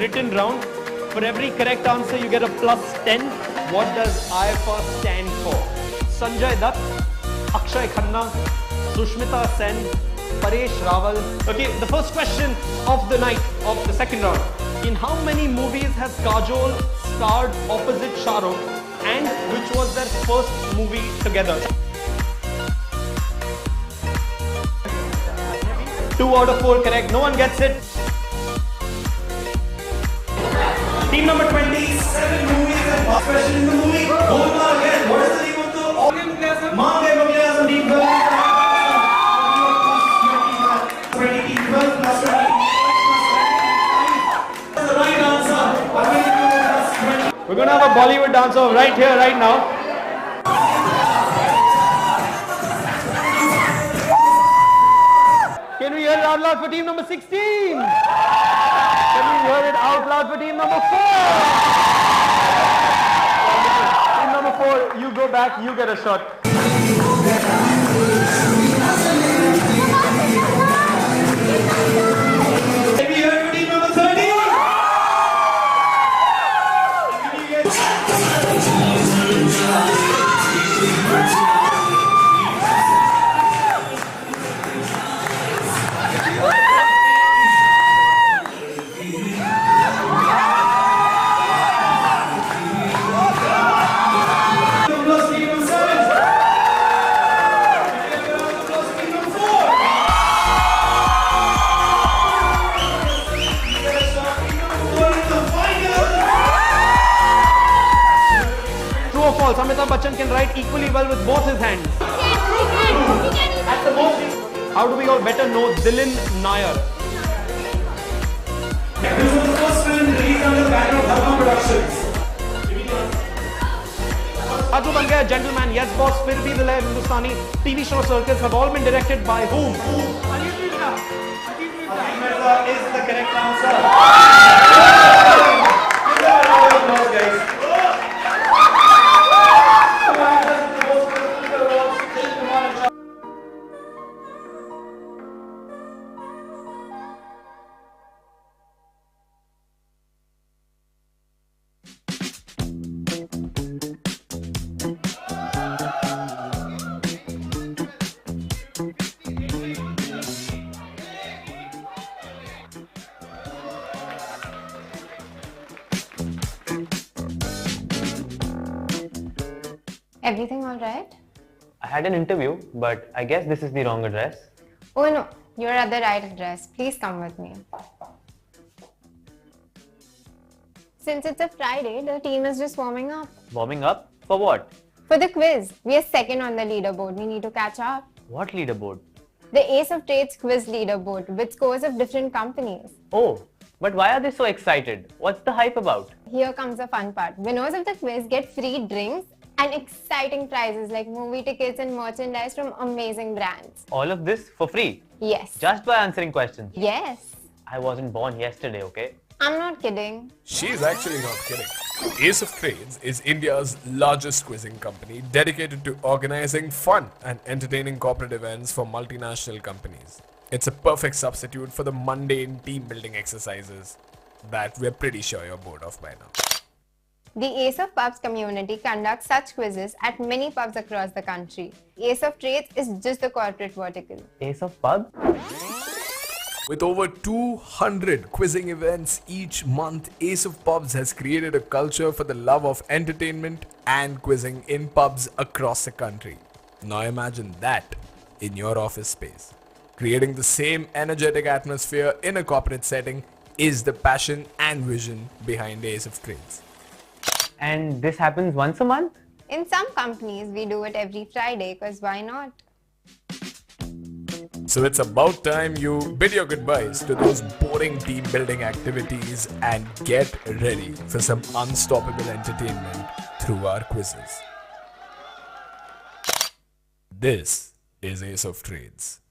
written round. For every correct answer, you get a +10. What does IFR stand for? Sanjay Dutt, Akshay Khanna, Sushmita Sen, Paresh Rawal. Okay, the first question of the night, of the second round. In how many movies has Kajol starred opposite Shah Rukh, and which was their first movie together? 2 out of 4 correct. No one gets it. Team number 20, 7 movies and last question in the movie. Golmaal again. What is the name of the Mange Mughal team? 20 team 12 plus 20. That's the right answer. We're going to have a Bollywood dance off right here, right now. Can we hear it out loud for team number 16? Can we hear it out loud for team number 4? Team number 4, you go back, you get a shot. Can we hear it for team number 30? 2 or false, Amitabh Bachchan can write equally well with both his hands. At the most, how do we all better know Dilin Nair? This was the first film released under the banner of Dharma Productions. Sadhu Ban Gaya, Gentleman, Yes Boss, Fir Bhi Dil Hai, Hindustani, TV show Circus have all been directed by whom? Ajit Mirza is the correct answer. Give them a round of applause, guys. Everything all right? I had an interview, but I guess this is the wrong address. Oh no, you're at the right address. Please come with me. Since it's a Friday, the team is just warming up. Warming up? For what? For the quiz, we are second on the leaderboard. We need to catch up. What leaderboard? The Ace of Trades quiz leaderboard with scores of different companies. Oh, but why are they so excited? What's the hype about? Here comes the fun part. Winners of the quiz get free drinks and exciting prizes like movie tickets and merchandise from amazing brands. All of this for free? Yes. Just by answering questions? Yes. I wasn't born yesterday, okay? I'm not kidding. She's actually not kidding. Ace of Trades is India's largest quizzing company dedicated to organizing fun and entertaining corporate events for multinational companies. It's a perfect substitute for the mundane team building exercises that we're pretty sure you're bored of by now. The Ace of Pubs community conducts such quizzes at many pubs across the country. Ace of Trades is just the corporate vertical. Ace of Pub? With over 200 quizzing events each month, Ace of Pubs has created a culture for the love of entertainment and quizzing in pubs across the country. Now imagine that in your office space. Creating the same energetic atmosphere in a corporate setting is the passion and vision behind Ace of Trades. And this happens once a month? In some companies, we do it every Friday because why not? So it's about time you bid your goodbyes to those boring team building activities and get ready for some unstoppable entertainment through our quizzes. This is Ace of Trades.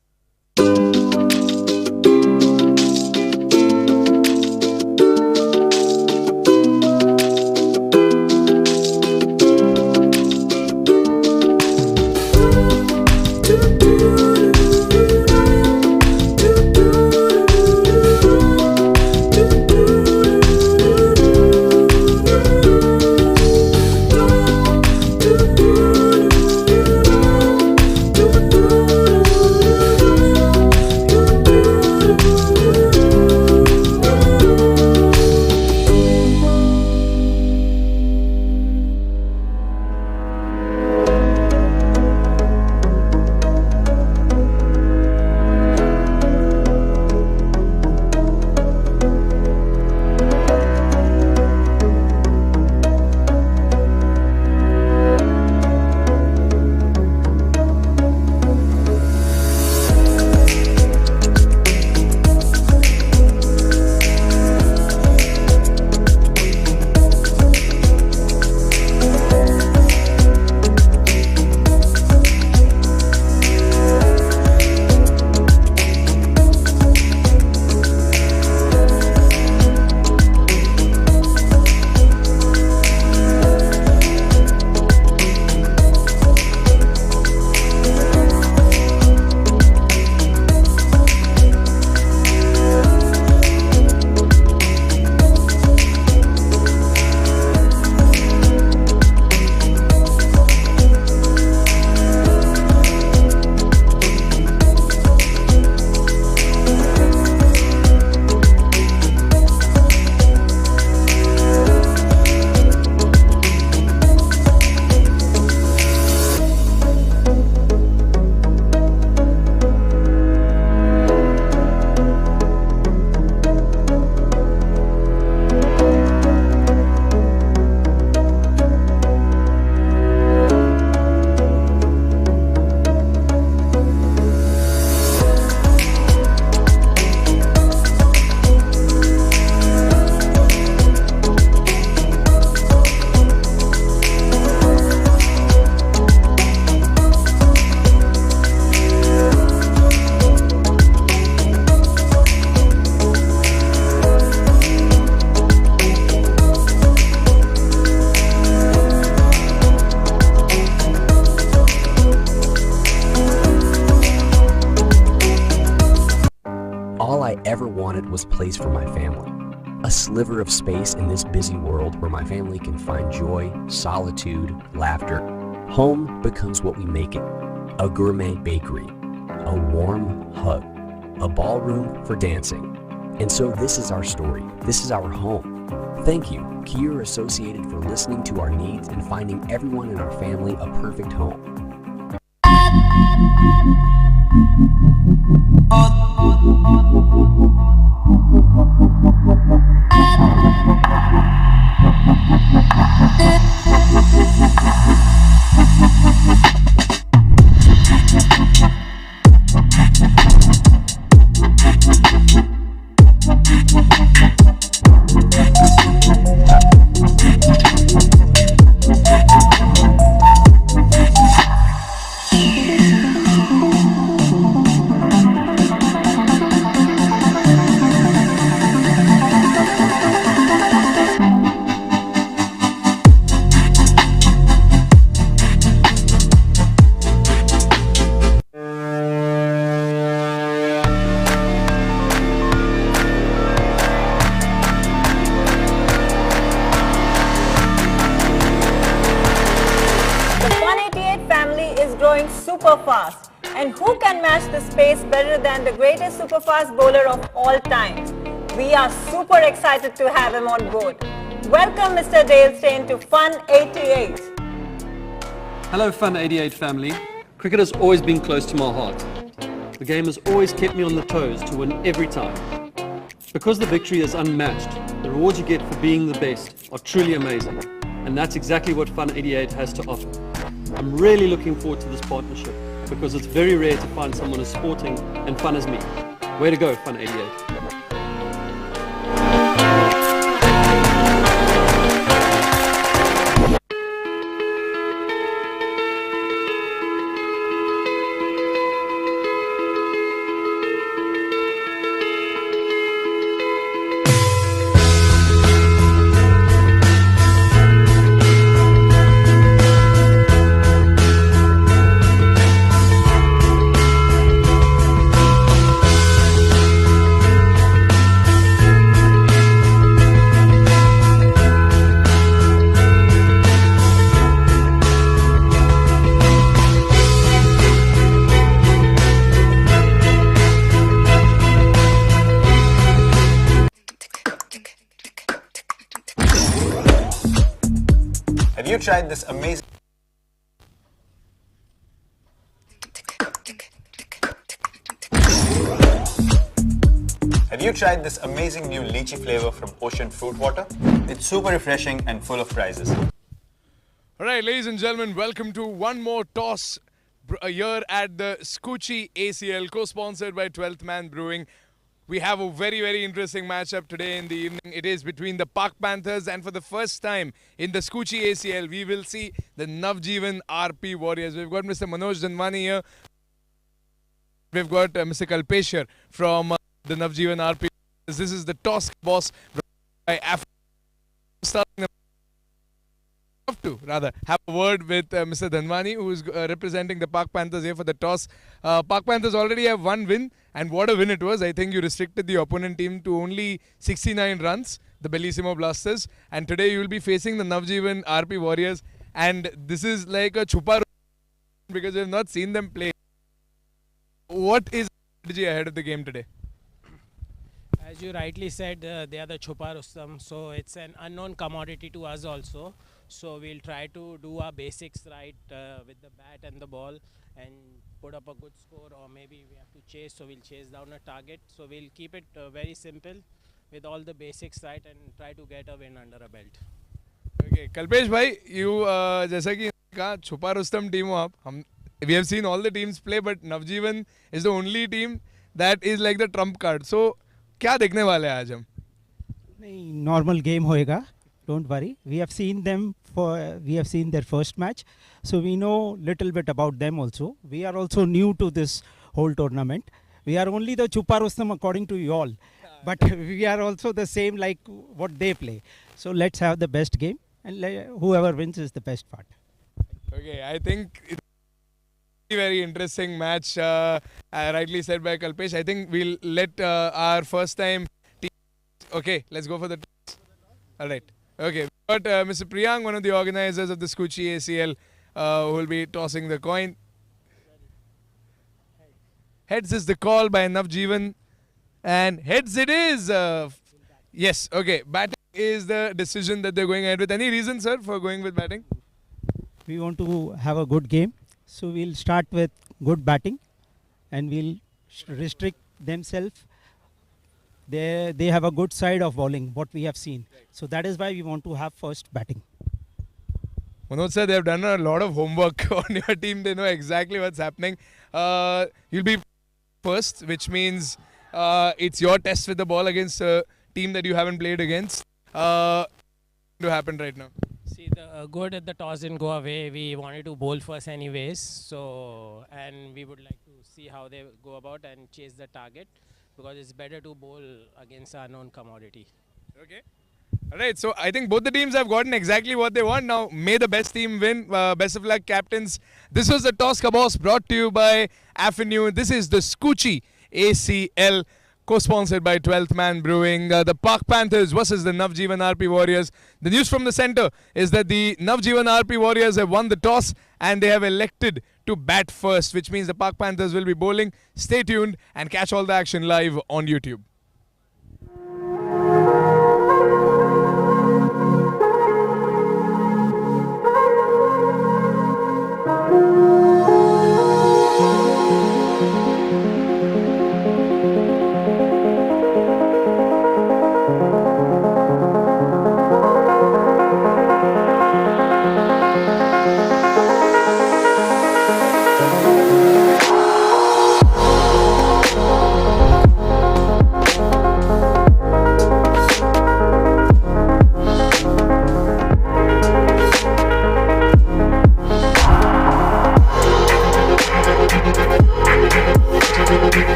tournament was place for my family. A sliver of space in this busy world where my family can find joy, solitude, laughter. Home becomes what we make it. A gourmet bakery, a warm hug, a ballroom for dancing. And so this is our story. This is our home. Thank you, Kier Associated, for listening to our needs and finding everyone in our family a perfect home. Growing super fast. And who can match this pace better than the greatest super fast bowler of all time? We are super excited to have him on board. Welcome Mr. Dale Steyn to Fun 88. Hello Fun 88 family. Cricket has always been close to my heart. The game has always kept me on the toes to win every time. Because the victory is unmatched, the rewards you get for being the best are truly amazing. And that's exactly what Fun 88 has to offer. I'm really looking forward to this partnership because it's very rare to find someone as sporting and fun as me. Way to go, Fun 88. Have you tried this amazing... Have you tried this amazing new lychee flavor from Ocean Fruit Water? It's super refreshing and full of prizes. Alright, ladies and gentlemen, welcome to one more toss here at the Skuccii ACL, co-sponsored by 12th Man Brewing. We have a very, very interesting matchup today in the evening. It is between the Pak Panthers, and for the first time in the Skuccii ACL, we will see the Navjivan RP Warriors. We've got Mr. Manoj Dhanwani here. We've got Mr. Kalpesh here from the Navjivan RP. This is the toss boss by Africa. Rather have a word with Mr. Dhanwani, who is representing the Pak Panthers here for the toss. Pak Panthers already have one win, and what a win it was. I think you restricted the opponent team to only 69 runs, the Bellissimo Blasters, and today you will be facing the Navjivan RP Warriors, and this is like a chupa because we have not seen them play. What is the strategy ahead of the game today? As you rightly said, they are the Chupa Rustam, so it's an unknown commodity to us also. So we'll try to do our basics right with the bat and the ball and put up a good score, or maybe we have to chase, so we'll chase down a target. So we'll keep it very simple with all the basics right and try to get a win under a belt. Okay, Kalpesh bhai, you जैसा कि कहा छुपा Rustam team हो आप. We have seen all the teams play, but Navjivan is the only team that is like the trump card. So क्या देखने वाले हैं आज हम? नहीं, normal game होएगा. Don't worry. We have seen their first match, so we know little bit about them also. We are also new to this whole tournament. We are only the Chupa Rustam according to you all, but we are also the same like what they play. So let's have the best game, and whoever wins is the best part. Okay, I think it's a very interesting match, rightly said by Kalpesh. I think we'll let our first time Okay, let's go for the toss. All right. Okay, but Mr. Priyang, one of the organizers of the Skuccii ACL, who will be tossing the coin. Heads is the call by Navjivan, and heads it is. Yes, okay. Batting is the decision that they're going ahead with. Any reason, sir, for going with batting? We want to have a good game, so we'll start with good batting, and we'll restrict themselves. They have a good side of bowling, what we have seen. So that is why we want to have first batting. Manoj sir, they have done a lot of homework on your team. They know exactly what's happening. You'll be first, which means it's your test with the ball against a team that you haven't played against. To happen right now. See, the good at the toss didn't go away. We wanted to bowl first anyways. So, and we would like to see how they go about and chase the target, because it's better to bowl against an unknown commodity. Okay. Alright, so I think both the teams have gotten exactly what they want. Now, may the best team win. Best of luck, captains. This was the Toss Kabos brought to you by Avenue. This is the Skuccii ACL, co-sponsored by 12th Man Brewing. The Park Panthers versus the Navjivan RP Warriors. The news from the centre is that the Navjivan RP Warriors have won the toss and they have elected to bat first, which means the Park Panthers will be bowling. Stay tuned and catch all the action live on YouTube.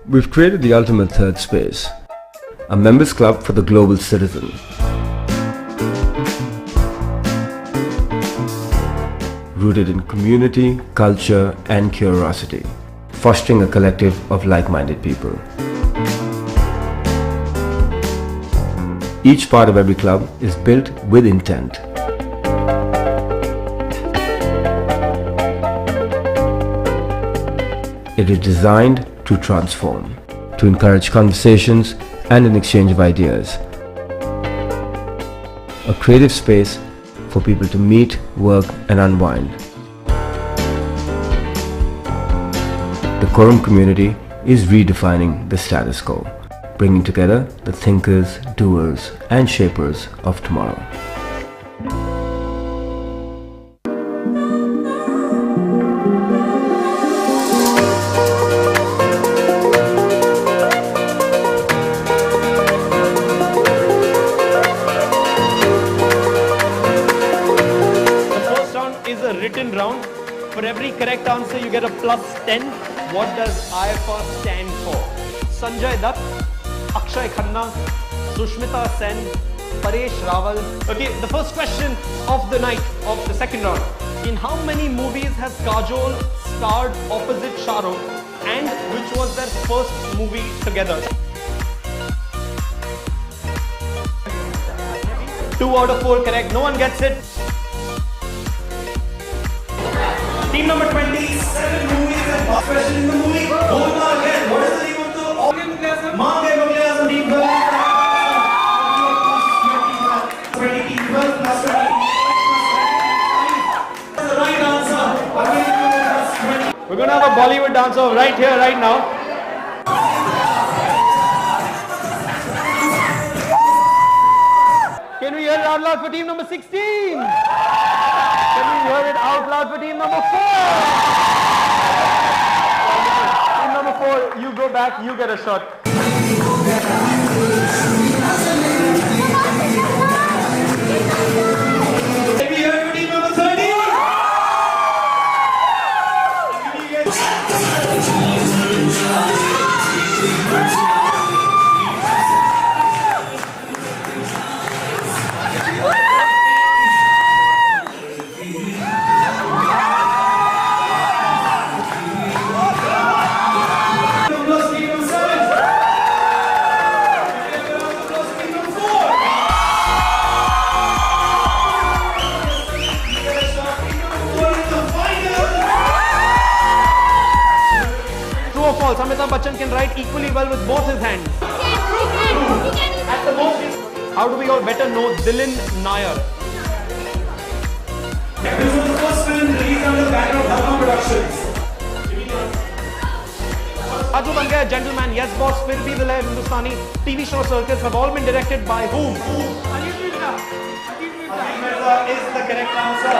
We've created the ultimate third space, a members club for the global citizen. Rooted in community, culture and curiosity, fostering a collective of like-minded people. Each part of every club is built with intent. It is designed to transform, to encourage conversations and an exchange of ideas. A creative space for people to meet, work and unwind. The Quorum community is redefining the status quo, bringing together the thinkers, doers and shapers of tomorrow. Written round. For every correct answer, you get a +10. What does IFR stand for? Sanjay Dutt, Akshay Khanna, Sushmita Sen, Paresh Rawal. Okay, the first question of the night of the second round. In how many movies has Kajol starred opposite Shah Rukh, and which was their first movie together? 2 out of 4 correct. No one gets it. Team number 20, 7 movies and box question in the movie. Golma again. What is the name of the Mange Mughal team? 20 team 12 plus 20. That's the right answer. We're going to have a Bollywood dancer right here, right now. Can we hear it out loud for team number 16? Can we hear it out loud for team number 4? Team number 4, you go back, you get a shot. Can we hear it for team number 30? Amitabh Bachchan can write equally well with both his hands. At the most, how do we all better know Dilin Nair? This was the first film released under the banner of Dharma Productions. Aaju Ban Gaya, Gentleman, Yes Boss, Fir Bhi Dil Hai, Hindustani, TV show Circus have all been directed by whom? Ajit Mirza is the correct answer.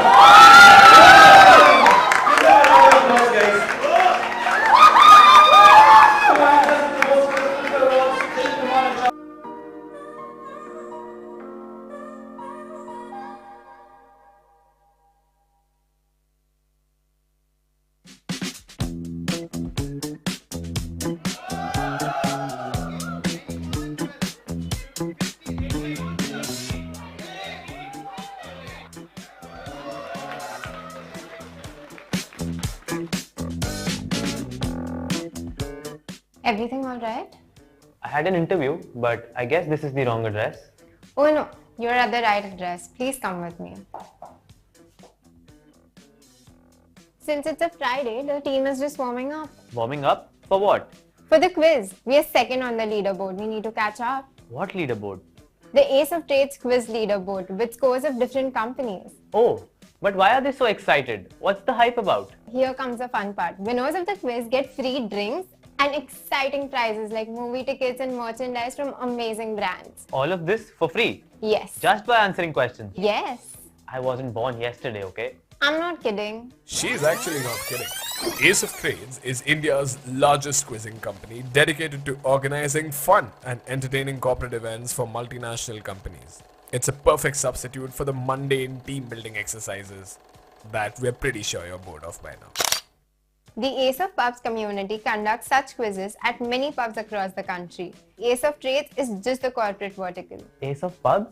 Everything all right? I had an interview, but I guess this is the wrong address. Oh no, you're at the right address. Please come with me. Since it's a Friday, the team is just warming up. Warming up? For what? For the quiz, we are second on the leaderboard. We need to catch up. What leaderboard? The Ace of Trades quiz leaderboard with scores of different companies. Oh, but why are they so excited? What's the hype about? Here comes the fun part. Winners of the quiz get free drinks and exciting prizes like movie tickets and merchandise from amazing brands. All of this for free? Yes. Just by answering questions? Yes. I wasn't born yesterday, okay? I'm not kidding. She's actually not kidding. Ace of Trades is India's largest quizzing company dedicated to organizing fun and entertaining corporate events for multinational companies. It's a perfect substitute for the mundane team building exercises that we're pretty sure you're bored of by now. The Ace of Pubs community conducts such quizzes at many pubs across the country. Ace of Trades is just the corporate vertical. Ace of Pubs?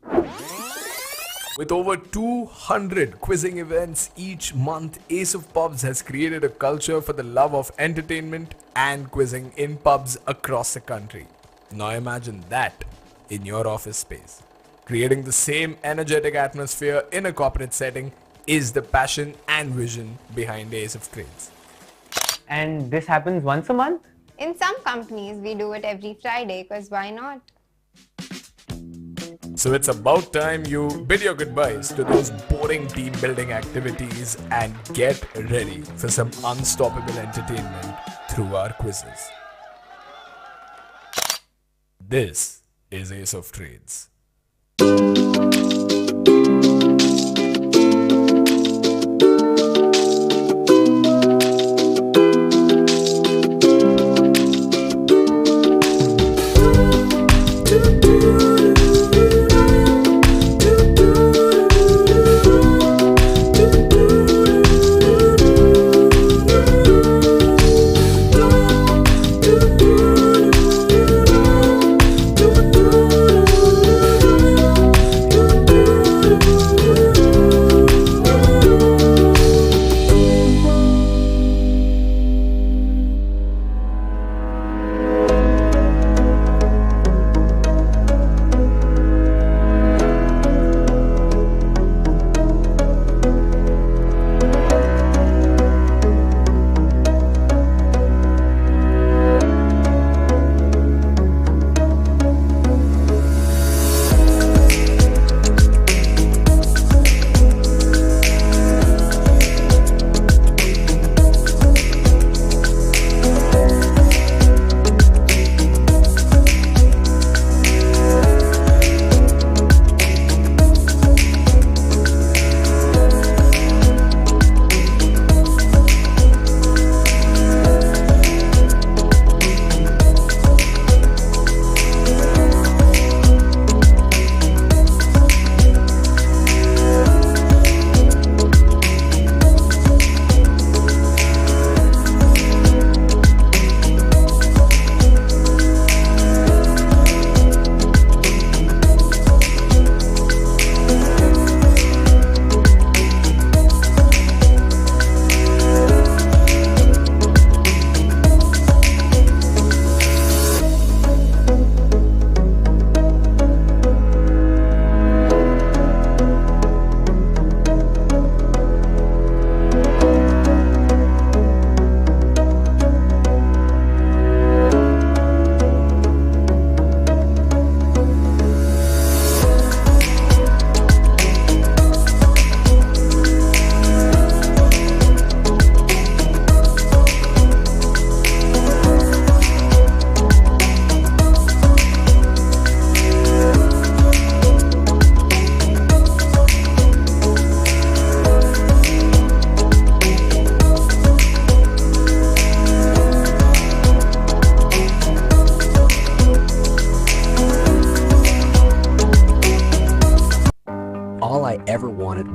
With over 200 quizzing events each month, Ace of Pubs has created a culture for the love of entertainment and quizzing in pubs across the country. Now imagine that in your office space. Creating the same energetic atmosphere in a corporate setting is the passion and vision behind Ace of Trades. And this happens once a month? In some companies, we do it every Friday because why not? So it's about time you bid your goodbyes to those boring team building activities and get ready for some unstoppable entertainment through our quizzes. This is Ace of Trades.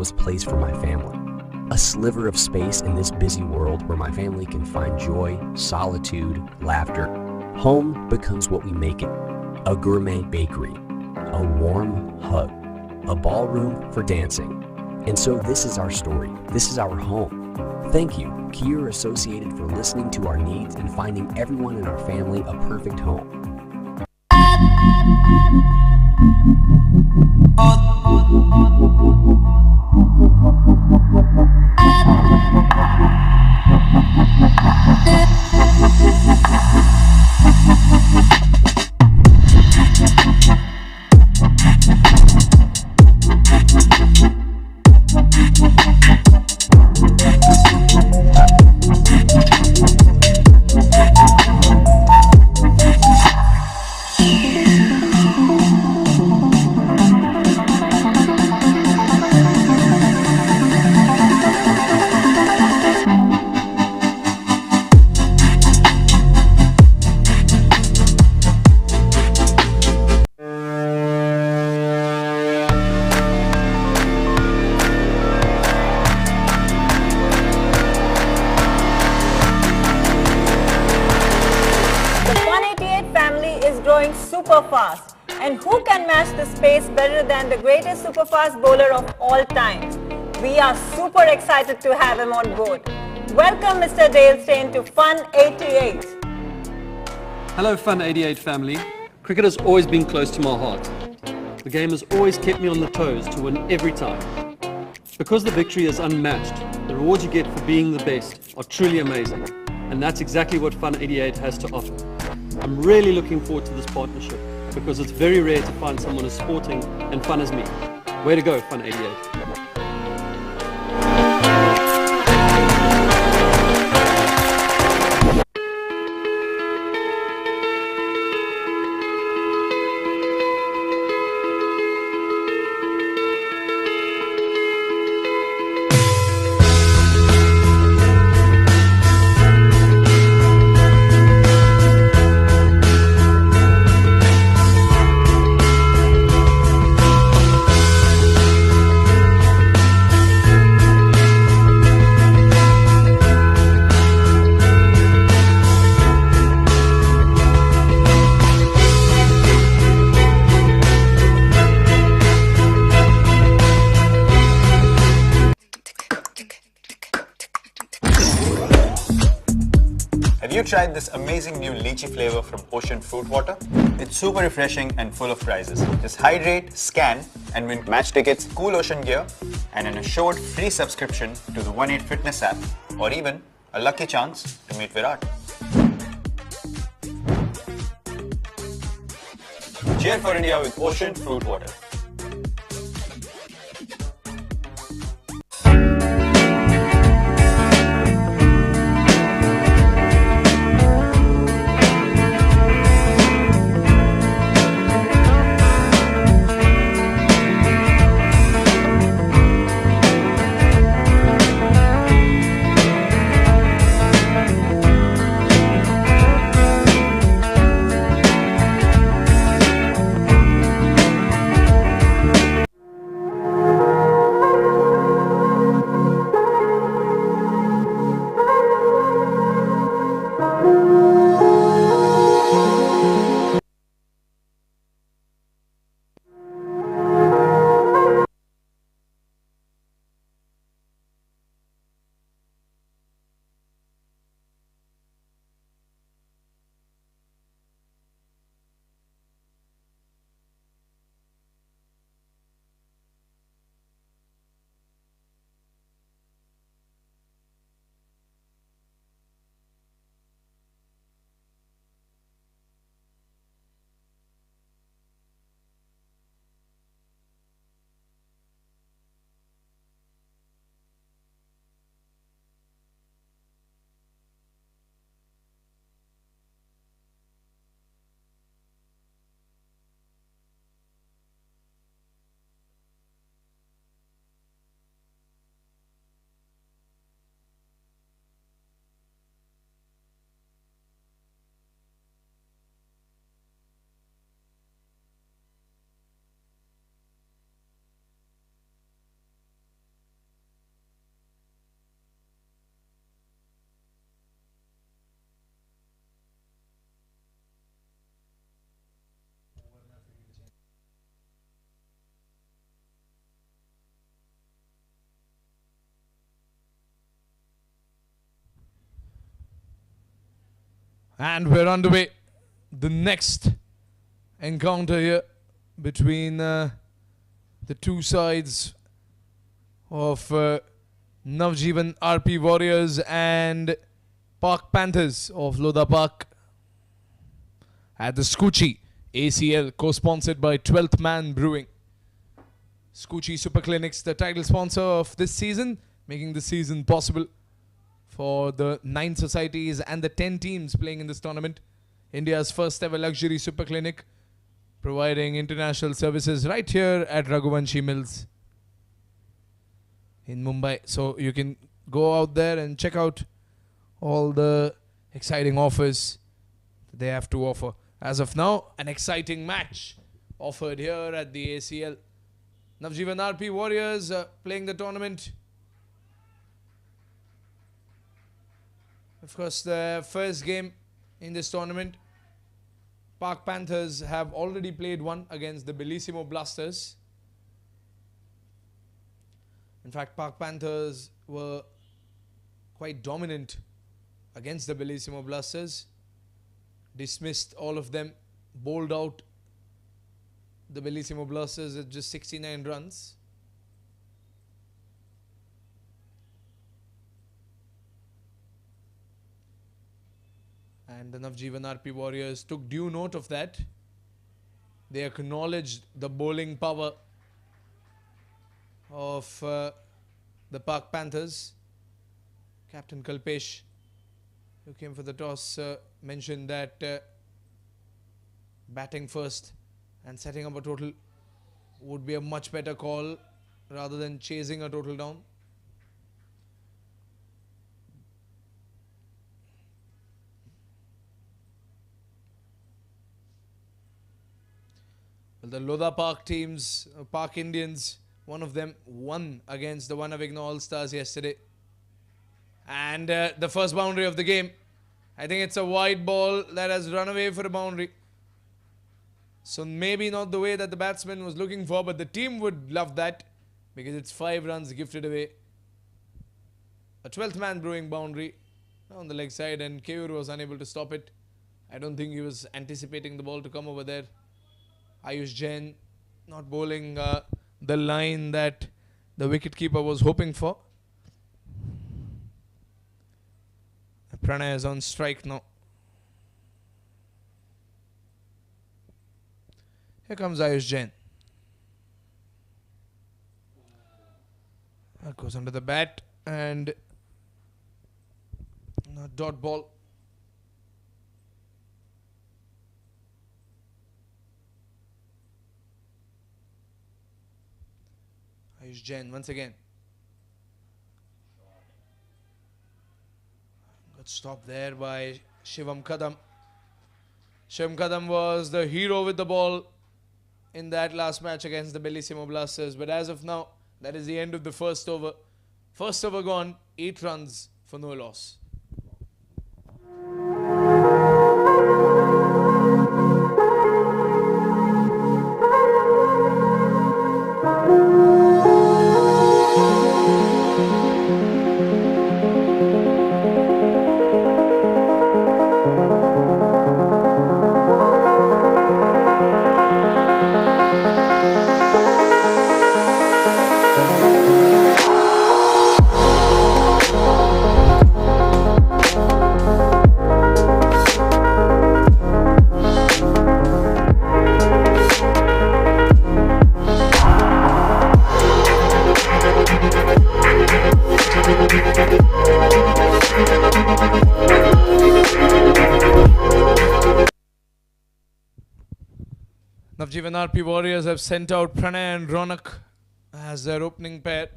smallest place for my family. A sliver of space in this busy world where my family can find joy, solitude, laughter. Home becomes what we make it. A gourmet bakery, a warm hug, a ballroom for dancing. And so this is our story. This is our home. Thank you, Kier Associated, for listening to our needs and finding everyone in our family a perfect home. Super fast. And who can match this pace better than the greatest super fast bowler of all time? We are super excited to have him on board. Welcome Mr. Dale Steyn to Fun 88. Hello Fun 88 family. Cricket has always been close to my heart. The game has always kept me on the toes to win every time. Because the victory is unmatched, the rewards you get for being the best are truly amazing. And that's exactly what Fun 88 has to offer. I'm really looking forward to this partnership because it's very rare to find someone as sporting and fun as me. Way to go, Fun 88. Have you tried this amazing new lychee flavor from Ocean Fruit Water? It's super refreshing and full of prizes. Just hydrate, scan, and win match tickets, cool ocean gear, and an assured free subscription to the 18 Fitness app, or even a lucky chance to meet Virat. Cheer for India with Ocean Fruit Water. And we're underway. The next encounter here between the two sides of Navjivan RP Warriors and Park Panthers of Lodha Park at the Skuccii ACL, co-sponsored by 12th Man Brewing. Skuccii Super Clinics, the title sponsor of this season, making the season possible for the 9 societies and the 10 teams playing in this tournament. India's first ever luxury super clinic, providing international services right here at Raghuvanshi Mills in Mumbai. So you can go out there and check out all the exciting offers that they have to offer. As of now, an exciting match offered here at the ACL. Navjivan RP Warriors playing the tournament. Of course, the first game in this tournament. Park Panthers have already played one against the Bellissimo Blasters. In fact, Park Panthers were quite dominant against the Bellissimo Blasters. Dismissed all of them, bowled out the Bellissimo Blasters at just 69 runs. And the Navjivan RP Warriors took due note of that. They acknowledged the bowling power of the Park Panthers. Captain Kalpesh, who came for the toss, mentioned that batting first and setting up a total would be a much better call rather than chasing a total down. Well, the Lodha Park teams, Park Indians, one of them won against the Vanavigna All-Stars yesterday. And the first boundary of the game, I think it's a wide ball that has run away for a boundary. So maybe not the way that the batsman was looking for, but the team would love that because it's 5 runs gifted away. A 12th Man Brewing boundary on the leg side, and Keyur was unable to stop it. I don't think he was anticipating the ball to come over there. Ayush Jain not bowling the line that the wicketkeeper was hoping for. Pranay is on strike now. Here comes Ayush Jain. That goes under the bat and a dot ball. Ayush Jain once again. Got stopped there by Shivam Kadam. Shivam Kadam was the hero with the ball in that last match against the Bellissimo Blasters. But as of now, that is the end of the first over. First over gone, 8 runs for no loss. Navjivan RP Warriors have sent out Pranay and Ronak as their opening pair.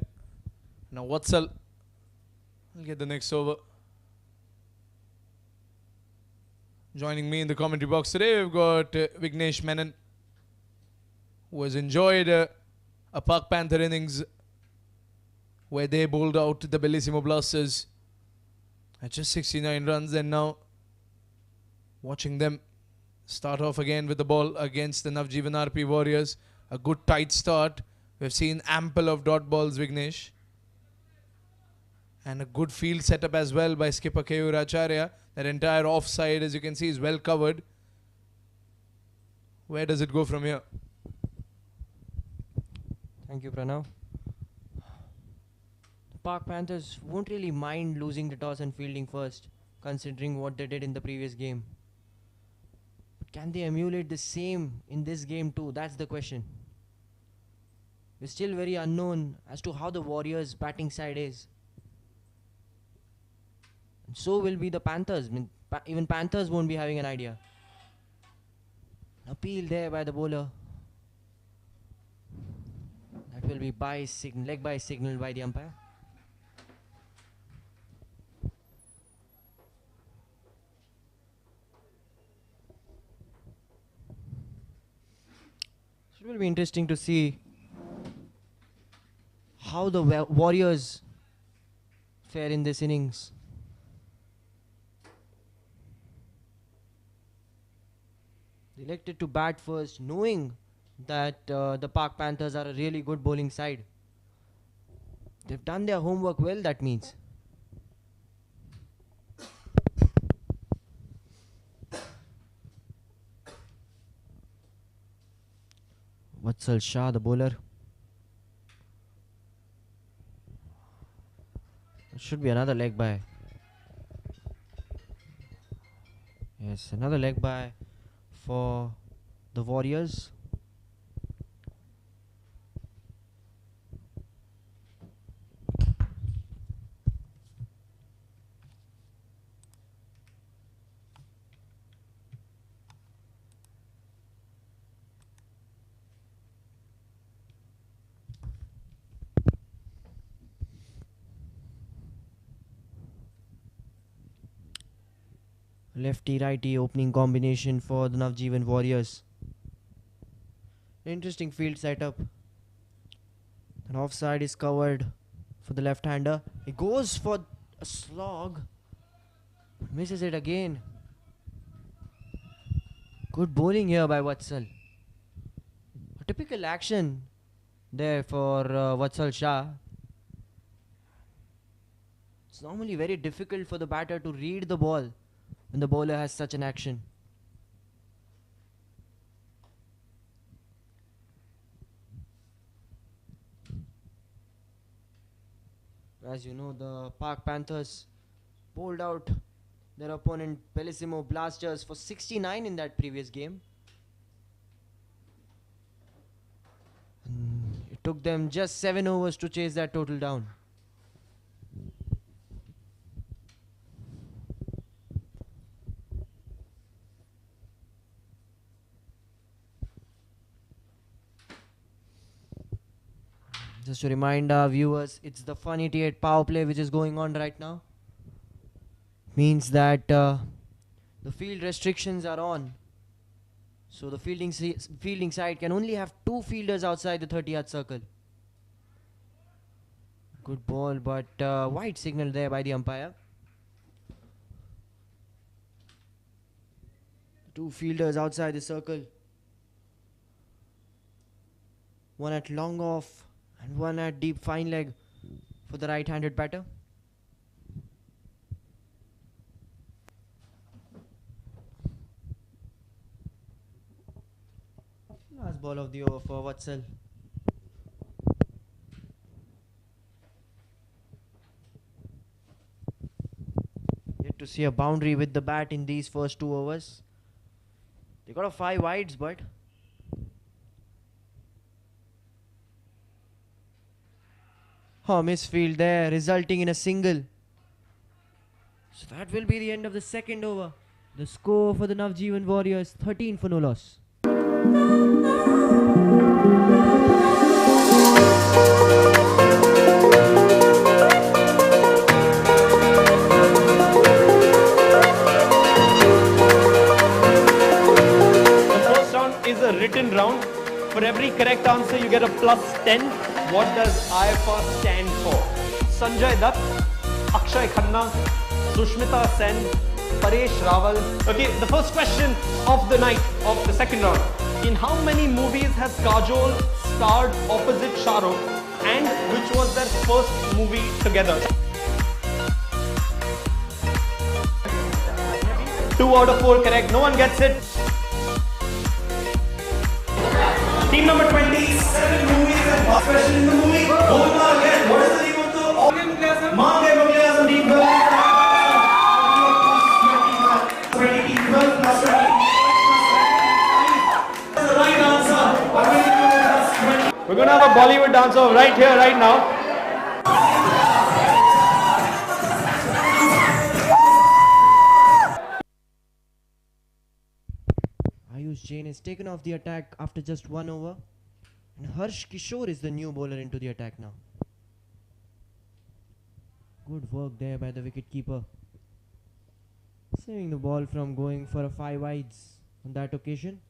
Now Vatsal will get the next over. Joining me in the commentary box today, we've got Vignesh Menon, who has enjoyed a Park Panther innings where they bowled out the Bellissimo Blasters at just 69 runs, and now watching them start off again with the ball against the Navjivan RP Warriors. A good tight start. We've seen ample of dot balls, Vignesh. And a good field setup as well by skipper Keyur Acharya. That entire offside, as you can see, is well covered. Where does it go from here? Thank you, Pranav. The Park Panthers won't really mind losing the toss and fielding first, considering what they did in the previous game. But can they emulate the same in this game too? That's the question. We're still very unknown as to how the Warriors' batting side is. And so will be the Panthers. I mean, even Panthers won't be having an idea. An appeal there by the bowler. That will be leg by signal by the umpire. So it will be interesting to see how the Warriors fare in this innings. They elected to bat first, knowing that the Park Panthers are a really good bowling side. They've done their homework well, that means. Vatsal Shah, the bowler. It should be another leg by. Yes, another leg by for the Warriors. Lefty-righty opening combination for the Navjivan Warriors. Interesting field setup. An offside is covered for the left-hander. He goes for a slog. Misses it again. Good bowling here by Vatsal. A typical action there for Vatsal Shah. It's normally very difficult for the batter to read the ball when the bowler has such an action. As you know, the Park Panthers bowled out their opponent Bellissimo Blasters for 69 in that previous game. And it took them just 7 overs to chase that total down. Just to remind our viewers, it's the Fun 88 power play which is going on right now. Means that the field restrictions are on. So the fielding side can only have 2 fielders outside the 30-yard circle. Good ball, but wide signal there by the umpire. 2 fielders outside the circle. One at long off and one at deep fine leg for the right-handed batter. Last ball of the over for Vatsal. Yet to see a boundary with the bat in these first 2 overs. They got a 5 wides, but misfield there, resulting in a single. So that will be the end of the second over. The score for the Navjivan Warriors, 13 for no loss. The first round is a written round. For every correct answer, you get a plus 10. What does IFR stand for? Sanjay Dutt, Akshay Khanna, Sushmita Sen, Paresh Rawal. Okay, the first question of the night of the second round. In how many movies has Kajol starred opposite Shah Rukh, and which was their first movie together? 2 out of 4 correct. No one gets it. Team number 27 movies and special in the movie. Golma again. What is the name of the organ? Mange Mughal team 20 team 12 plus 20. That's the right answer. We're gonna have a Bollywood dancer right here, right now. Ayush Jain is taken off the attack after just 1 over. And Harsh Kishore is the new bowler into the attack now. Good work there by the wicketkeeper. Saving the ball from going for a 5 wides on that occasion.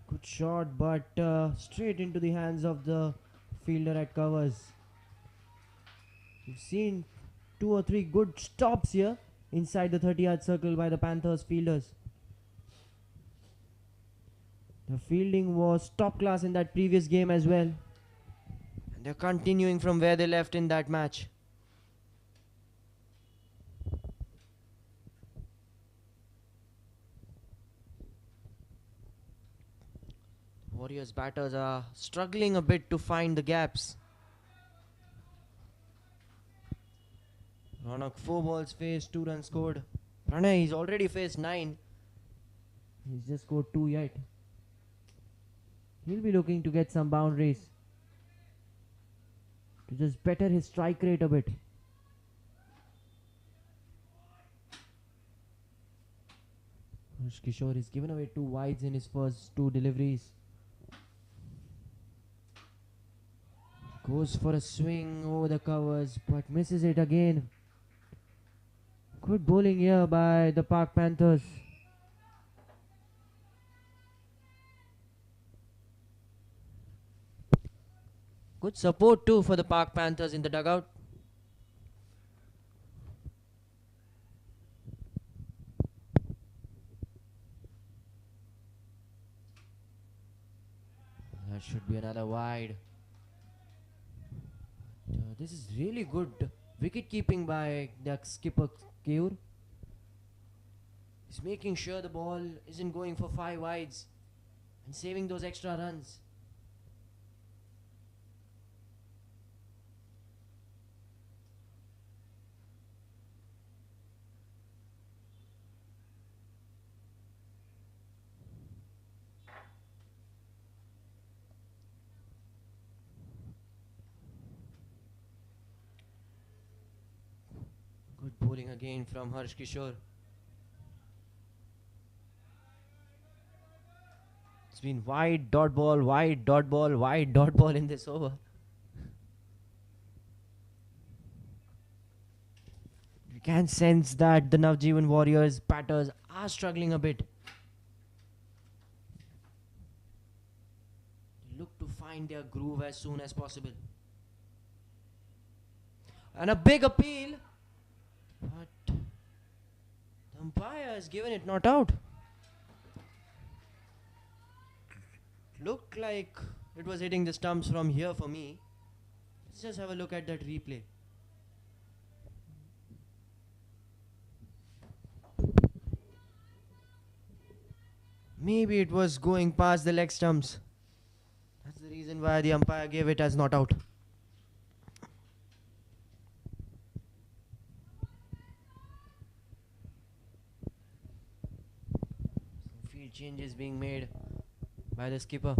Good shot, but straight into the hands of the fielder at covers. We've seen 2 or 3 good stops here inside the 30-yard circle by the Panthers fielders. The fielding was top class in that previous game as well. And they're continuing from where they left in that match. Warriors batters are struggling a bit to find the gaps. Ronak 4 balls faced, 2 runs scored. Pranay, he's already faced 9. He's just scored 2 yet. He'll be looking to get some boundaries to just better his strike rate a bit. Harsh Kishore has given away 2 wides in his first 2 deliveries. Goes for a swing over the covers but misses it again. Good bowling here by the Park Panthers. Good support too for the Park Panthers in the dugout. That should be another wide. This is really good wicket keeping by the skipper Keur. He's making sure the ball isn't going for 5 wides and saving those extra runs. Good bowling again from Harsh Kishore. It's been wide dot ball, wide dot ball, wide dot ball in this over. You can sense that the Navjivan Warriors batters are struggling a bit. Look to find their groove as soon as possible. And a big appeal. But the umpire has given it not out. Looked like it was hitting the stumps from here for me. Let's just have a look at that replay. Maybe it was going past the leg stumps. That's the reason why the umpire gave it as not out. Field changes being made by the skipper.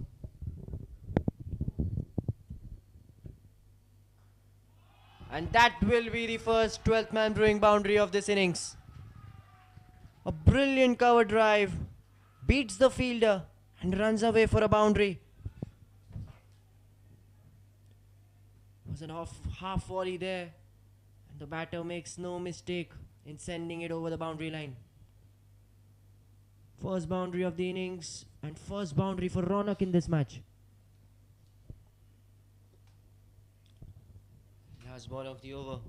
And that will be the first 12th man brewing boundary of this innings. A brilliant cover drive, beats the fielder and runs away for a boundary. Was an half volley there, and the batter makes no mistake in sending it over the boundary line. First boundary of the innings and first boundary for Ronak in this match. Last ball of the over.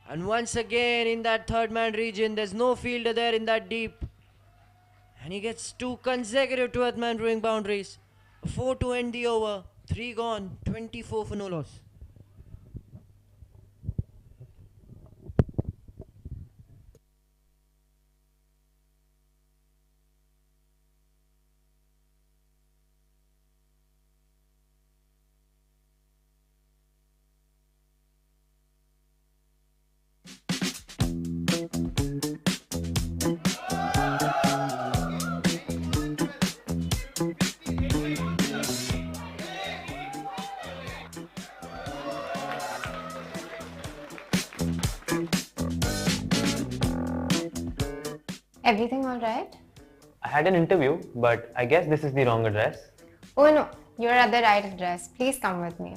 And once again in that third man region, there's no fielder there in that deep. And he gets 2 consecutive 12th man brewing boundaries. 4 to end the over. 3 gone. 24 for no loss. Everything all right? I had an interview, but I guess this is the wrong address. Oh no, you're at the right address. Please come with me.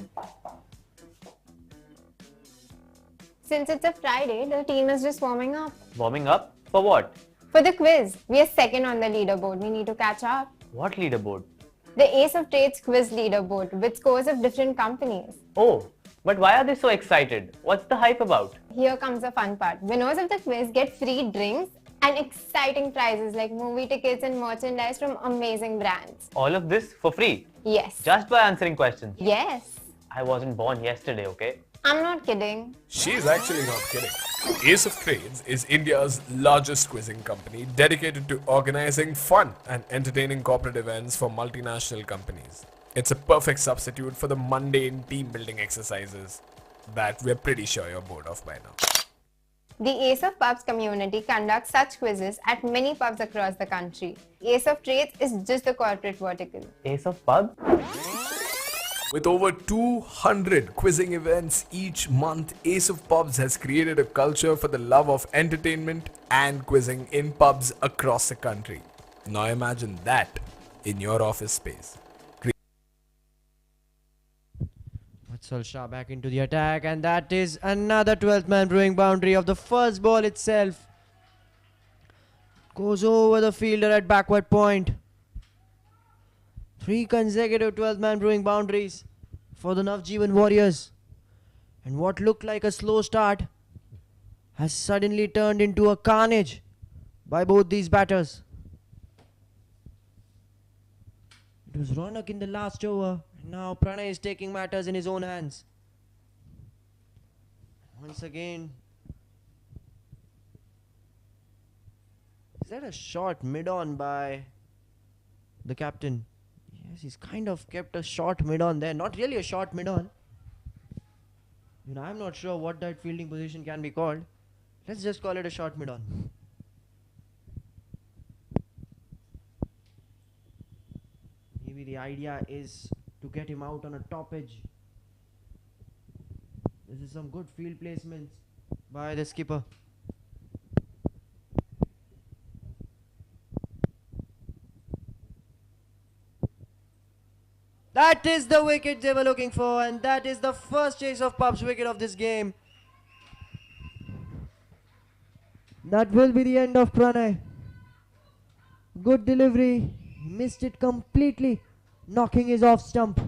Since it's a Friday, the team is just warming up. Warming up? For what? For the quiz, we are second on the leaderboard. We need to catch up. What leaderboard? The Ace of Trades quiz leaderboard with scores of different companies. Oh, but why are they so excited? What's the hype about? Here comes the fun part. Winners of the quiz get free drinks and exciting prizes like movie tickets and merchandise from amazing brands. All of this for free? Yes. Just by answering questions? Yes. I wasn't born yesterday, okay? I'm not kidding. She's actually not kidding. Ace of Trades is India's largest quizzing company dedicated to organizing fun and entertaining corporate events for multinational companies. It's a perfect substitute for the mundane team building exercises that we're pretty sure you're bored of by now. The Ace of Pubs community conducts such quizzes at many pubs across the country. Ace of Trades is just the corporate vertical. Ace of Pub? With over 200 quizzing events each month, Ace of Pubs has created a culture for the love of entertainment and quizzing in pubs across the country. Now imagine that in your office space. Vatsal Shah back into the attack, and that is another 12th man brewing boundary of the first ball itself. Goes over the fielder at backward point. 3 consecutive 12th man brewing boundaries for the Navjivan Warriors. And what looked like a slow start has suddenly turned into a carnage by both these batters. It was Ronak in the last over. Now Pranay is taking matters in his own hands. Once again. Is that a short mid-on by the captain? Yes, he's kind of kept a short mid-on there. Not really a short mid-on. You know, I'm not sure what that fielding position can be called. Let's just call it a short mid-on. Maybe the idea is to get him out on a top edge. This is some good field placements by the skipper. That is the wicket they were looking for, and that is the first Ace of Pubs wicket of this game. That will be the end of Pranay. Good delivery. He missed it completely, knocking his off stump.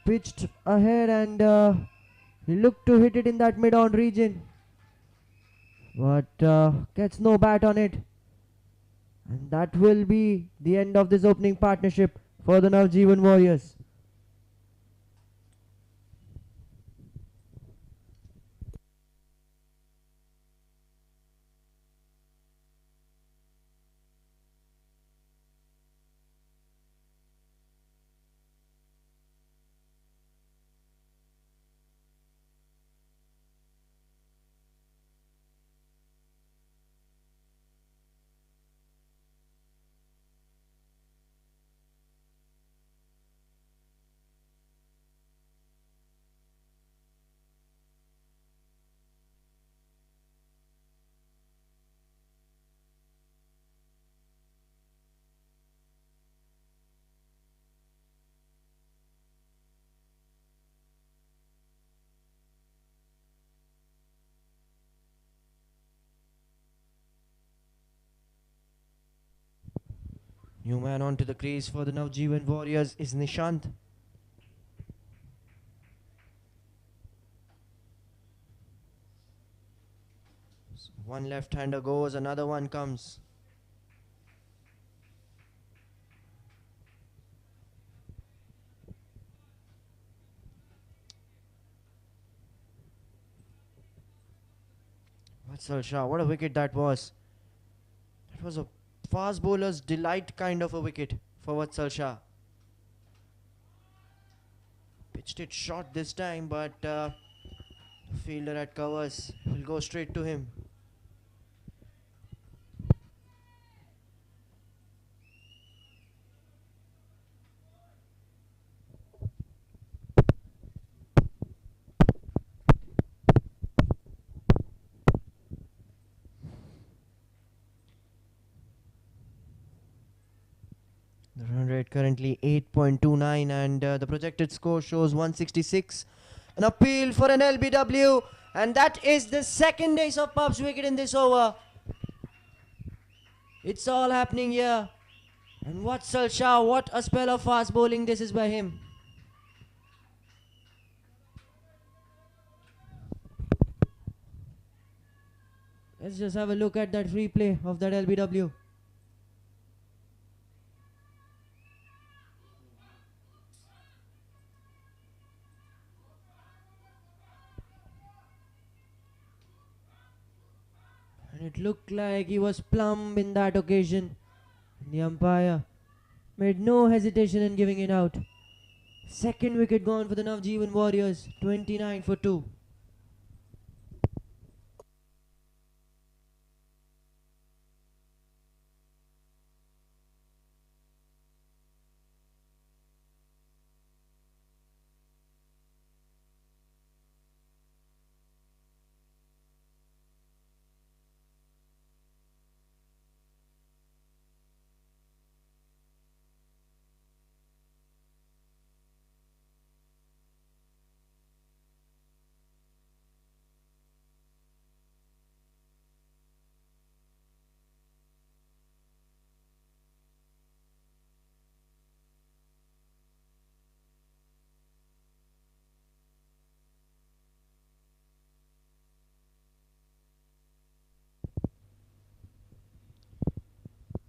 Pitched ahead, and he looked to hit it in that mid-on region, but gets no bat on it. And that will be the end of this opening partnership for the Navjivan Warriors. New man onto the crease for the Navjivan Warriors is Nishant. So one left-hander goes, another one comes. Vatsal Shah, what a wicket that was. That was a fast bowler's delight kind of a wicket for Vatsal Shah. Pitched it short this time, but the fielder at covers will go straight to him. The run rate currently 8.29 and the projected score shows 166. An appeal for an LBW, and that is the second Ace of Pubs wicket in this over. It's all happening here. And Vatsal Shah, what a spell of fast bowling this is by him. Let's just have a look at that replay of that LBW. And it looked like he was plumb in that occasion. The umpire made no hesitation in giving it out. Second wicket gone for the Navjivan Warriors, 29 for 2.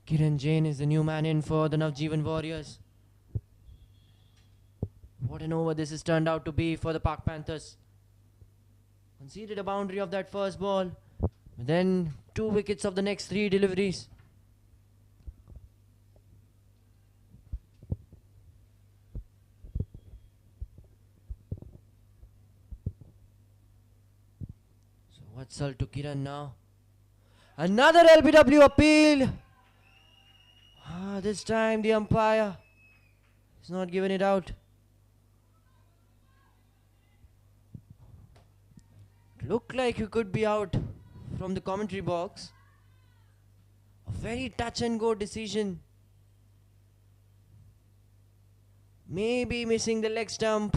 Kiran Jain is the new man in for the Navjivan Warriors. What an over this has turned out to be for the Pak Panthers. Conceded a boundary of that first ball, but then 2 wickets of the next 3 deliveries. So Vatsal to Kiran now. Another LBW appeal. This time the umpire is not giving it out. Looked like he could be out from the commentary box. A very touch and go decision. Maybe missing the leg stump.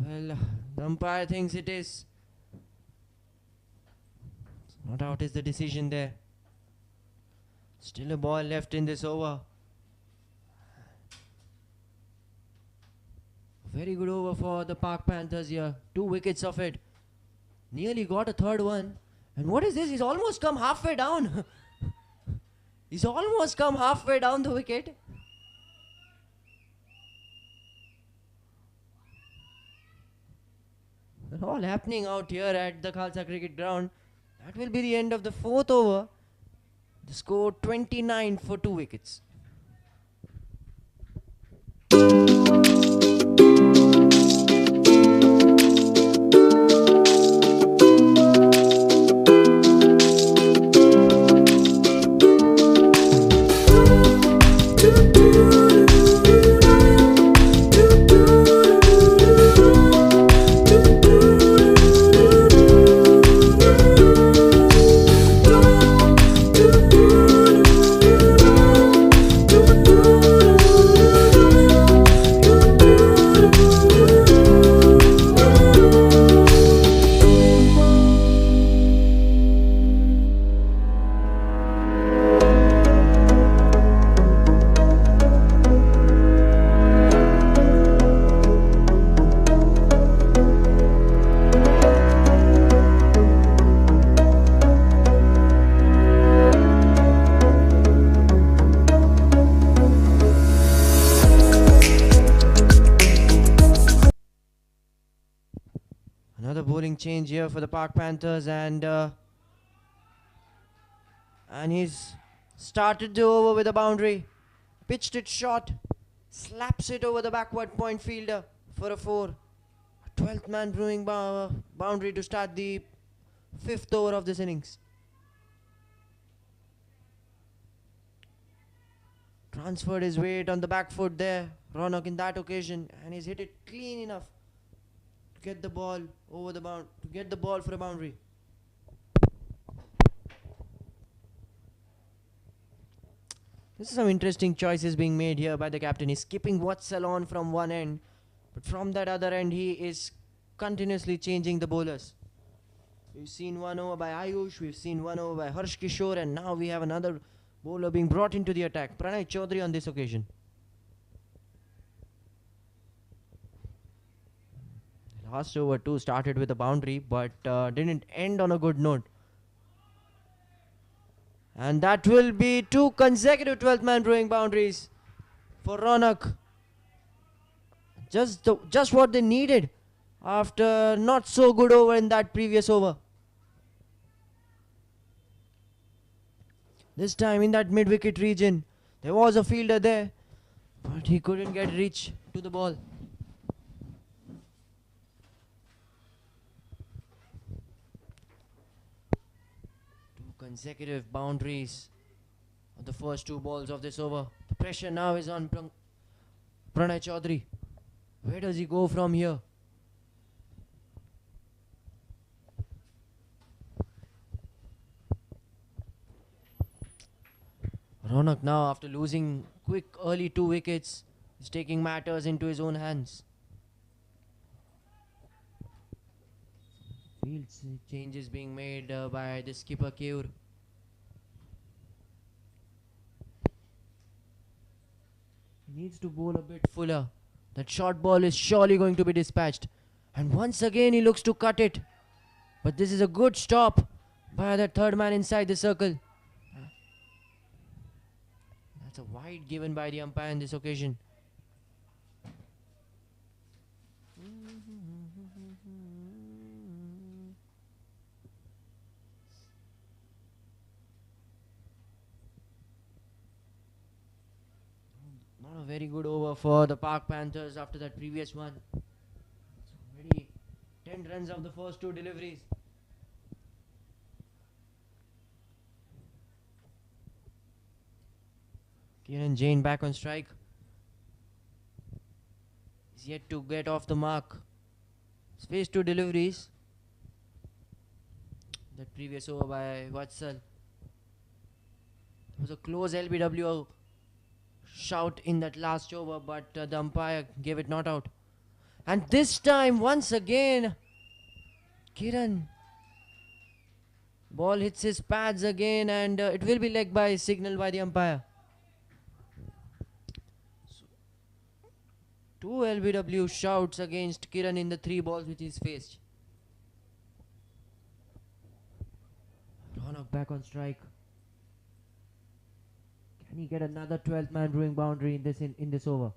Well, the umpire thinks it is. Not out is the decision there. Still a ball left in this over. Very good over for the Pak Panthers here. 2 wickets of it. Nearly got a third one. And what is this? He's almost come halfway down. He's almost come halfway down the wicket. All happening out here at the Khalsa Cricket Ground. That will be the end of the 4th over. The score 29 for 2 wickets. bowling change here for the Park Panthers, and he's started the over with a boundary, pitched it short, slaps it over the backward point fielder for a 4. 12th man brewing boundary to start the 5th over of this innings. Transferred his weight on the back foot there, Ronak, in that occasion, and he's hit it clean enough to get the ball over the to get the ball for a boundary. This is some interesting choices being made here by the captain. He's skipping Watsal on from one end, but from that other end he is continuously changing the bowlers. We've seen one over by Ayush, we've seen one over by Harsh Kishore, and now we have another bowler being brought into the attack, Pranay Chaudhary on this occasion. Last over too started with a boundary, but didn't end on a good note. And that will be 2 consecutive 12th man brewing boundaries for Ronak. Just what they needed after not so good over in that previous over. This time in that mid-wicket region, there was a fielder there, but he couldn't get reach to the ball. Consecutive boundaries on the first 2 balls of this over. The pressure now is on Pranay Chaudhary. Where does he go from here? Ronak now, after losing quick early 2 wickets, is taking matters into his own hands. Field changes being made by the skipper Keur. He needs to bowl a bit fuller. That short ball is surely going to be dispatched. And once again he looks to cut it. But this is a good stop by the third man inside the circle. That's a wide given by the umpire in this occasion. Not a very good over for the Park Panthers after that previous one. It's already 10 runs of the first 2 deliveries. Kiran Jain back on strike. He's yet to get off the mark. He's faced 2 deliveries. That previous over by Watsal. It was a close LBW shout in that last over, but the umpire gave it not out. And this time, once again, Kiran. Ball hits his pads again, and it will be leg by signal by the umpire. 2 LBW shouts against Kiran in the 3 balls which he's faced. Ronak back on strike. Can he get another 12th man brewing boundary in this over?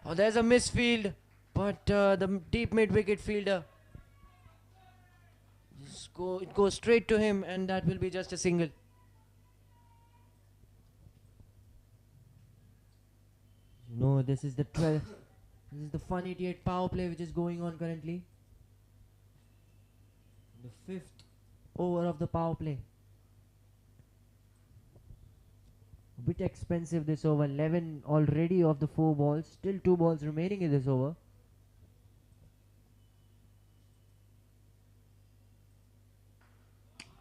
Oh, there's a misfield, but the deep mid-wicket fielder, it goes straight to him, and that will be just a single. You know, this is the 12th. This is the Fun 88 power play which is going on currently. The 5th over of the power play. A bit expensive this over. 11 already of the 4 balls. Still 2 balls remaining in this over.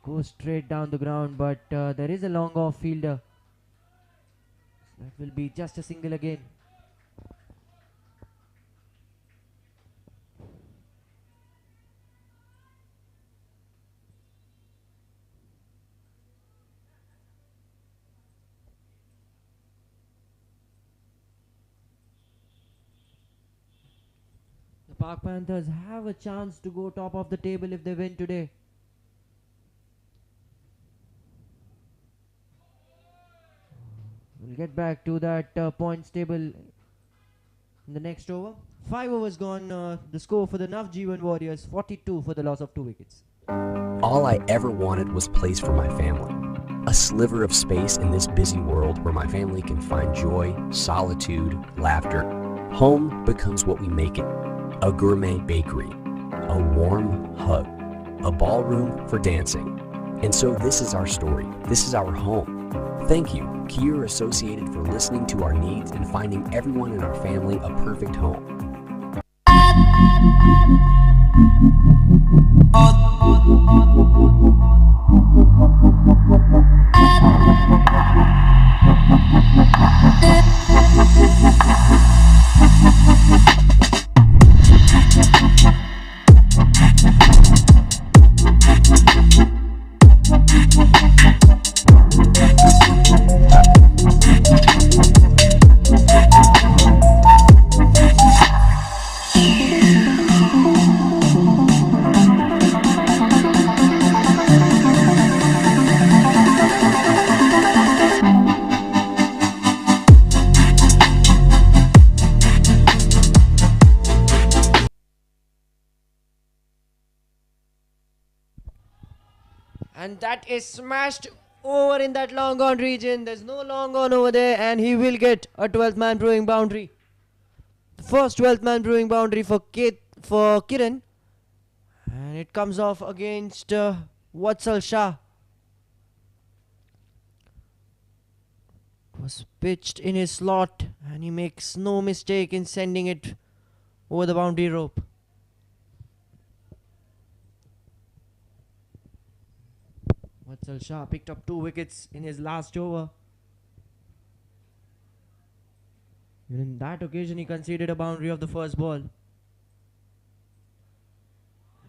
Goes straight down the ground, but there is a long off fielder. So that will be just a single again. Park Panthers have a chance to go top of the table if they win today. We'll get back to that points table in the next over. 5 overs gone. The score for the Navjivan Warriors, 42 for the loss of 2 wickets. All I ever wanted was place for my family. A sliver of space in this busy world where my family can find joy, solitude, laughter. Home becomes what we make it. A gourmet bakery, a warm hug, a ballroom for dancing. And so this is our story. This is our home. Thank you, Kier Associated, for listening to our needs and finding everyone in our family a perfect home. And that is smashed over in that long on region. There's no long on over there, and he will get a 12th man brewing boundary. The first 12th man brewing boundary for Kiran. And it comes off against Vatsal Shah. It was pitched in his slot, and he makes no mistake in sending it over the boundary rope. Vatsal Shah picked up 2 wickets in his last over. Even in that occasion, he conceded a boundary of the first ball.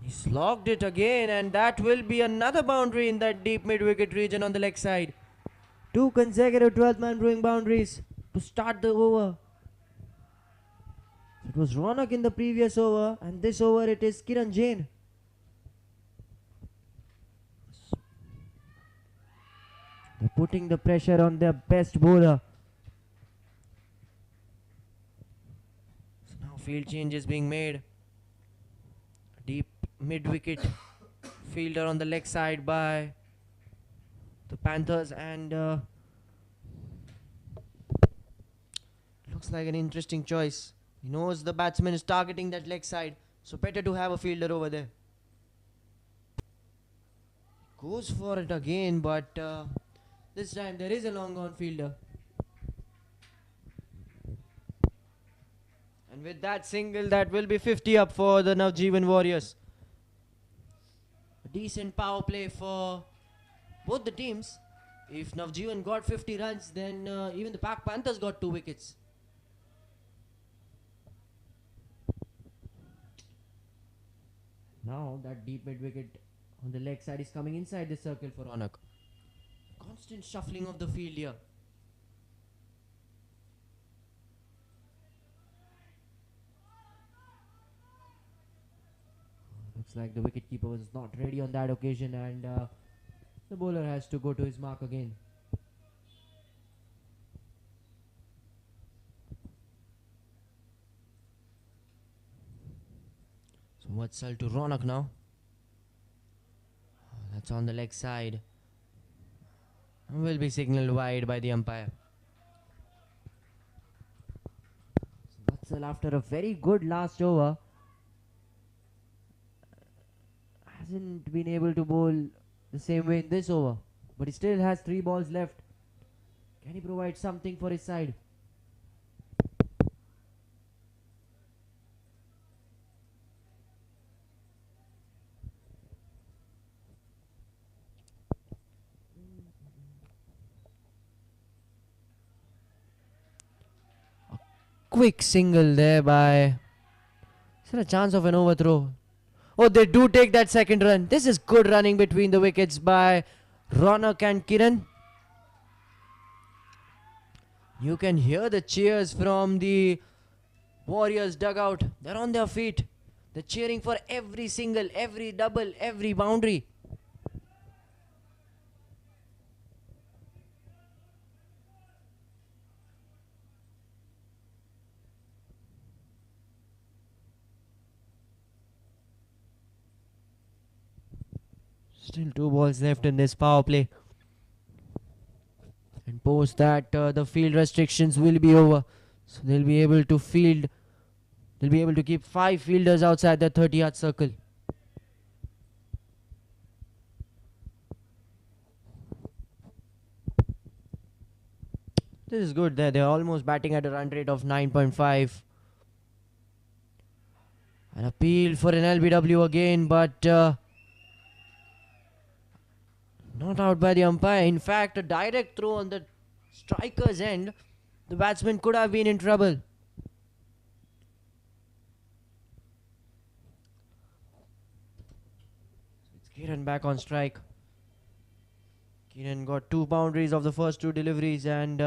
He slogged it again, and that will be another boundary in that deep mid-wicket region on the leg side. 2 consecutive 12th man brewing boundaries to start the over. It was Ronak in the previous over, and this over it is Kiran Jain. They're putting the pressure on their best bowler. So now field change is being made. Deep mid-wicket fielder on the leg side by the Panthers, and looks like an interesting choice. He knows the batsman is targeting that leg side, so better to have a fielder over there. Goes for it again, but this time there is a long on fielder. And with that single, that will be 50 up for the Navjivan Warriors. A decent power play for both the teams. If Navjivan got 50 runs, then even the Park Panthers got 2 wickets. Now that deep mid wicket on the leg side is coming inside the circle for Ronak. Constant shuffling of the field here. Looks like the wicketkeeper was not ready on that occasion, and the bowler has to go to his mark again. So Vatsal to Ronak now. That's on the leg side. Will be signalled wide by the umpire. So Vatsal, after a very good last over, hasn't been able to bowl the same way in this over, but he still has 3 balls left. Can he provide something for his side? A quick single there by... Is there a chance of an overthrow? Oh, they do take that second run. This is good running between the wickets by Ronak and Kiran. You can hear the cheers from the Warriors dugout. They're on their feet. They're cheering for every single, every double, every boundary. Still 2 balls left in this power play. And post that, the field restrictions will be over. So they'll be able to field. They'll be able to keep 5 fielders outside the 30-yard circle. This is good there. They're almost batting at a run rate of 9.5. An appeal for an LBW again, but not out by the umpire. In fact, a direct throw on the striker's end. The batsman could have been in trouble. It's Kiran back on strike. Kiran got 2 boundaries of the first 2 deliveries, and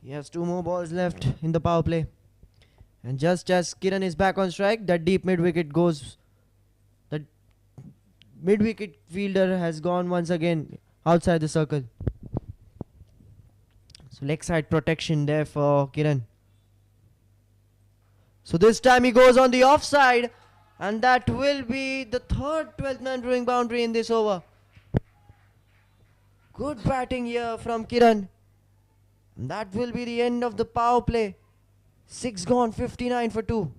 he has 2 more balls left in the power play. And just as Kiran is back on strike, that deep mid-wicket goes. That mid-wicket fielder has gone once again outside the circle. So leg side protection there for Kiran. So this time he goes on the offside, and that will be the 3rd 12th man throwing boundary in this over. Good batting here from Kiran. And that will be the end of the power play. 6 gone, 59 for 2.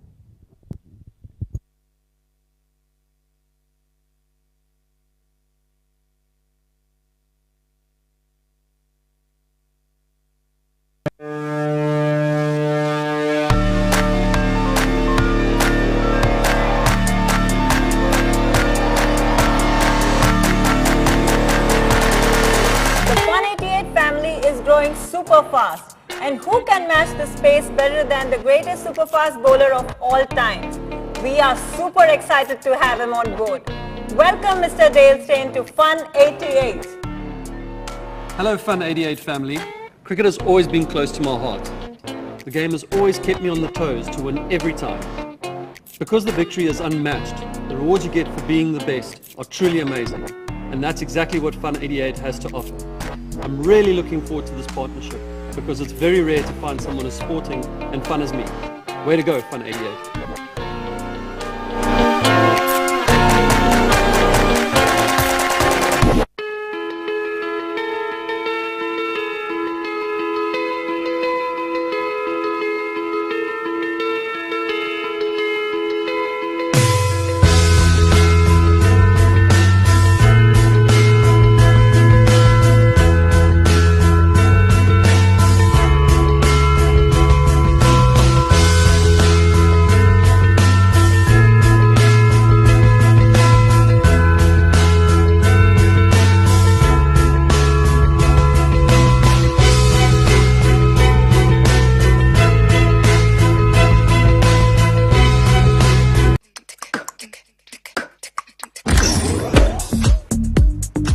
Super fast. And who can match the pace better than the greatest super fast bowler of all time? We are super excited to have him on board. Welcome Mr. Dale Steyn to Fun 88. Hello Fun 88 family. Cricket has always been close to my heart. The game has always kept me on the toes to win every time. Because the victory is unmatched, the rewards you get for being the best are truly amazing. And that's exactly what Fun 88 has to offer. I'm really looking forward to this partnership because it's very rare to find someone as sporting and fun as me. Way to go, Fun 88.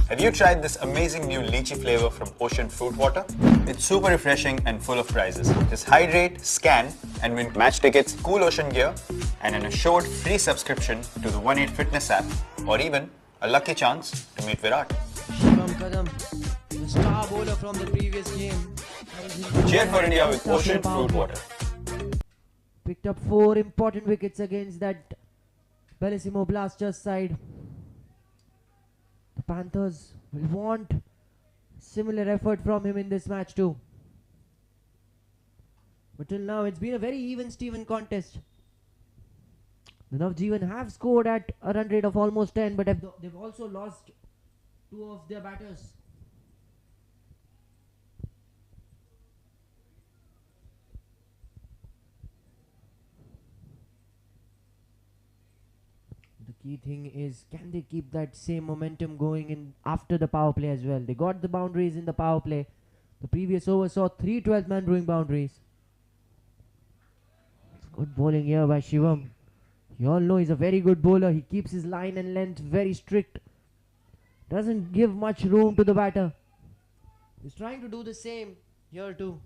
Have you tried this amazing new lychee flavor from Ocean Fruit Water? It's super refreshing and full of prizes. Just hydrate, scan, and win match tickets, cool ocean gear, and an assured free subscription to the 18 Fitness app, or even a lucky chance to meet Virat. Shivam Kadam, the star bowler from the previous game. Cheer for India with Ocean Fruit Water. Picked up 4 important wickets against that Bellissimo Blasters side. The Panthers will want similar effort from him in this match too. But till now it's been a very even-steven contest. The Navjivan have scored at a run rate of almost 10, but they've also lost 2 of their batters. The key thing is, can they keep that same momentum going in after the power play as well? They got the boundaries in the power play. The previous over saw 3 12-man throwing boundaries. It's good bowling here by Shivam. You all know he's a very good bowler. He keeps his line and length very strict. Doesn't give much room to the batter. He's trying to do the same here too. .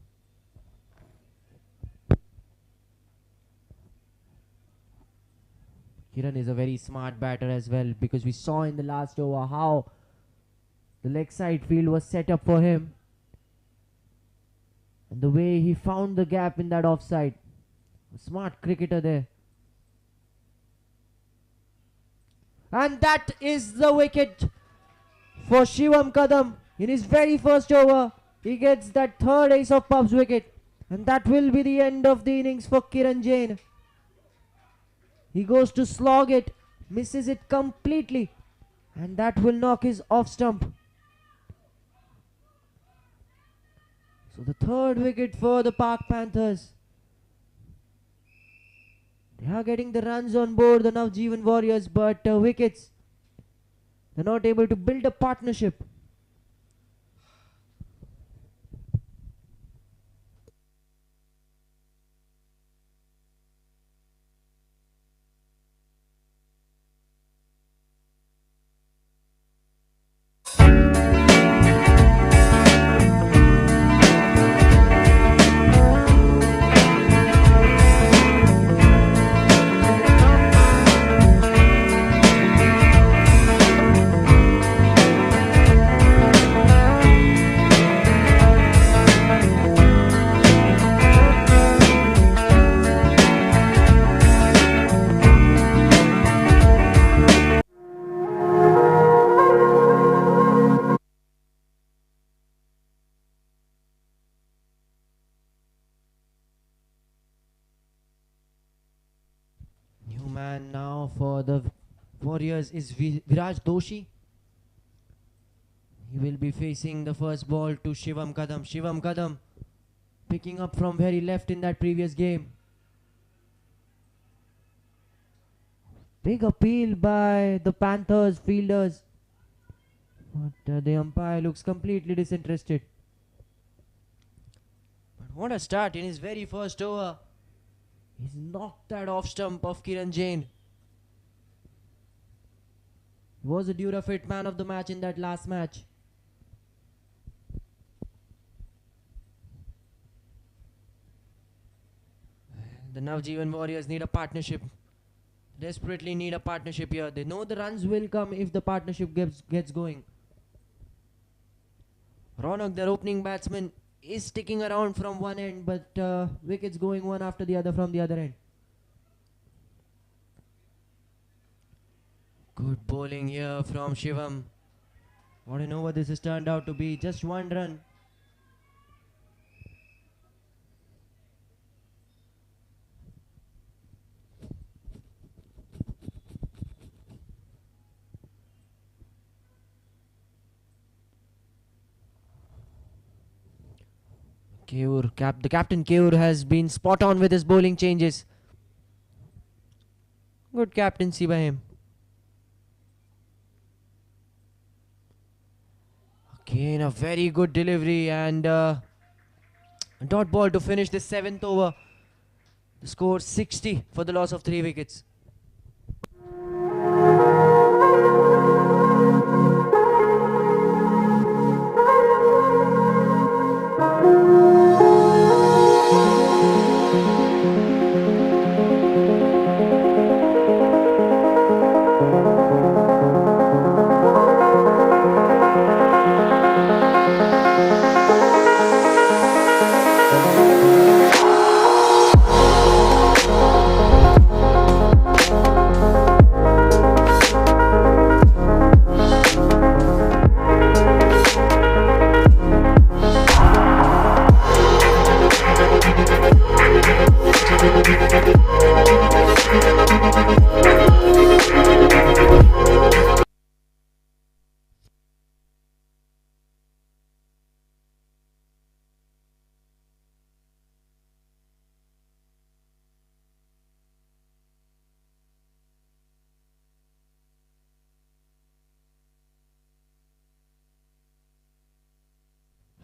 Kiran is a very smart batter as well, because we saw in the last over how the leg side field was set up for him. And the way he found the gap in that offside. A smart cricketer there. And that is the wicket for Shivam Kadam. In his very first over, he gets that third ace of pubs wicket. And that will be the end of the innings for Kiran Jain. He goes to slog it, misses it completely, and that will knock his off stump. So the third wicket for the Park Panthers. They are getting the runs on board the Navjivan Warriors, but wickets. They're not able to build a partnership. New man now for the Warriors is Viraj Doshi. He will be facing the first ball to Shivam Kadam. Shivam Kadam picking up from where he left in that previous game. Big appeal by the Panthers fielders. But the umpire looks completely disinterested. But what a start in his very first over. He's knocked that off stump of Kiran Jain. He was a Durafit man of the match in that last match. The Navjivan Warriors need a partnership. Desperately need a partnership here. They know the runs will come if the partnership gets going. Ronak, their opening batsman, is sticking around from one end, but wickets going one after the other from the other end. Good bowling here from Shivam. What an over this has turned out to be. Just one run. The captain Keur has been spot on with his bowling changes. Good captaincy by him. Again, a very good delivery and a dot ball to finish the 7th over. The score 60 for the loss of 3 wickets.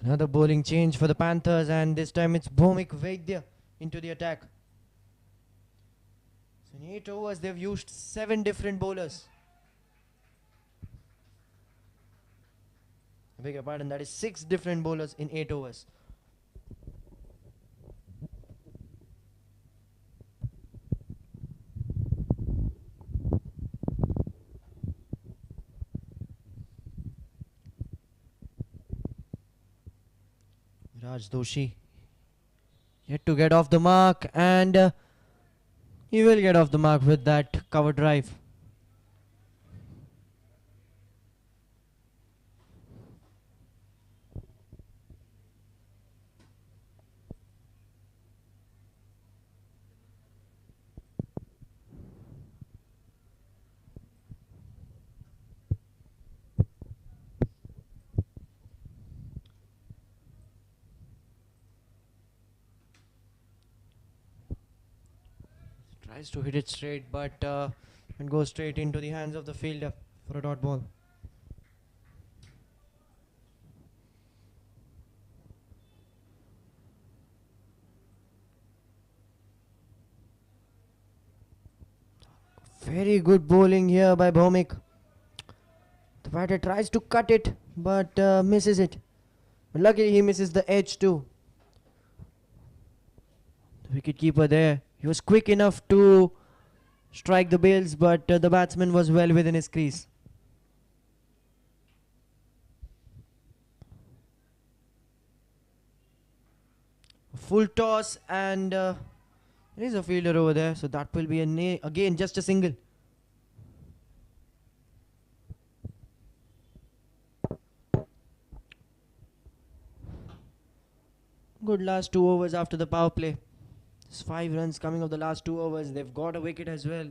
Another bowling change for the Panthers, and this time it's Bhomik Vaidya into the attack. So in 8 overs they've used 7 different bowlers. I beg your pardon, that is 6 different bowlers in 8 overs. Raj Doshi yet to get off the mark, and he will get off the mark with that cover drive. Tries to hit it straight, but it goes straight into the hands of the fielder for a dot ball. Very good bowling here by Bhomik. The batter tries to cut it, but misses it. But luckily he misses the edge too. The wicket keeper there, he was quick enough to strike the bails, but the batsman was well within his crease. Full toss, and there is a fielder over there, so that will be again just a single. Good last 2 overs after the power play. There's 5 runs coming of the last 2 overs. They've got a wicket as well.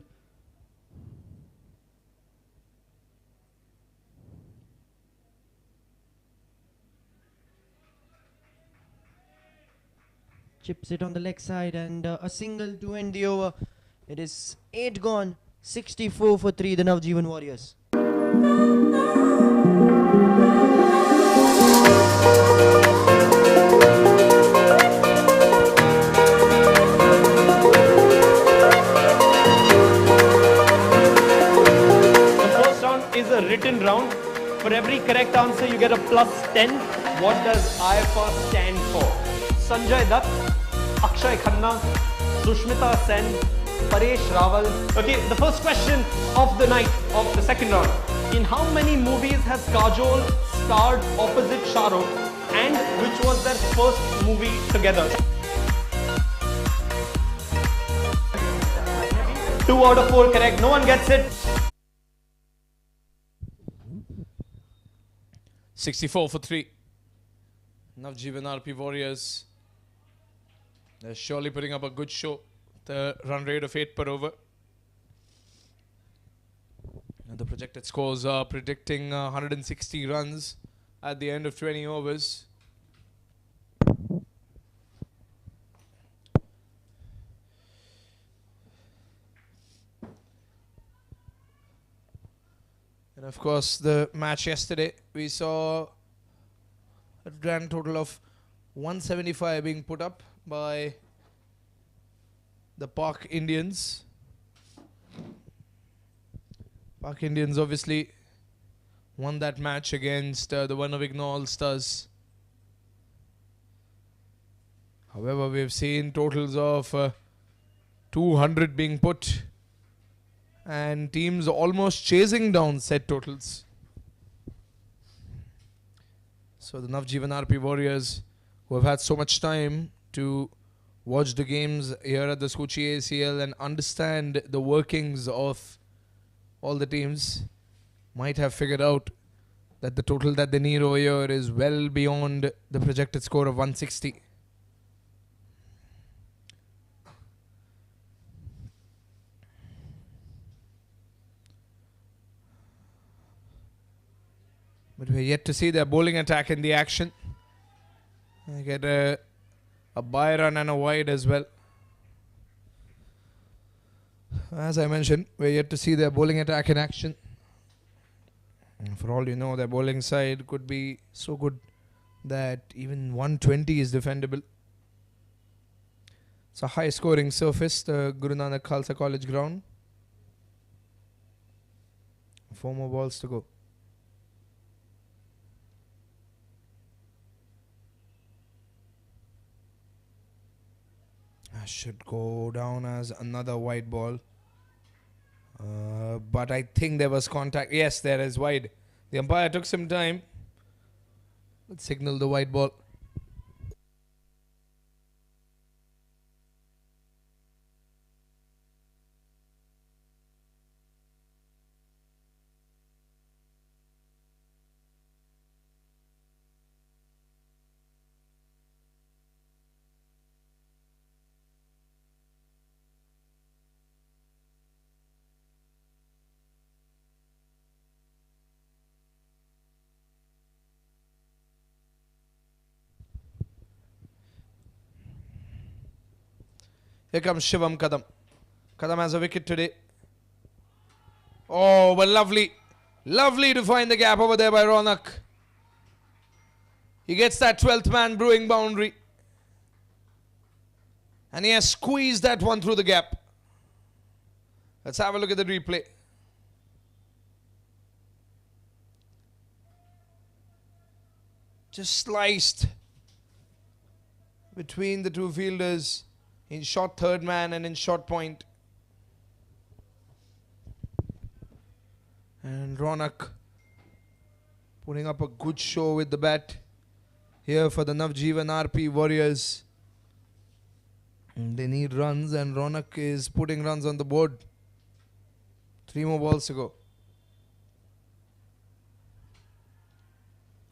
Chips it on the leg side, and a single to end the over. It is 8 gone, 64 for 3, the Navjivan Warriors. Is a written round. For every correct answer, you get a +10. What does IFR stand for? Sanjay Dutt, Akshay Khanna, Sushmita Sen, Paresh Rawal. Okay, the first question of the night of the second round. In how many movies has Kajol starred opposite Shah Rukh, and which was their first movie together? 2 out of 4 correct. No one gets it. 64 for 3. Navjivan RP Warriors. They're surely putting up a good show. The run rate of 8 per over. And the projected scores are predicting 160 runs at the end of 20 overs. And of course, the match yesterday, we saw a grand total of 175 being put up by the Pak Indians. Pak Indians obviously won that match against the Vanavigna All-Stars. However, we've seen totals of 200 being put, and teams almost chasing down set totals. So the Navjivan RP Warriors, who have had so much time to watch the games here at the Skuccii ACL and understand the workings of all the teams, might have figured out that the total that they need over here is well beyond the projected score of 160. But we're yet to see their bowling attack in the action. They get a bye run and a wide as well. As I mentioned, we're yet to see their bowling attack in action. And for all you know, their bowling side could be so good that even 120 is defendable. It's a high scoring surface, the Guru Nanak Khalsa College ground. 4 more balls to go. Should go down as another wide ball. But I think there was contact. Yes, there is wide. The umpire took some time. Let's signal the wide ball. Here comes Shivam Kadam. Kadam has a wicket today. Oh, but lovely. Lovely to find the gap over there by Ronak. He gets that 12th man brewing boundary. And he has squeezed that one through the gap. Let's have a look at the replay. Just sliced between the two fielders in short third man and in short point. And Ronak putting up a good show with the bat here for the Navjivan RP Warriors. And they need runs, and Ronak is putting runs on the board. 3 more balls to go.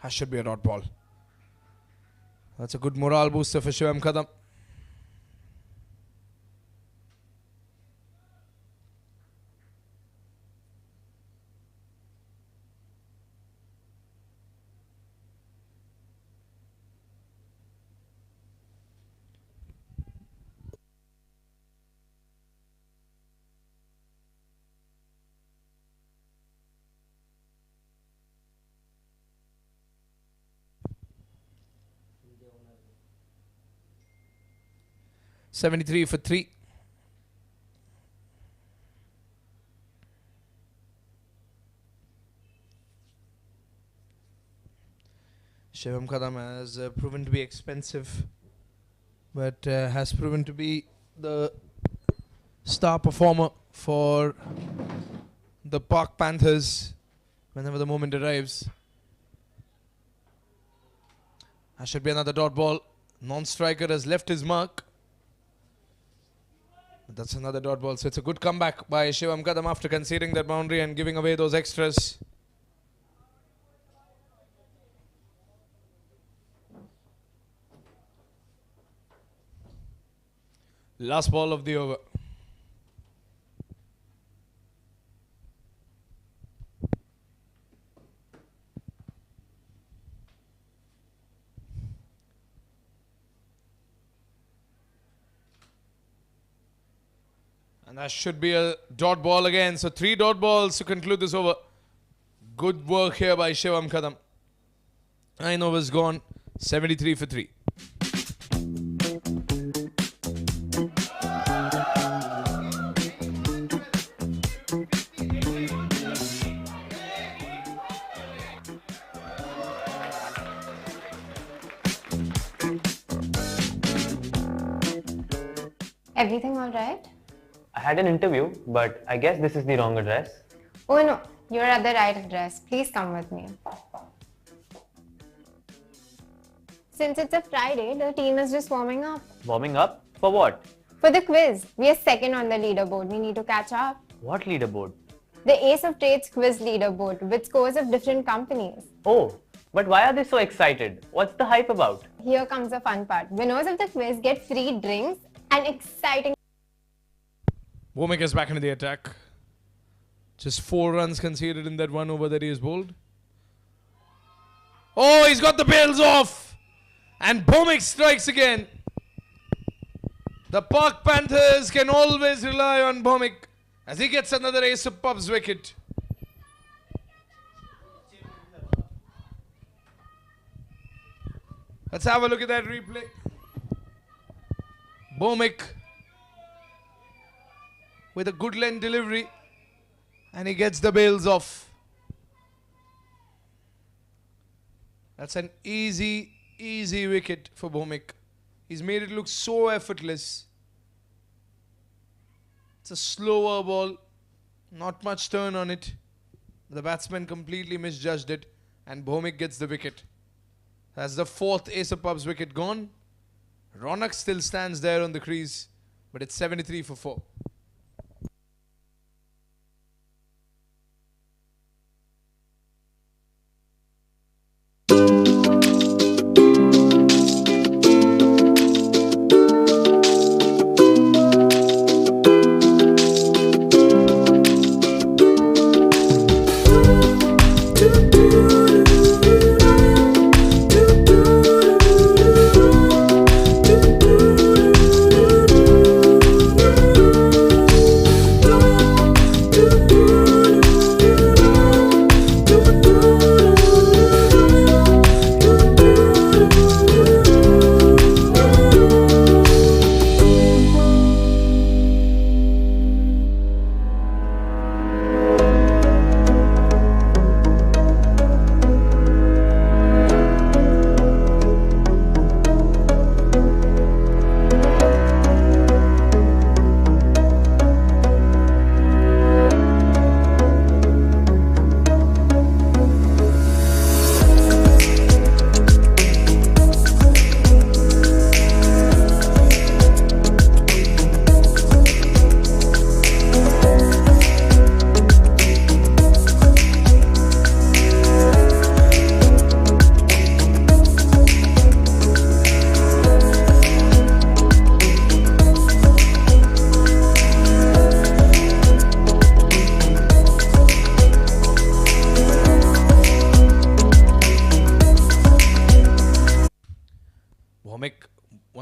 That should be a dot ball. That's a good morale booster for Shivam Kadam. .73 for 3. Shivam Kadam has proven to be expensive, but has proven to be the star performer for the Park Panthers whenever the moment arrives. That should be another dot ball. Non-striker has left his mark. But that's another dot ball. So it's a good comeback by Shivam Kadam after conceding that boundary and giving away those extras. Last ball of the over. And that should be a dot ball again. So 3 dot balls to conclude this over. Good work here by Shivam Kadam. 9 overs gone. 73 for 3. Everything all right? I had an interview, but I guess this is the wrong address. Oh no, you're at the right address. Please come with me. Since it's a Friday, the team is just warming up. Warming up? For what? For the quiz, we are second on the leaderboard. We need to catch up. What leaderboard? The Ace of Trades quiz leaderboard with scores of different companies. Oh, but why are they so excited? What's the hype about? Here comes the fun part. Winners of the quiz get free drinks and exciting. Bhumik is back into the attack. Just 4 runs conceded in that 1 over that he has bowled. Oh, he's got the bails off. And Bhumik strikes again. The Park Panthers can always rely on Bhumik as he gets another Ace of Pubs wicket. Let's have a look at that replay. Bhumik with a good length delivery, and he gets the bails off. That's an easy wicket for Bhumik. He's made it look so effortless. It's a slower ball, not much turn on it. The batsman completely misjudged it, and Bhumik gets the wicket. That's the 4th Ace of Pubs wicket gone. Ronak still stands there on the crease, but it's 73 for 4.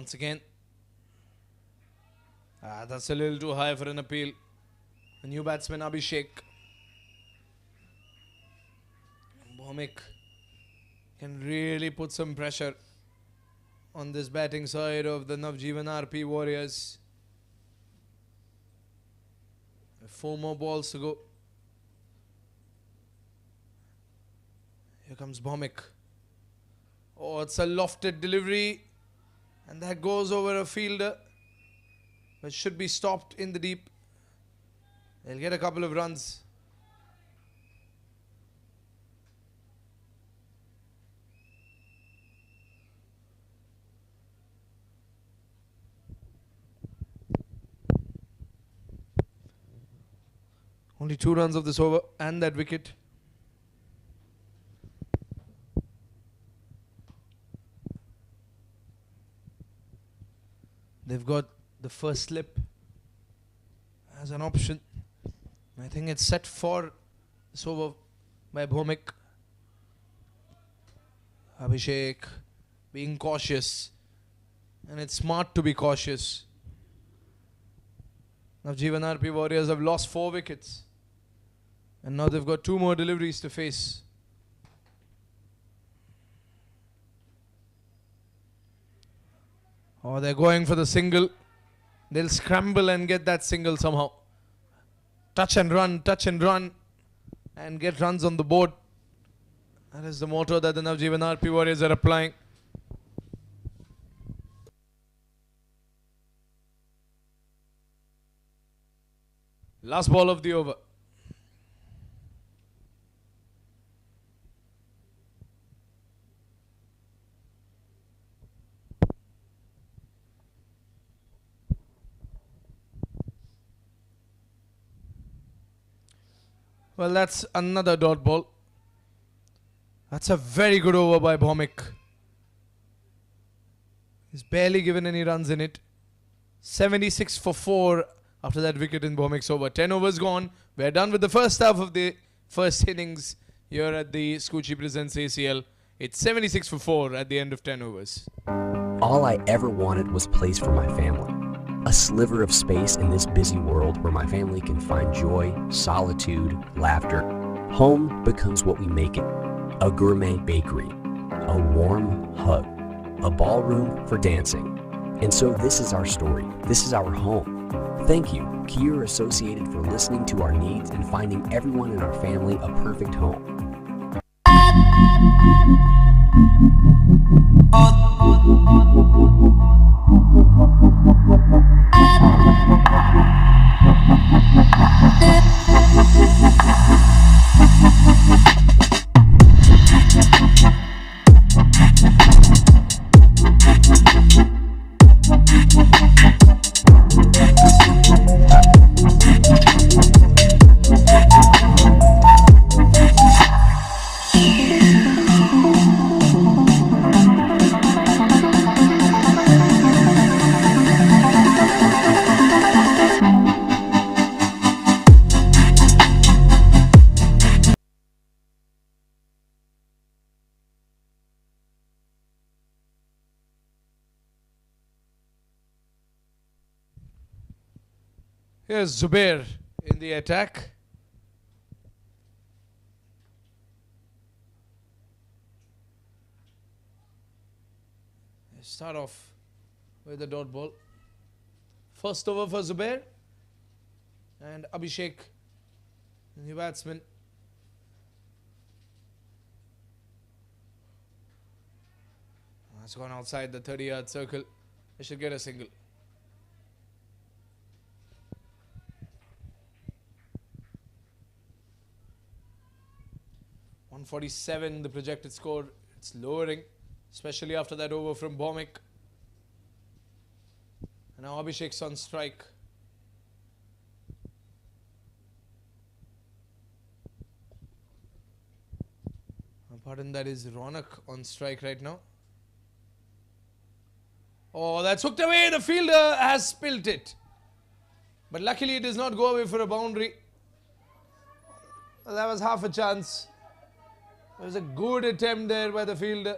Once again. That's a little too high for an appeal. The new batsman Abhishek. Bhomik can really put some pressure on this batting side of the Navjivan RP Warriors. 4 more balls to go. Here comes Bhomik. Oh, it's a lofted delivery. And that goes over a fielder. But should be stopped in the deep. They'll get a couple of runs. Only 2 runs of this over and that wicket. They've got the first slip as an option. I think it's set for this over by Bhomik. Abhishek being cautious. And it's smart to be cautious. Navjivan RP Warriors have lost 4 wickets. And now they've got 2 more deliveries to face. Oh, they're going for the single. They'll scramble and get that single somehow. Touch and run, and get runs on the board. That is the motto that the Navjivan RP Warriors are applying. Last ball of the over. Well, that's another dot ball. That's a very good over by Bhomik. He's barely given any runs in it. 76 for 4 after that wicket in Bhomik's over. 10 overs gone. We're done with the first half of the first innings here at the Skuccii Presents ACL. It's 76 for 4 at the end of 10 overs. All I ever wanted was place for my family. A sliver of space in this busy world where my family can find joy, solitude, laughter. Home becomes what we make it. A gourmet bakery, a warm hug, a ballroom for dancing. And so this is our story. This is our home. Thank you, Kier Associated, for listening to our needs and finding everyone in our family a perfect home. Here's Zubair in the attack. Start off with the dot ball. First over for Zubair. And Abhishek, the new batsman. That's gone outside the 30-yard circle. They should get a single. .147 the projected score. It's lowering, especially after that over from Bhomik. And now Abhishek's on strike. Pardon, that is Ronak on strike right now. Oh, that's hooked away. The fielder has spilt it. But luckily it does not go away for a boundary. Well, that was half a chance. It was a good attempt there by the fielder.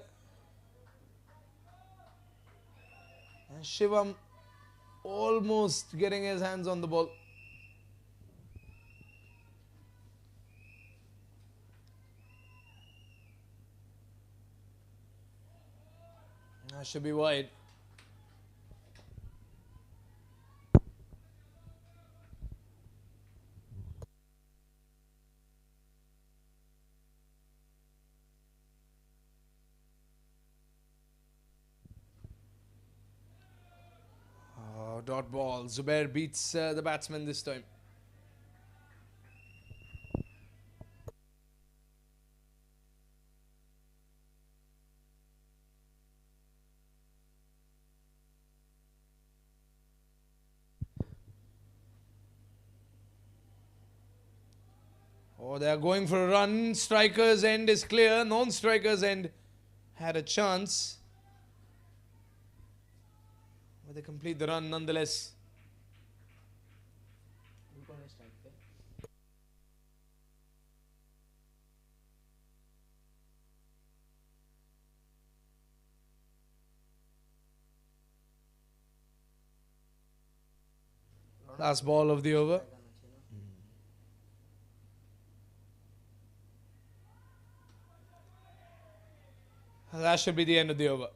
And Shivam almost getting his hands on the ball. That should be wide. Oh, dot ball. Zubair beats the batsman this time. Oh, they are going for a run. Striker's end is clear. Non-striker's end had a chance. But they complete the run nonetheless. Last ball of the over. That should be the end of the over.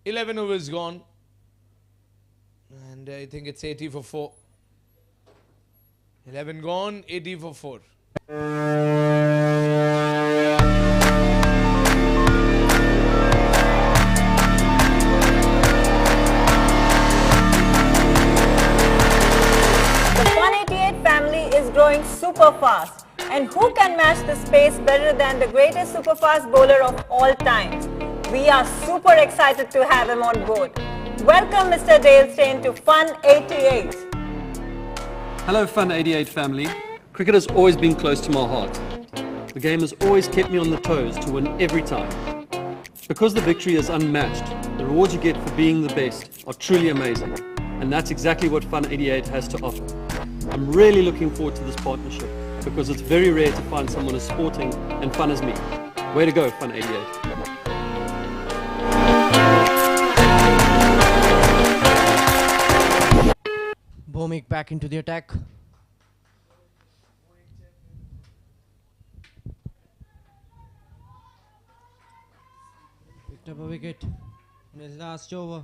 11 overs gone. And I think it's 80 for 4. 11 gone, 80 for 4. The Fun 88 family is growing super fast. And who can match this pace better than the greatest super fast bowler of all time? We are super excited to have him on board. Welcome Mr. Dale Steyn to Fun 88. Hello Fun 88 family. Cricket has always been close to my heart. The game has always kept me on the toes to win every time. Because the victory is unmatched, the rewards you get for being the best are truly amazing. And that's exactly what Fun 88 has to offer. I'm really looking forward to this partnership because it's very rare to find someone as sporting and fun as me. Way to go, Fun 88. Bhomik back into the attack. Picked up a wicket in his last over.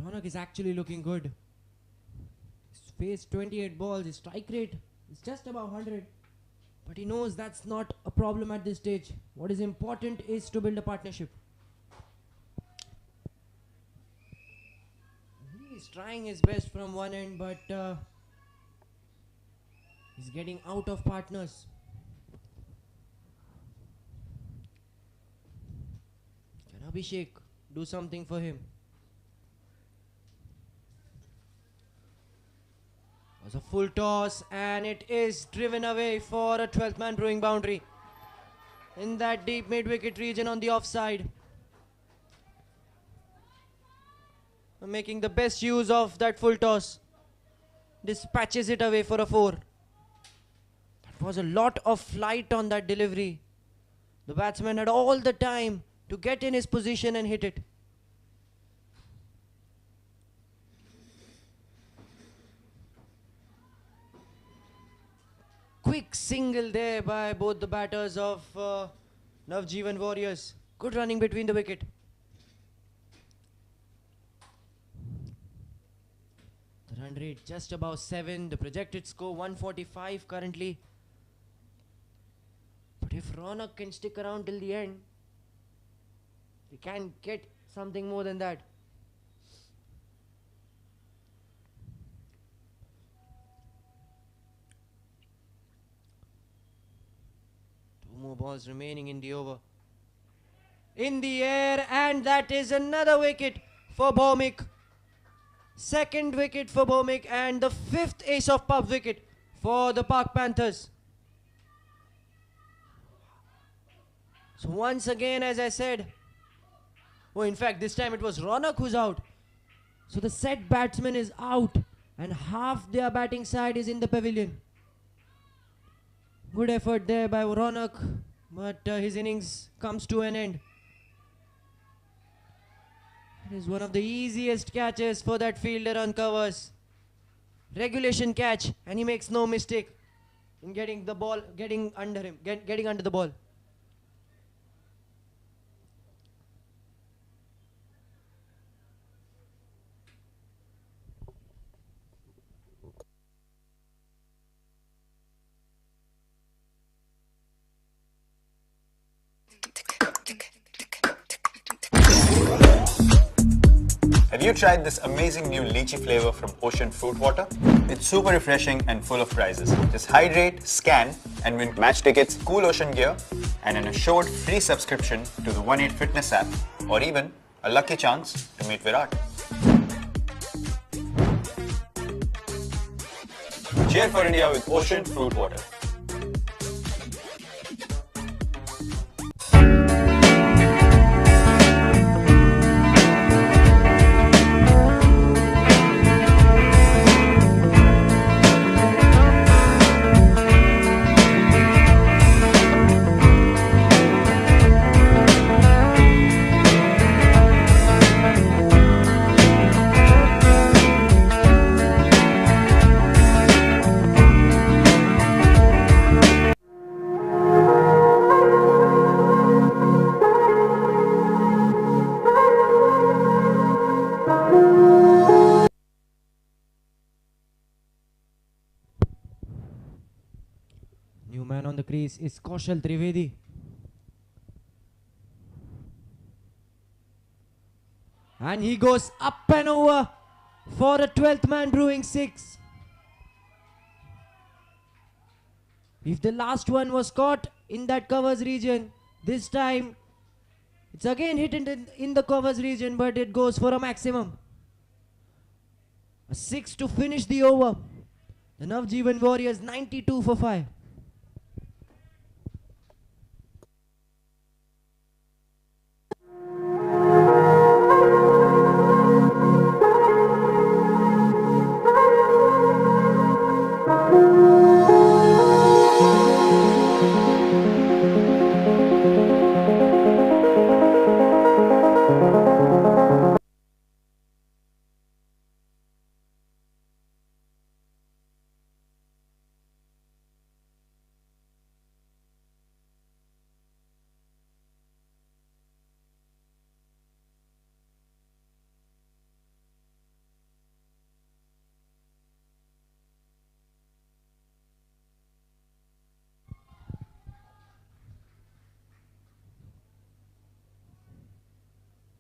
Ronak is actually looking good. He's faced 28 balls, his strike rate is just above 100. But he knows that's not a problem at this stage. What is important is to build a partnership. He's trying his best from one end, but he's getting out of partners. Can Abhishek do something for him? Was a full toss and it is driven away for a 12th man brewing boundary in that deep mid wicket region on the offside. Making the best use of that full toss, dispatches it away for a 4. That was a lot of flight on that delivery. The batsman had all the time to get in his position and hit it. Quick single there by both the batters of Navjivan Warriors. Good running between the wicket. The run rate just above 7. The projected score 145 currently. But if Ronak can stick around till the end, he can get something more than that. More balls remaining in the over. In the air, and that is another wicket for Bhomik. Second wicket for Bhomik and the 5th ace of pub wicket for the Park Panthers. So once again, as I said, in fact this time it was Ronak who's out. So the set batsman is out and half their batting side is in the pavilion. Good effort there by Ronak, but his innings comes to an end. It is one of the easiest catches for that fielder on covers. Regulation catch, and he makes no mistake in getting the ball, getting under him, getting under the ball. Have you tried this amazing new lychee flavor from Ocean Fruit Water? It's super refreshing and full of prizes. Just hydrate, scan, and win match tickets, cool ocean gear, and an assured free subscription to the 1-8 Fitness app, or even a lucky chance to meet Virat. Cheer for India with Ocean Fruit Water. New man on the crease is Kaushal Trivedi. And he goes up and over for a 12th man brewing 6. If the last one was caught in that covers region, this time it's again hit in the covers region, but it goes for a maximum. A 6 to finish the over. The Navjivan Warriors 92 for 5.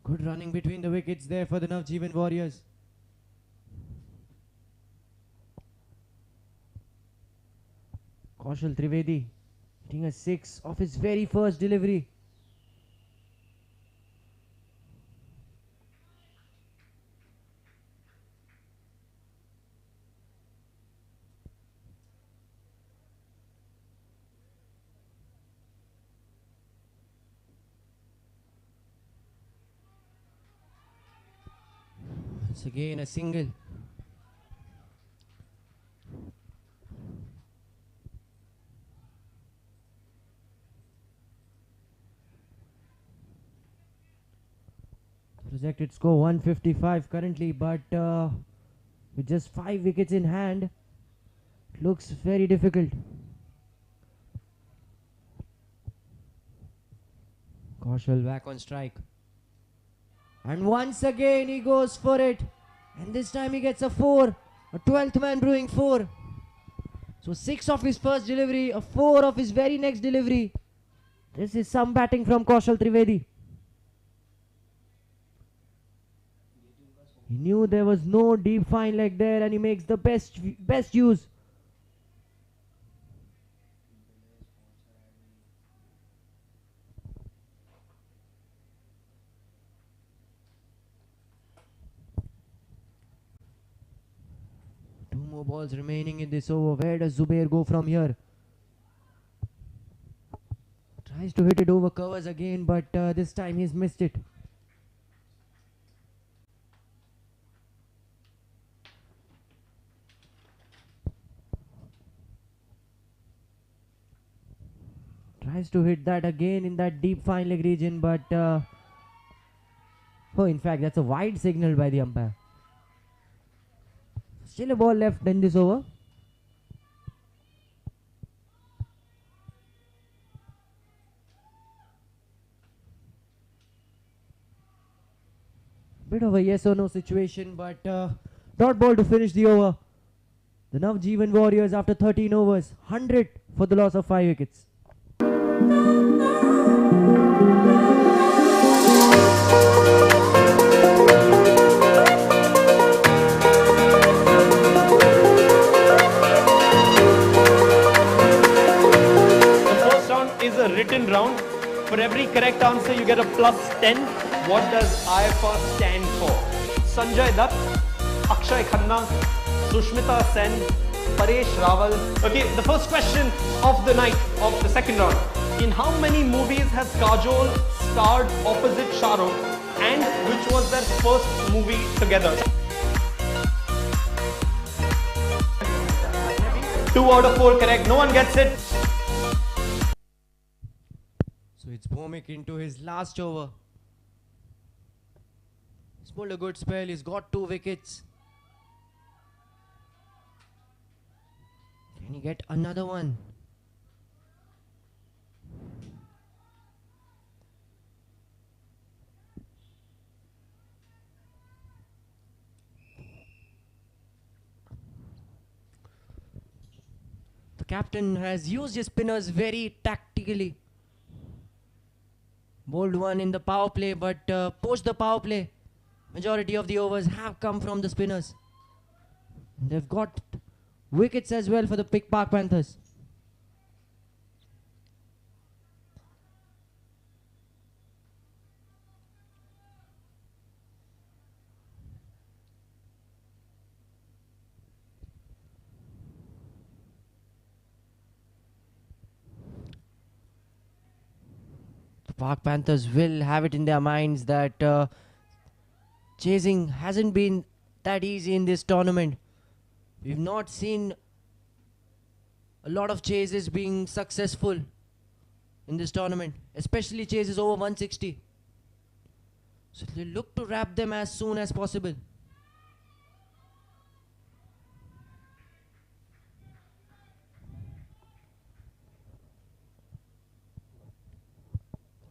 Good running between the wickets there for the Navjivan Warriors. Kaushal Trivedi hitting a 6 off his very first delivery. Once again a single. Projected score 155 currently, but with just 5 wickets in hand, it looks very difficult. Kaushal back on strike. And once again he goes for it. And this time he gets a 4. A 12th man brewing 4. So 6 of his first delivery, a 4 of his very next delivery. This is some batting from Kaushal Trivedi. He knew there was no deep fine leg there, and he makes the best use. Two more balls remaining in this over. Where does Zubair go from here? Tries to hit it over covers again, but this time he's missed it. Tries to hit that again in that deep fine leg region, but oh, in fact, that's a wide signal by the umpire. Still a ball left in this over. Bit of a yes or no situation, but dot ball to finish the over. The Navjivan Warriors, after 13 overs, 100 for the loss of 5 wickets. Is a written round. For every correct answer, you get a +10. What does IFR stand for? Sanjay Dutt, Akshay Khanna, Sushmita Sen, Paresh Rawal. Okay, the first question of the night of the second round. In how many movies has Kajol starred opposite Shah Rukh, and which was their first movie together? 2 out of 4 correct. No one gets it. So it's Bhomik into his last over. He's pulled a good spell. He's got 2 wickets. Can he get another one? The captain has used his spinners very tactically. Bowled one in the power play, but post the power play, majority of the overs have come from the spinners. They've got wickets as well for the Park Panthers. Park Panthers will have it in their minds that chasing hasn't been that easy in this tournament. We've not seen a lot of chases being successful in this tournament, especially chases over 160. So they look to wrap them as soon as possible.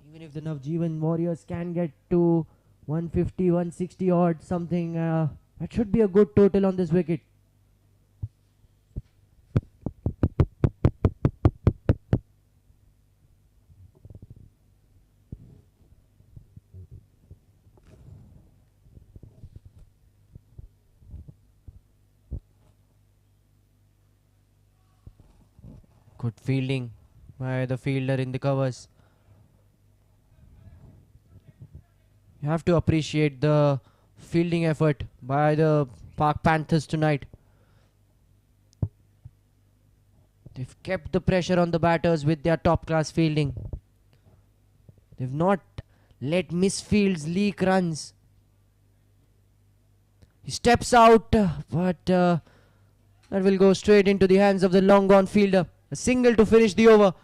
Even if the Navjivan Warriors can get to 150, 160 odd something, that should be a good total on this wicket. Good fielding by the fielder in the covers. You have to appreciate the fielding effort by the Park Panthers tonight. They've kept the pressure on the batters with their top class fielding. They've not let misfields leak runs. He steps out, but that will go straight into the hands of the long gone fielder. A single to finish the over.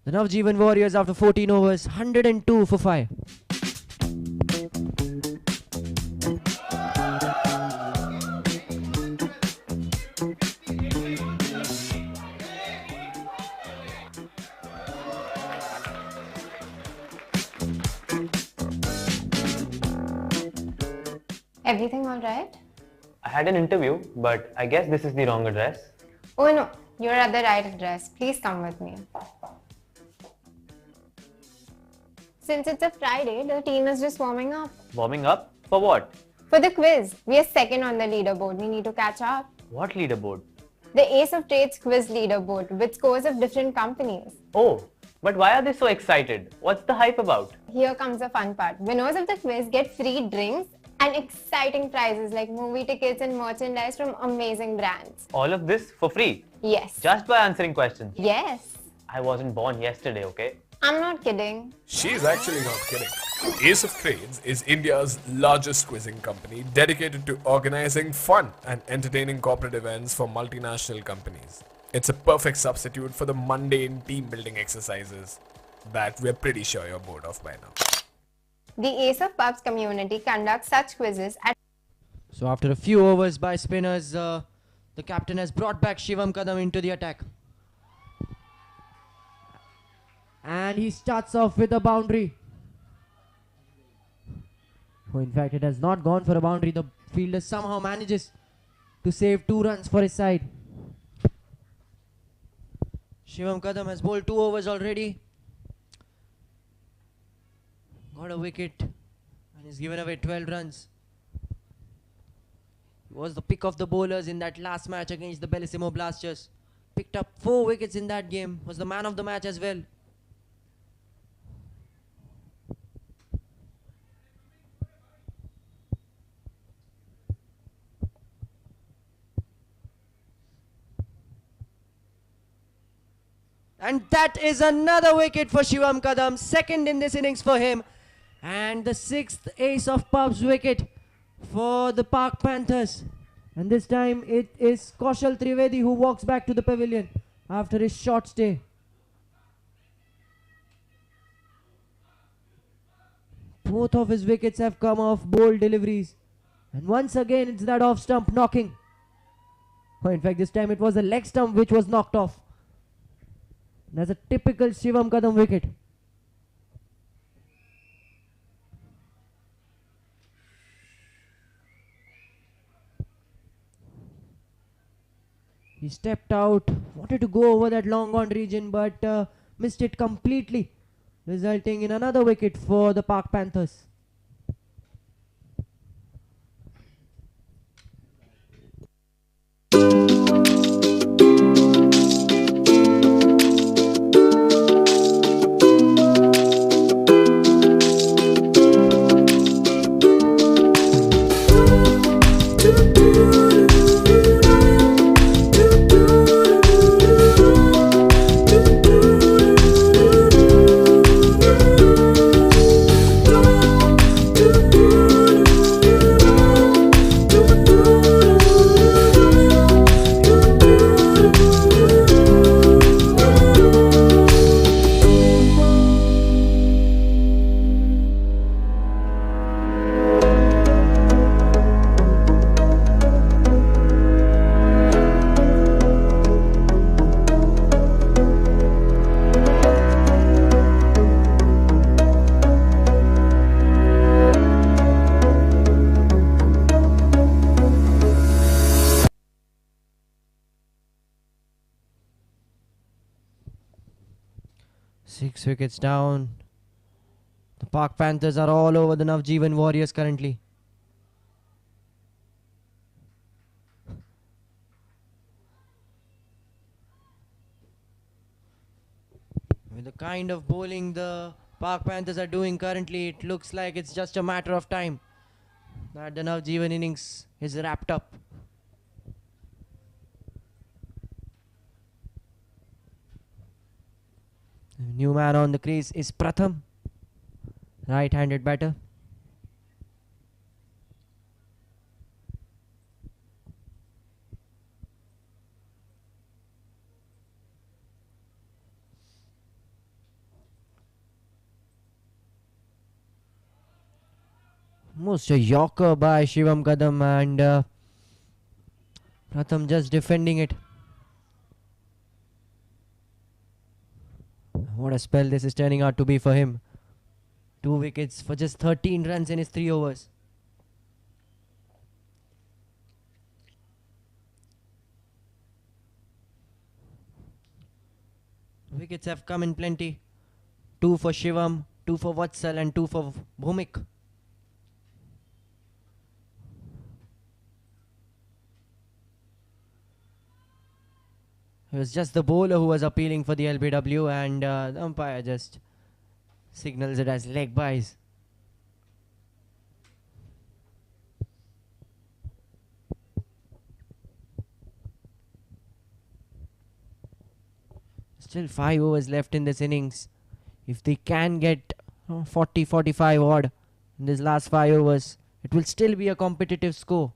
The Navjivan Warriors, after 14 overs, 102 for 5. Everything all right? I had an interview, but I guess this is the wrong address. Oh no, you're at the right address. Please come with me. Since it's a Friday, the team is just warming up. Warming up? For what? For the quiz. We are second on the leaderboard. We need to catch up. What leaderboard? The Ace of Trades quiz leaderboard with scores of different companies. Oh, but why are they so excited? What's the hype about? Here comes the fun part. Winners of the quiz get free drinks and exciting prizes like movie tickets and merchandise from amazing brands. All of this for free? Yes. Just by answering questions? Yes. I wasn't born yesterday, okay? I'm not kidding. She's actually not kidding. Ace of Trades is India's largest quizzing company dedicated to organizing fun and entertaining corporate events for multinational companies. It's a perfect substitute for the mundane team building exercises that we're pretty sure you're bored of by now. The Ace of Pubs community conducts such quizzes at So after a few overs by spinners, the captain has brought back Shivam Kadam into the attack. And he starts off with a boundary. Oh, in fact, it has not gone for a boundary. The fielder somehow manages to save 2 runs for his side. Shivam Kadam has bowled 2 overs already. Got a wicket and he's given away 12 runs. He was the pick of the bowlers in that last match against the Bellissimo Blasters. Picked up 4 wickets in that game. Was the man of the match as well. And that is another wicket for Shivam Kadam. Second in this innings for him. And the 6th Ace of Pubs wicket for the Park Panthers. And this time it is Kaushal Trivedi who walks back to the pavilion after his short stay. Both of his wickets have come off bold deliveries. And once again it's that off stump knocking. Oh, in fact, this time it was the leg stump which was knocked off. That's a typical Shivam Kadam wicket. He stepped out, wanted to go over that long on region, but missed it completely, resulting in another wicket for the Park Panthers. Six wickets down. The Park Panthers are all over the Navjivan Warriors currently. With the kind of bowling the Park Panthers are doing currently, it looks like it's just a matter of time that the Navjivan innings is wrapped up. The new man on the crease is Pratham, right-handed batter. Almost a yorker by Shivam Kadam, and Pratham just defending it. What a spell this is turning out to be for him. 2 wickets for just 13 runs in his 3 overs. Wickets have come in plenty. 2 for Shivam, 2 for Vatsal and 2 for Bhumik. It was just the bowler who was appealing for the LBW, and the umpire just signals it as leg byes. Still 5 overs left in this innings. If they can get 40-45 odd in this last 5 overs, it will still be a competitive score.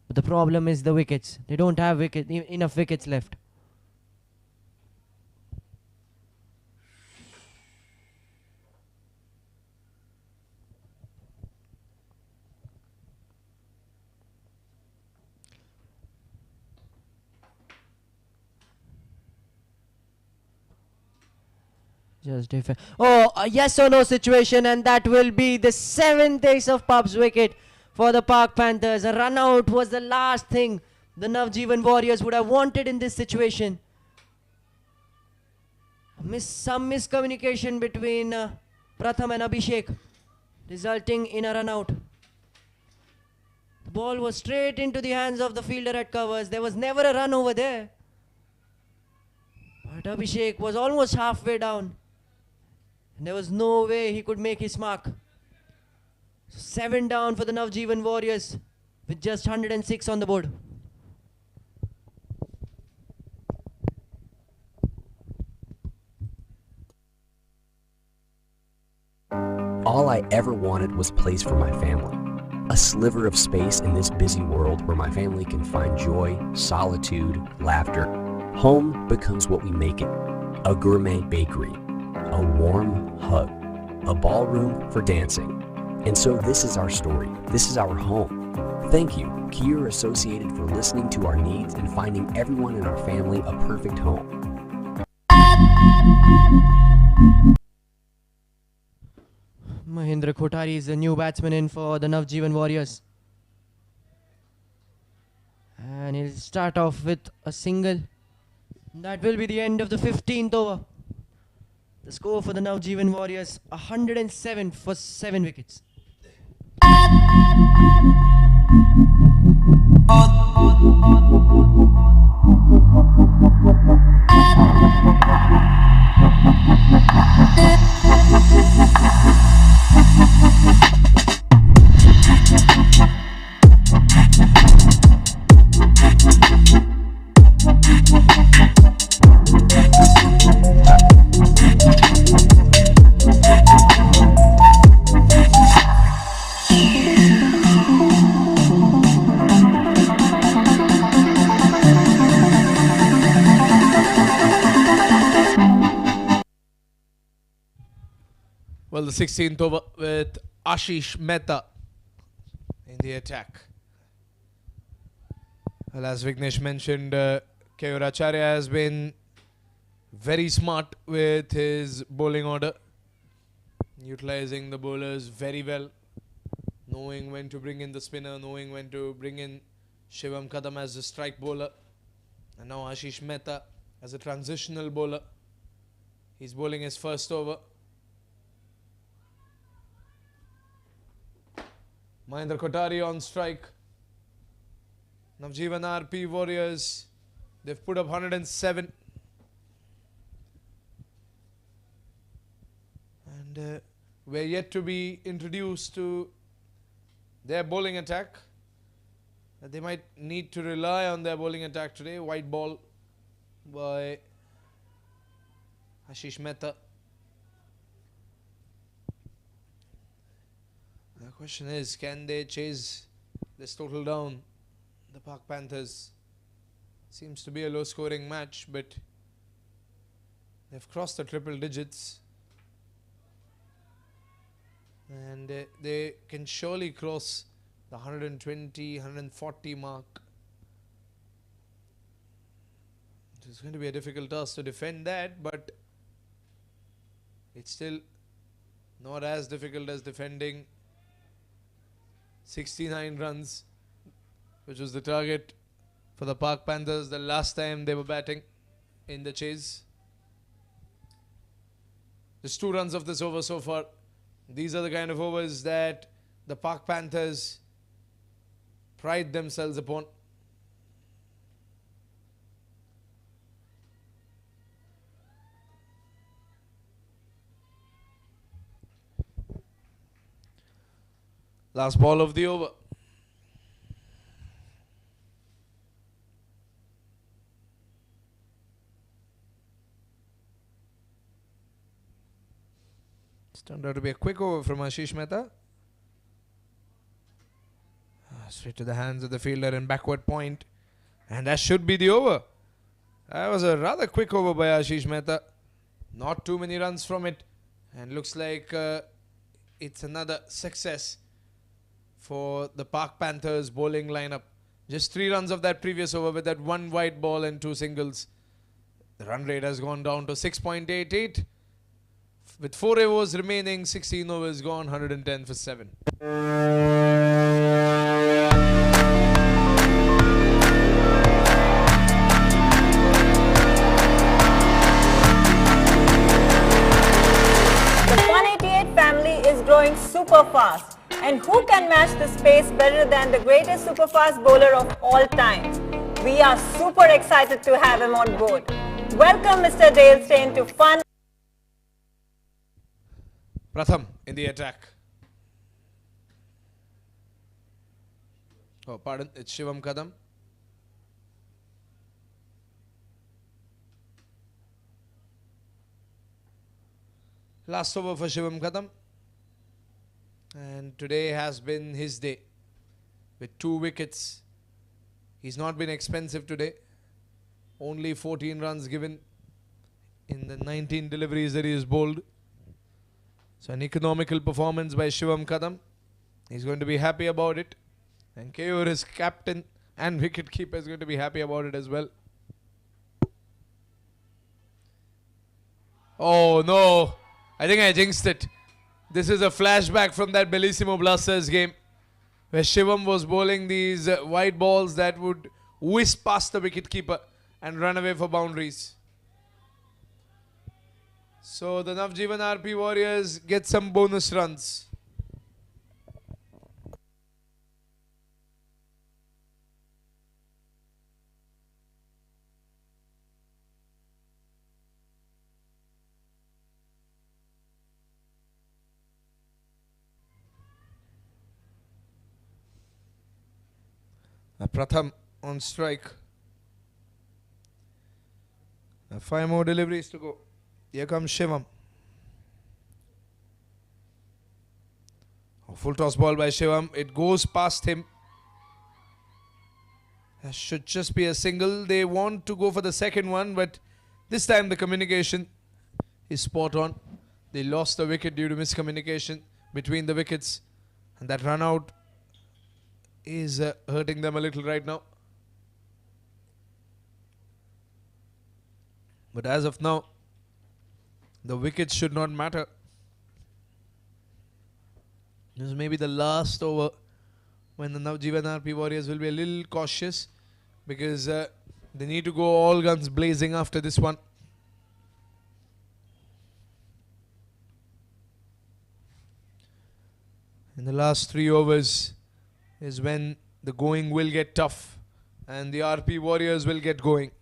But the problem is the wickets. They don't have enough wickets left. Just defend. Oh, a yes or no situation, and that will be the 7th ace of pubs wicket for the Park Panthers. A run out was the last thing the Navjivan Warriors would have wanted in this situation. Some miscommunication between Pratham and Abhishek, resulting in a run out. The ball was straight into the hands of the fielder at covers. There was never a run over there. But Abhishek was almost halfway down. And there was no way he could make his mark. 7 down for the Navjivan Warriors with just 106 on the board. All I ever wanted was place for my family. A sliver of space in this busy world where my family can find joy, solitude, laughter. Home becomes what we make it. A gourmet bakery, a warm hug, a ballroom for dancing. And so this is our story. This is our home. Thank you, Kier Associated, for listening to our needs and finding everyone in our family a perfect home. Mahendra Kothari is the new batsman in for the Navjivan Warriors. And he'll start off with a single. That will be the end of the 15th over. The score for the Navjivan Warriors, 107 for 7 wickets. Well, the 16th over with Ashish Mehta in the attack. Well, as Vignesh mentioned, Keyur Acharya has been very smart with his bowling order, utilizing the bowlers very well, knowing when to bring in the spinner, knowing when to bring in Shivam Kadam as the strike bowler, and now Ashish Mehta as a transitional bowler. He's bowling his first over. Mahendra Kothari on strike. Navjivan RP Warriors, they've put up 107. And we're yet to be introduced to their bowling attack. They might need to rely on their bowling attack today. White ball by Ashish Mehta. The question is, can they chase this total down? The Park Panthers. Seems to be a low scoring match, but they've crossed the triple digits. And they can surely cross the 120, 140 mark. It's going to be a difficult task to defend that, but it's still not as difficult as defending 69 runs, which was the target for the Park Panthers the last time they were batting in the chase. Just 2 runs of this over so far. These are the kind of overs that the Park Panthers pride themselves upon. Last ball of the over. It's turned out to be a quick over from Ashish Mehta. Straight to the hands of the fielder and backward point. And that should be the over. That was a rather quick over by Ashish Mehta. Not too many runs from it. And looks like it's another success for the Park Panthers bowling lineup. Just 3 runs of that previous over with that 1 wide ball and 2 singles. The run rate has gone down to 6.88. With 4 overs remaining, 16 overs gone, 110 for 7. The 188 family is growing super fast. And who can match this pace better than the greatest super fast bowler of all time? We are super excited to have him on board. Welcome Mr. Dale Steyn to Fun. Pratham in the attack. Oh, pardon, it's Shivam Kadam. Last over for Shivam Kadam. And today has been his day. With 2 wickets. He's not been expensive today. Only 14 runs given in the 19 deliveries that he has bowled. So an economical performance by Shivam Kadam. He's going to be happy about it. And Keyur, his captain and wicketkeeper, is going to be happy about it as well. Oh no, I think I jinxed it. This is a flashback from that Bellissimo Blasters game where Shivam was bowling these white balls that would whiz past the wicketkeeper and run away for boundaries. So the Navjivan RP Warriors get some bonus runs. Pratham on strike. 5 more deliveries to go. Here comes Shivam. A full toss ball by Shivam. It goes past him. That should just be a single. They want to go for the second one, but this time the communication is spot on. They lost the wicket due to miscommunication between the wickets, and that run out is hurting them a little right now. But as of now, the wickets should not matter. This is maybe the last over when the Navjivan RP Warriors will be a little cautious because they need to go all guns blazing after this one. In the last 3 overs is when the going will get tough and the RP Warriors will get going.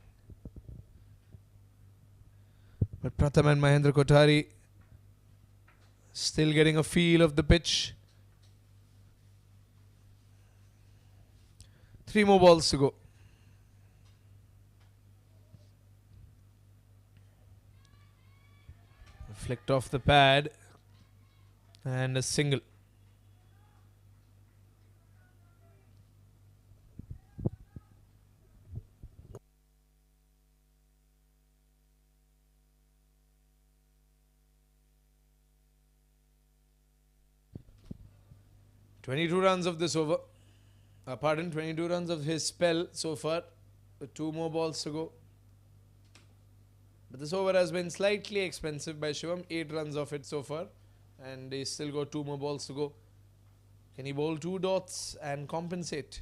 But Pratham and Mahendra Kothari still getting a feel of the pitch. 3 more balls to go. Flicked off the pad and a single. "22 runs of this over. 22 runs of his spell so far. With 2 more balls to go. But this over has been slightly expensive by Shivam. 8 runs of it so far. And he's still got 2 more balls to go. Can he bowl 2 dots and compensate?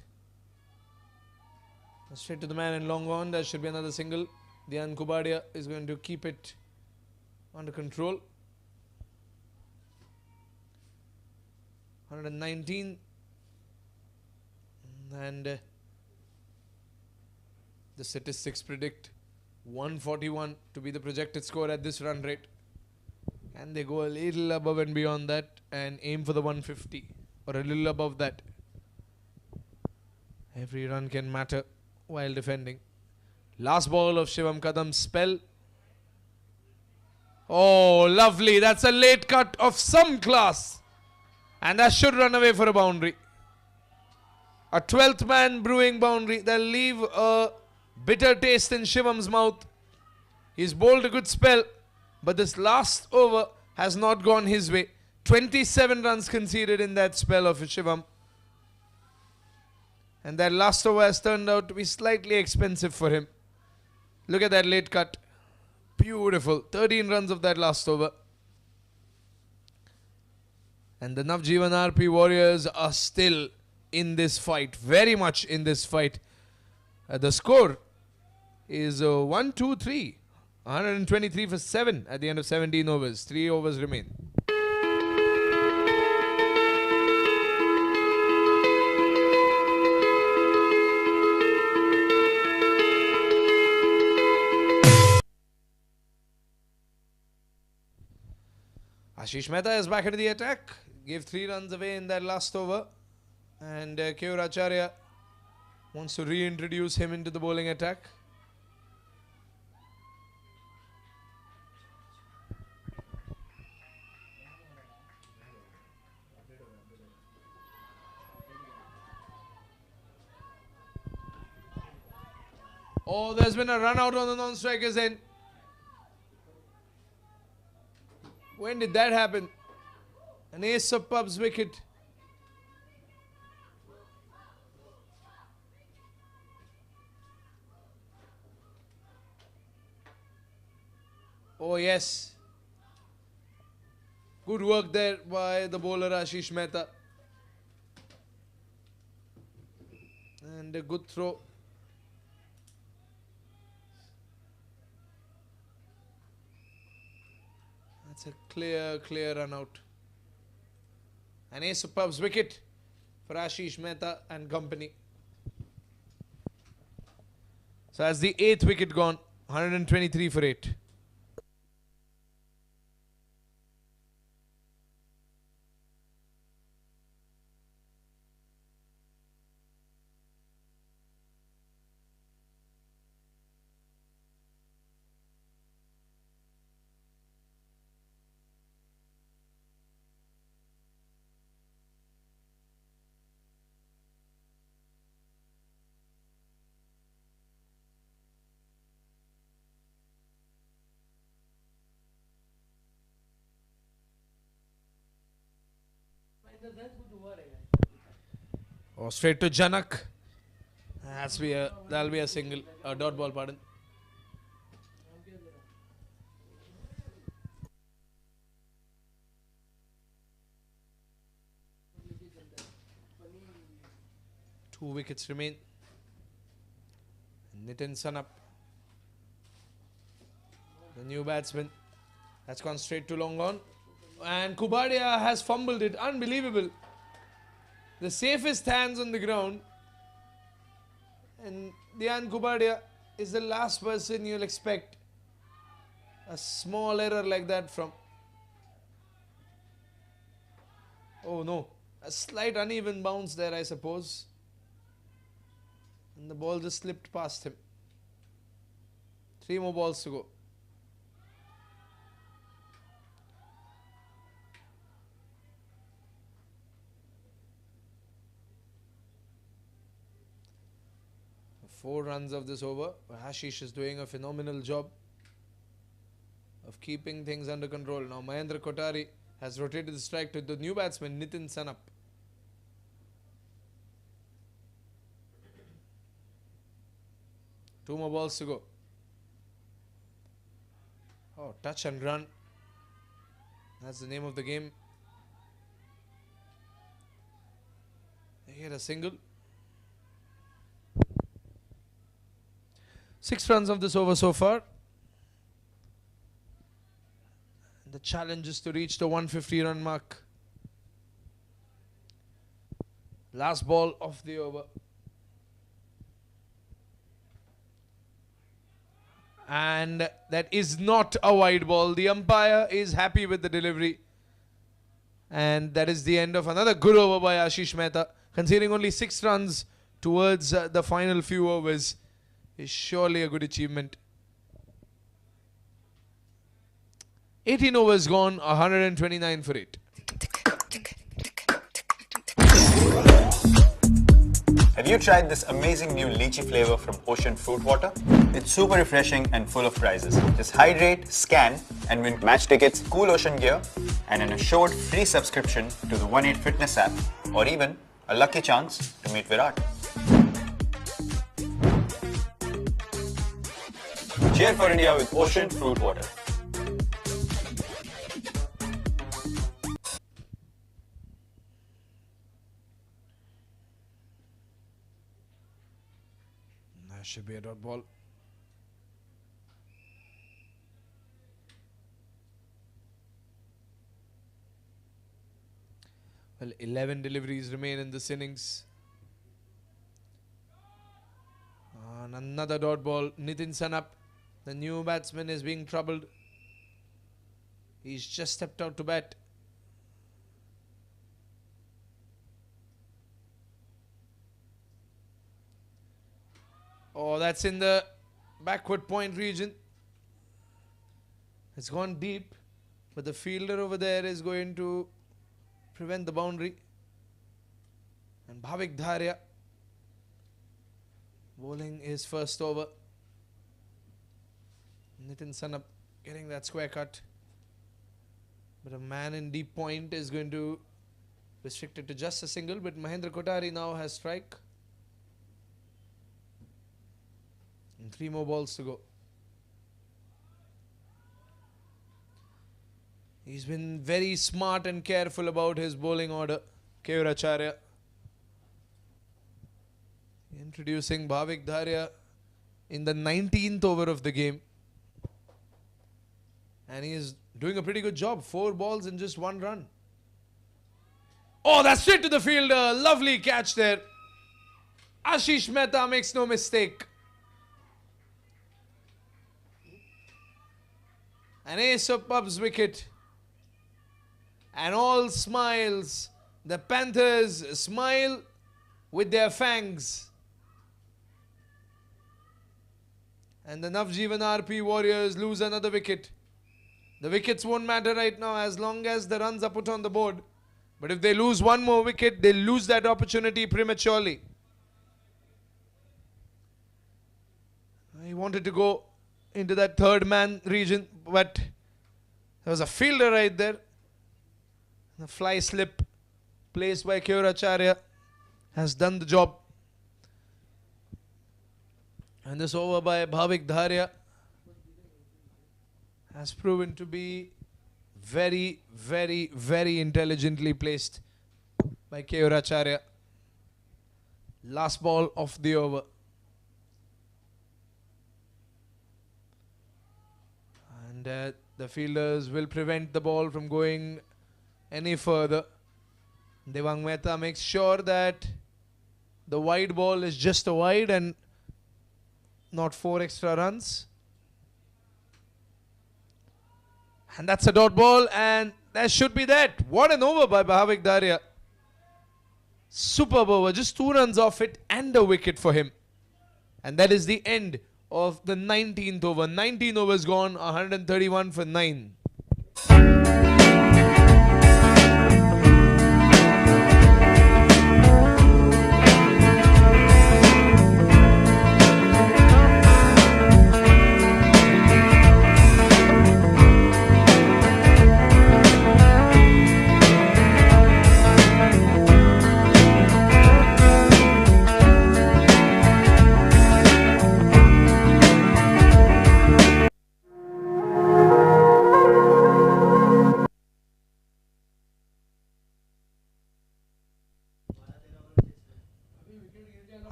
Straight to the man and long on. There should be another single. Dhyan Kubadia is going to keep it under control. 119. And the statistics predict 141 to be the projected score at this run rate. And they go a little above and beyond that and aim for the 150 or a little above that. Every run can matter while defending. Last ball of Shivam Kadam's spell. Oh, lovely. That's a late cut of some class. And that should run away for a boundary. A 12th man brewing boundary. They'll leave a bitter taste in Shivam's mouth. He's bowled a good spell, but this last over has not gone his way. 27 runs conceded in that spell of Shivam. And that last over has turned out to be slightly expensive for him. Look at that late cut. Beautiful. 13 runs of that last over. And the Navjivan RP Warriors are still in this fight, very much in this fight. The score is 1-2-3. 123 for 7 at the end of 17 overs. 3 overs remain. Ashish Mehta is back into the attack. Gave 3 runs away in that last over. And Keyur Acharya wants to reintroduce him into the bowling attack. Oh, there's been a run out on the non-strikers end. When did that happen? An ace of pub's wicket. Oh yes. Good work there by the bowler Ashish Mehta. And a good throw. That's a clear run out. An ace of pub's wicket for Ashish Mehta and company. So that's the 8th wicket gone. 123 for 8. Oh, straight to Janak. That'll be a single, a dot ball, pardon. Two wickets remain. Nitin Sanup, the new batsman, that's gone straight to long on. And Kubadia has fumbled it. Unbelievable. The safest hands on the ground. And Dhyan Kubadia is the last person you'll expect a small error like that from. Oh no. A slight uneven bounce there, I suppose. And the ball just slipped past him. 3 more balls to go. Four runs of this over. Ashish is doing a phenomenal job of keeping things under control. Now Mahendra Kotari has rotated the strike to the new batsman Nitin Sanup. Two more balls to go. Oh, touch and run. That's the name of the game. They get a single. 6 runs of this over so far. The challenge is to reach the 150 run mark. Last ball of the over. And that is not a wide ball. The umpire is happy with the delivery. And that is the end of another good over by Ashish Mehta. Conceding only 6 runs towards the final few overs is surely a good achievement. 18 overs gone, 129 for 8. Have you tried this amazing new lychee flavor from Ocean Fruit Water? It's super refreshing and full of prizes. Just hydrate, scan, and win match tickets, cool ocean gear, and an assured free subscription to the 1-8 Fitness app, or even a lucky chance to meet Virat. Cheer for India with Ocean Fruit Water. should be a dot ball. Well, 11 deliveries remain in this innings. And another dot ball. Nitin Sanap, the new batsman, is being troubled. He's just stepped out to bat. Oh, that's in the backward point region. It's gone deep, but the fielder over there is going to prevent the boundary. And Bhavik Dharia bowling his first over. Nitin Sanap getting that square cut. But a man in deep point is going to restrict it to just a single. But Mahendra Kotari now has strike. And 3 more balls to go. He's been very smart and careful about his bowling order, Keyur Acharya. Introducing Bhavik Dharia in the 19th over of the game. And he is doing a pretty good job. 4 balls and just 1 run. Oh, that's straight to the fielder. Lovely catch there. Ashish Mehta makes no mistake. An ace of pub's wicket. And all smiles. The Panthers smile with their fangs. And the Navjivan RP Warriors lose another wicket. The wickets won't matter right now as long as the runs are put on the board. But if they lose 1 more wicket, they'll lose that opportunity prematurely. He wanted to go into that third man region, but there was a fielder right there. The fly slip placed by Keyur Acharya has done the job. And this over by Bhavik Dharia has proven to be very, very, very intelligently placed by Keyur Acharya. Last ball of the over. And the fielders will prevent the ball from going any further. Devang Mehta makes sure that the wide ball is just a wide and not 4 extra runs. And that's a dot ball, and that should be that. What an over by Bhavik Dharia. Superb over, just 2 runs off it and a wicket for him. And that is the end of the 19th over. 19 overs gone, 131 for 9.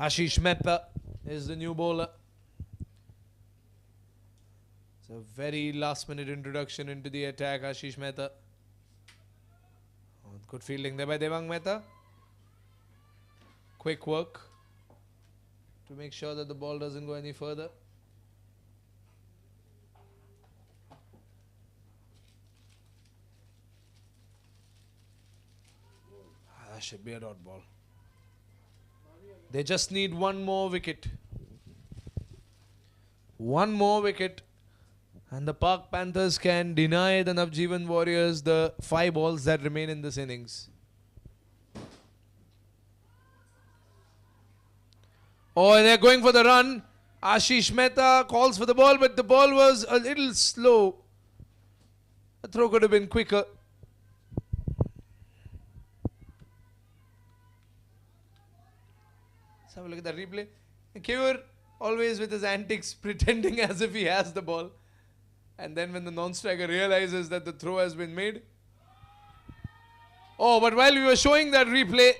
Ashish Mehta is the new bowler. It's a very last minute introduction into the attack, Ashish Mehta. Oh, good fielding there by Devang Mehta. Quick work to make sure that the ball doesn't go any further. That should be a dot ball. They just need 1 more wicket. 1 more wicket. And the Park Panthers can deny the Navjivan Warriors the 5 balls that remain in this innings. Oh, and they're going for the run. Ashish Mehta calls for the ball, but the ball was a little slow. The throw could have been quicker. Let's have a look at that replay. Keyur always with his antics pretending as if he has the ball. And then when the non-striker realizes that the throw has been made. Oh, but while we were showing that replay,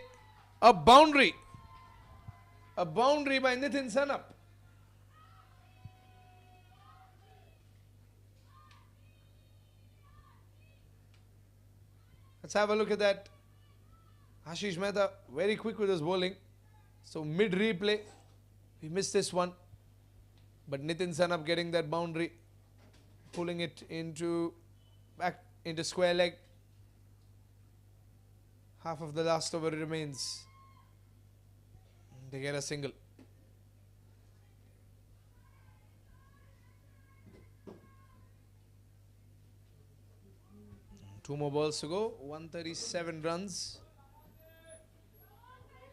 a boundary. A boundary by Nitin Sanap. Let's have a look at that. Ashish Mehta, very quick with his bowling. So mid replay, we missed this one. But Nitin Sanap getting that boundary, pulling it back into square leg. Half of the last over remains. They get a single. Two more balls to go. 137 runs.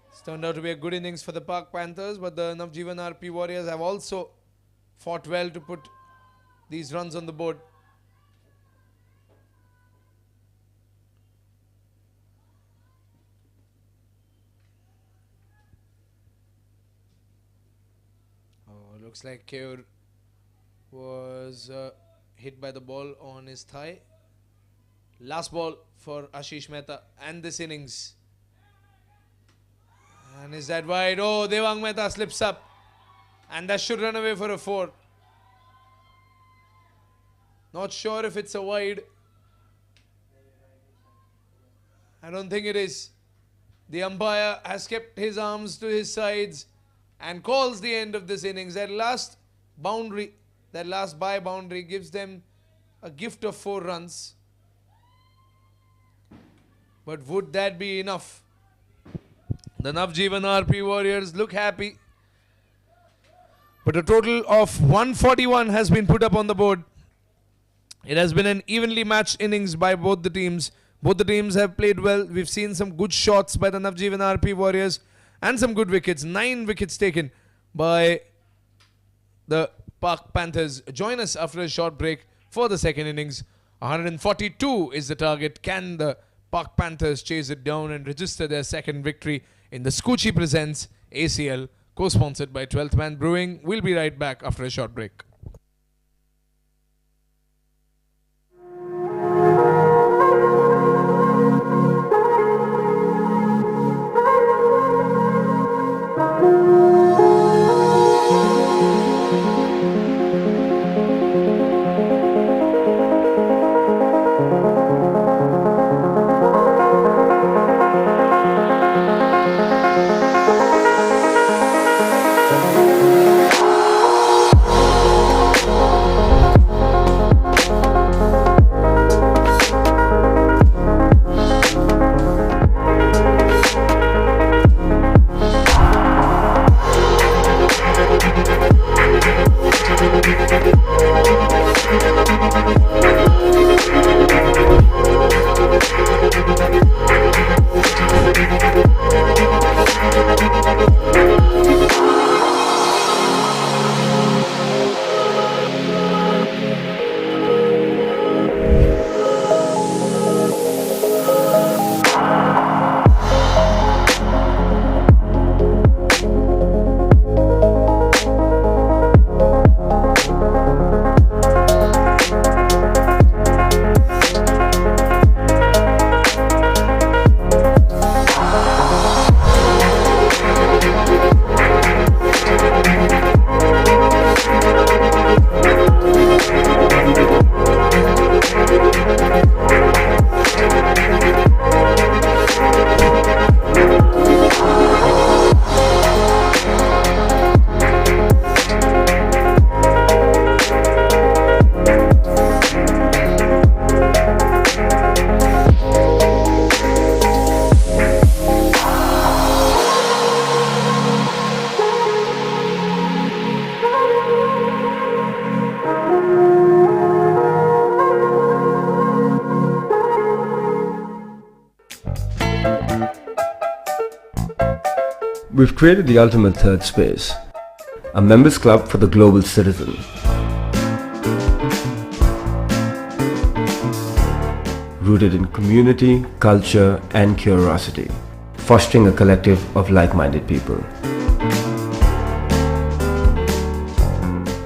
It's turned out to be a good innings for the Pak Panthers, but the Navjivan RP Warriors have also fought well to put these runs on the board. Oh, looks like Keur was hit by the ball on his thigh. Last ball for Ashish Mehta and this innings. And is that wide? Oh, Devang Mehta slips up. And that should run away for a 4. Not sure if it's a wide. I don't think it is. The umpire has kept his arms to his sides and calls the end of this innings. That last boundary, that last bye boundary gives them a gift of 4 runs. But would that be enough? The Navjivan RP Warriors look happy. But a total of 141 has been put up on the board. It has been an evenly matched innings by both the teams. Both the teams have played well. We've seen some good shots by the Navjivan RP Warriors and some good wickets. 9 wickets taken by the Pak Panthers. Join us after a short break for the second innings. 142 is the target. Can the Pak Panthers chase it down and register their second victory in the Skuccii Presents ACL, co-sponsored by 12th Man Brewing? We'll be right back after a short break. We've created the ultimate third space, a members club for the global citizen. Rooted in community, culture and curiosity, fostering a collective of like-minded people.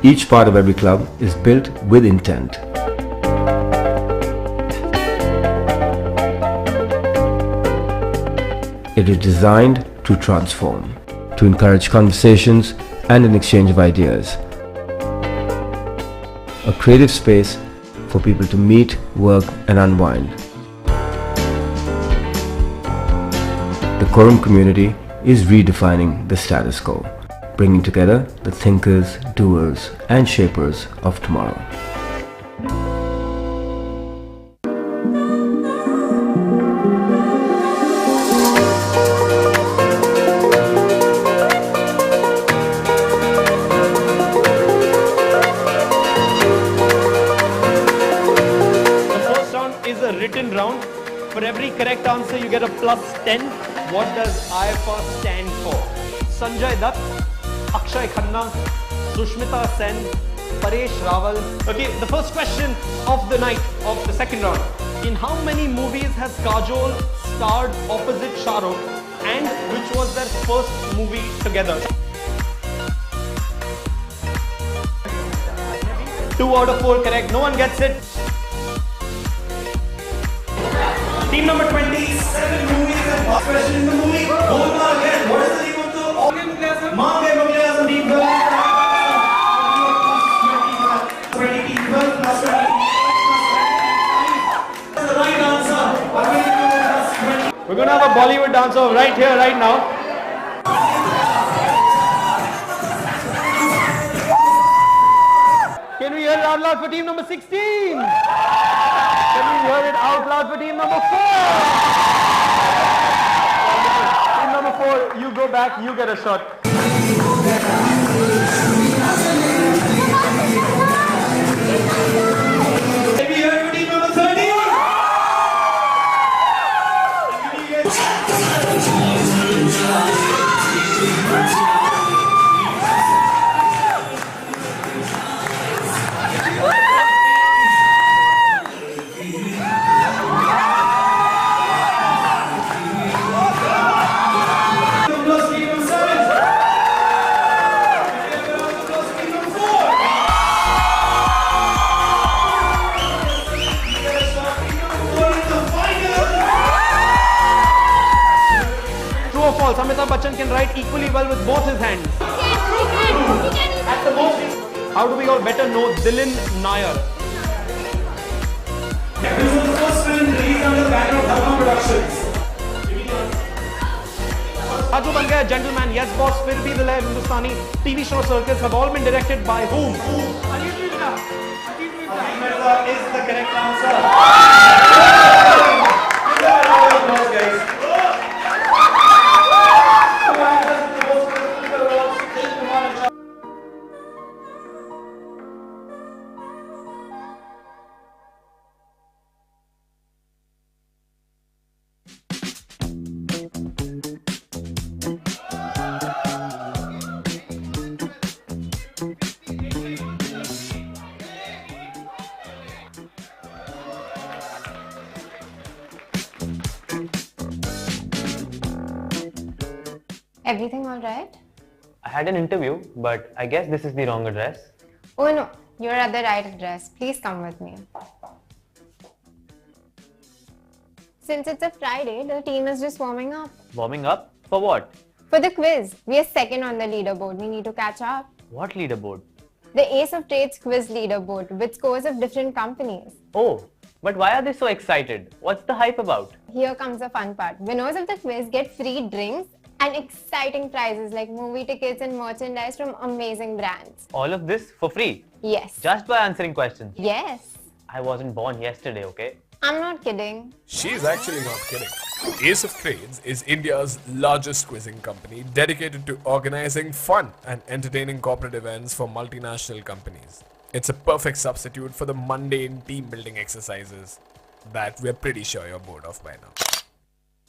Each part of every club is built with intent. It is designed to transform, to encourage conversations and an exchange of ideas. A creative space for people to meet, work and unwind. the quorum community is redefining the status quo, bringing together the thinkers, doers, and shapers of tomorrow. Is a written round. For every correct answer, you get a plus 10. What does IFR stand for? Sanjay Dutt, Akshay Khanna, Sushmita Sen, Paresh Rawal. Okay, the first question of the night of the second round. In how many movies has Kajol starred opposite Shah Rukh, and which was their first movie together? 2 out of 4 correct. No one gets it. Team number 20, 7 movies and one question in the movie. Golmaal again. What is the name of the Mange Mughal team? 20, 12 plus 20. That's the right answer. We're going to have a Bollywood dancer right here, right now. Can we hear it out loud for team number 16? Can we hear it out loud for team number 4? Team number 4, you go back, you get a shot. Can we hear it for team number 30? Amitabh Bachchan can write equally well with both his hands. At the most, how do we all better know Dilin Nair? This was the first film released under the banner of Dharma Productions. Raju Ban Gaya, Gentleman, Yes Boss, Fir Bhi Dil Hai, Hindustani, TV show Circus have all been directed by whom? Ajit Mirza is the correct answer. Give them a round of applause, guys. Everything all right? I had an interview, but I guess this is the wrong address. Oh no, you're at the right address. Please come with me. Since it's a Friday, the team is just warming up. Warming up? For what? For the quiz, we are second on the leaderboard. We need to catch up. What leaderboard? The Ace of Trades quiz leaderboard with scores of different companies. Oh, but why are they so excited? What's the hype about? Here comes the fun part. Winners of the quiz get free drinks and exciting prizes like movie tickets and merchandise from amazing brands. All of this for free? Yes. Just by answering questions? Yes. I wasn't born yesterday, okay? I'm not kidding. She's actually not kidding. Ace of Trades is India's largest quizzing company dedicated to organizing fun and entertaining corporate events for multinational companies. It's a perfect substitute for the mundane team building exercises that we're pretty sure you're bored of by now.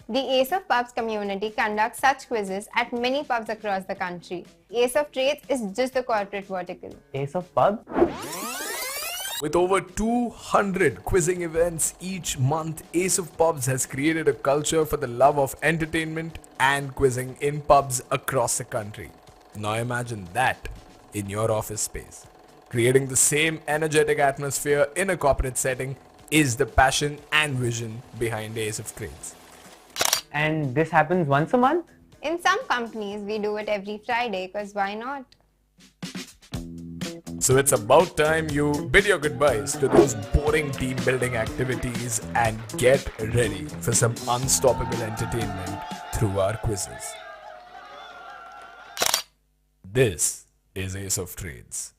The Ace of Pubs community conducts such quizzes at many pubs across the country. Ace of Trades is just the corporate vertical. Ace of Pubs? With over 200 quizzing events each month, Ace of Pubs has created a culture for the love of entertainment and quizzing in pubs across the country. Now imagine that in your office space. Creating the same energetic atmosphere in a corporate setting is the passion and vision behind Ace of Trades. And this happens once a month? In some companies, we do it every Friday because why not? So it's about time you bid your goodbyes to those boring team building activities and get ready for some unstoppable entertainment through through our quizzes. This is Ace of Trades.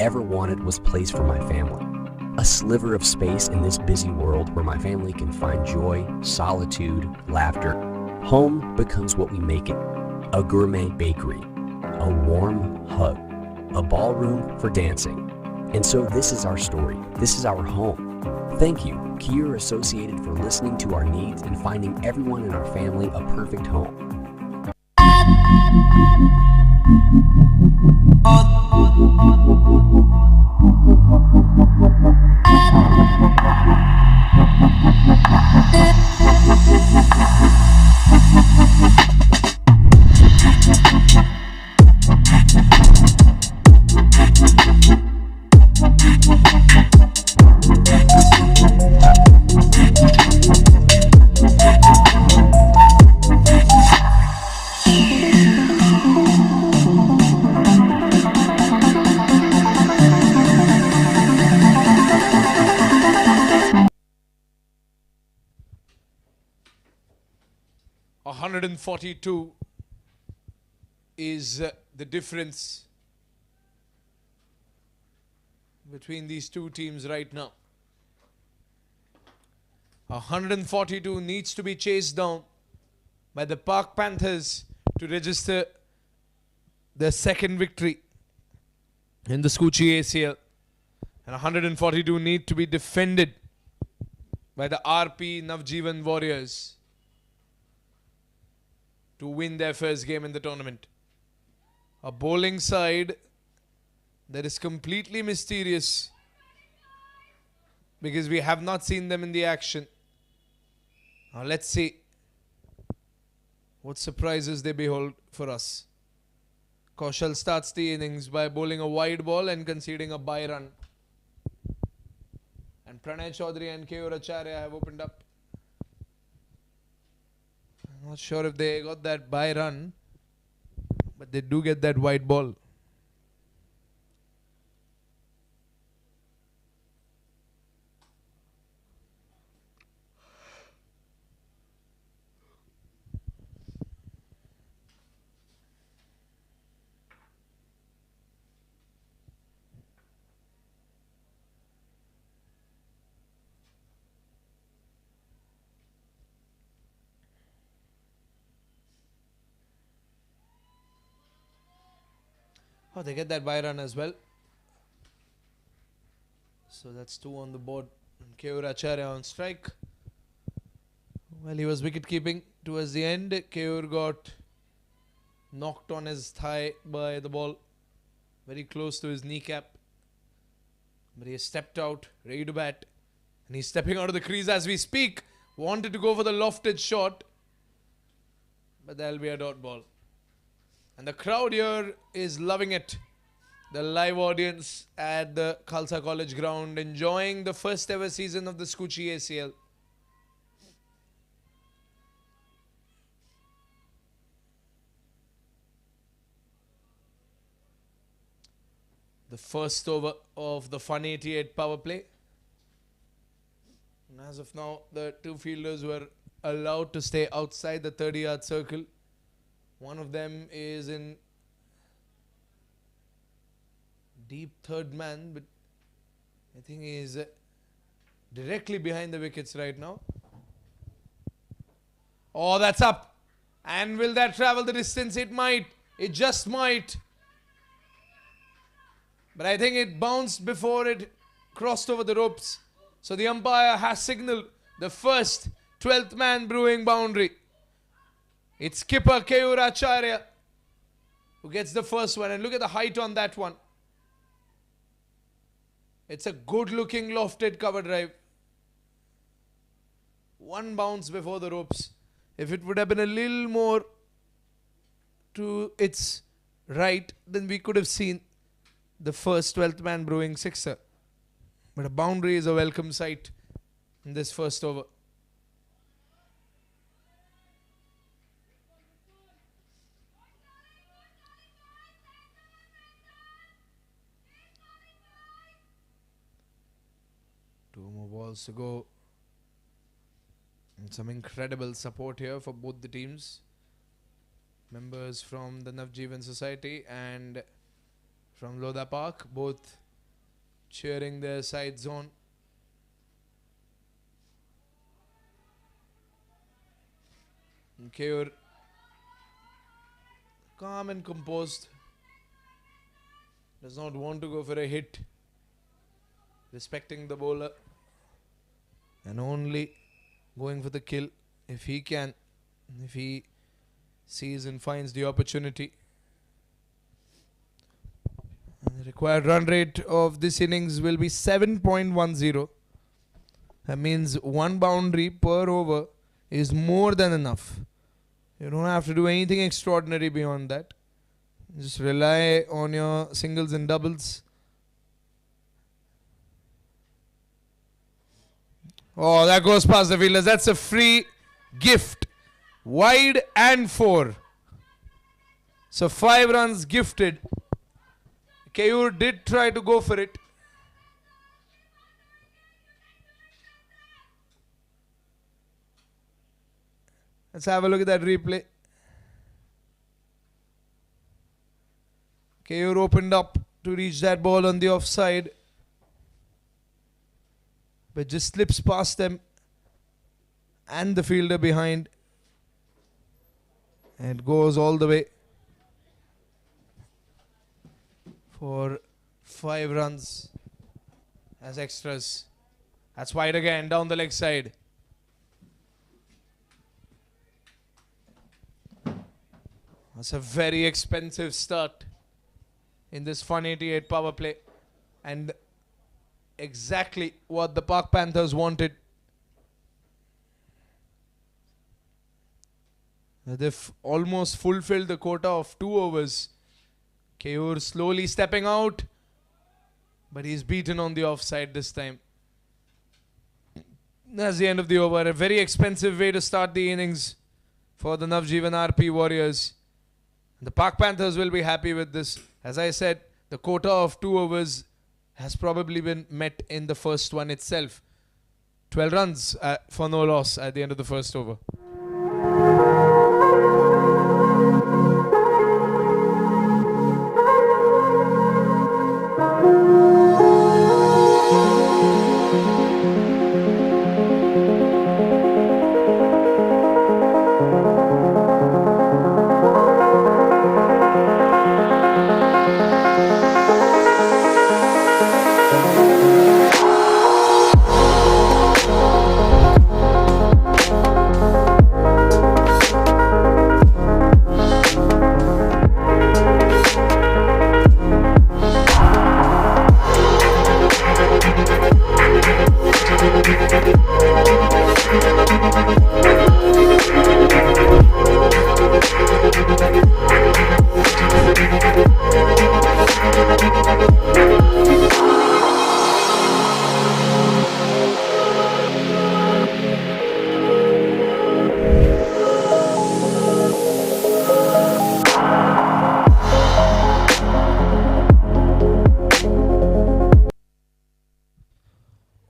ever wanted was place for my family. A sliver of space in this busy world where my family can find joy, solitude, laughter. Home becomes what we make it. A gourmet bakery, a warm hug, a ballroom for dancing. And so this is our story. This is our home. Thank you, Kier Associated, for listening to our needs and finding everyone in our family a perfect home. $142 is the difference between these two teams right now. 142 needs to be chased down by the Park Panthers to register their second victory in the Skuccii ACL. And 142 need to be defended by the RP Navjivan Warriors to win their first game in the tournament. A bowling side that is completely mysterious because we have not seen them in the action. Now let's see what surprises they behold for us. Kaushal starts the innings by bowling a wide ball and conceding a bye run. And Pranay Chaudhary and Keyur Acharya have opened up. Not sure if they got that by run, but they do get that white ball. Oh, they get that by run as well. So that's 2 on the board. Keyur Acharya on strike. Well, he was wicket keeping towards the end. Keyur got knocked on his thigh by the ball, very close to his kneecap. But he has stepped out, ready to bat. And he's stepping out of the crease as we speak. Wanted to go for the lofted shot, but that'll be a dot ball. And the crowd here is loving it. The live audience at the Khalsa College ground enjoying the first ever season of the Skuccii ACL. The first over of the Fun 88 power play. And as of now, the 2 fielders were allowed to stay outside the 30-yard circle. One of them is in deep third man, but I think he is directly behind the wickets right now. Oh, that's up. And will that travel the distance? It might. It just might. But I think it bounced before it crossed over the ropes. So the umpire has signaled the first 12th man brewing boundary. It's skipper Keyur Acharya who gets the first one. And look at the height on that one. It's a good looking lofted cover drive. One bounce before the ropes. If it would have been a little more to its right, then we could have seen the first 12th man brewing sixer. But a boundary is a welcome sight in this first over. Two more balls to go. And some incredible support here for both the teams. Members from the Navjivan Society and from Lodha Park, both cheering their sides on. And Keyur, calm and composed, does not want to go for a hit, respecting the bowler and only going for the kill if he can, if he sees and finds the opportunity. And the required run rate of this innings will be 7.10. That means one boundary per over is more than enough. You don't have to do anything extraordinary beyond that. Just rely on your singles and doubles. Oh, that goes past the fielders. That's a free gift. Wide and 4. So 5 runs gifted. Keyur did try to go for it. Let's have a look at that replay. Keyur opened up to reach that ball on the offside, but just slips past them and the fielder behind and goes all the way for 5 runs as extras. That's wide again down the leg side. That's a very expensive start in this Fun 88 power play, and exactly what the Park Panthers wanted. They've almost fulfilled the quota of 2 overs. Keyur slowly stepping out, but he's beaten on the offside this time. That's the end of the over. A very expensive way to start the innings for the Navjivan RP Warriors. The Pak Panthers will be happy with this. As I said, the quota of 2 overs has probably been met in the first one itself. 12 runs for no loss at the end of the first over.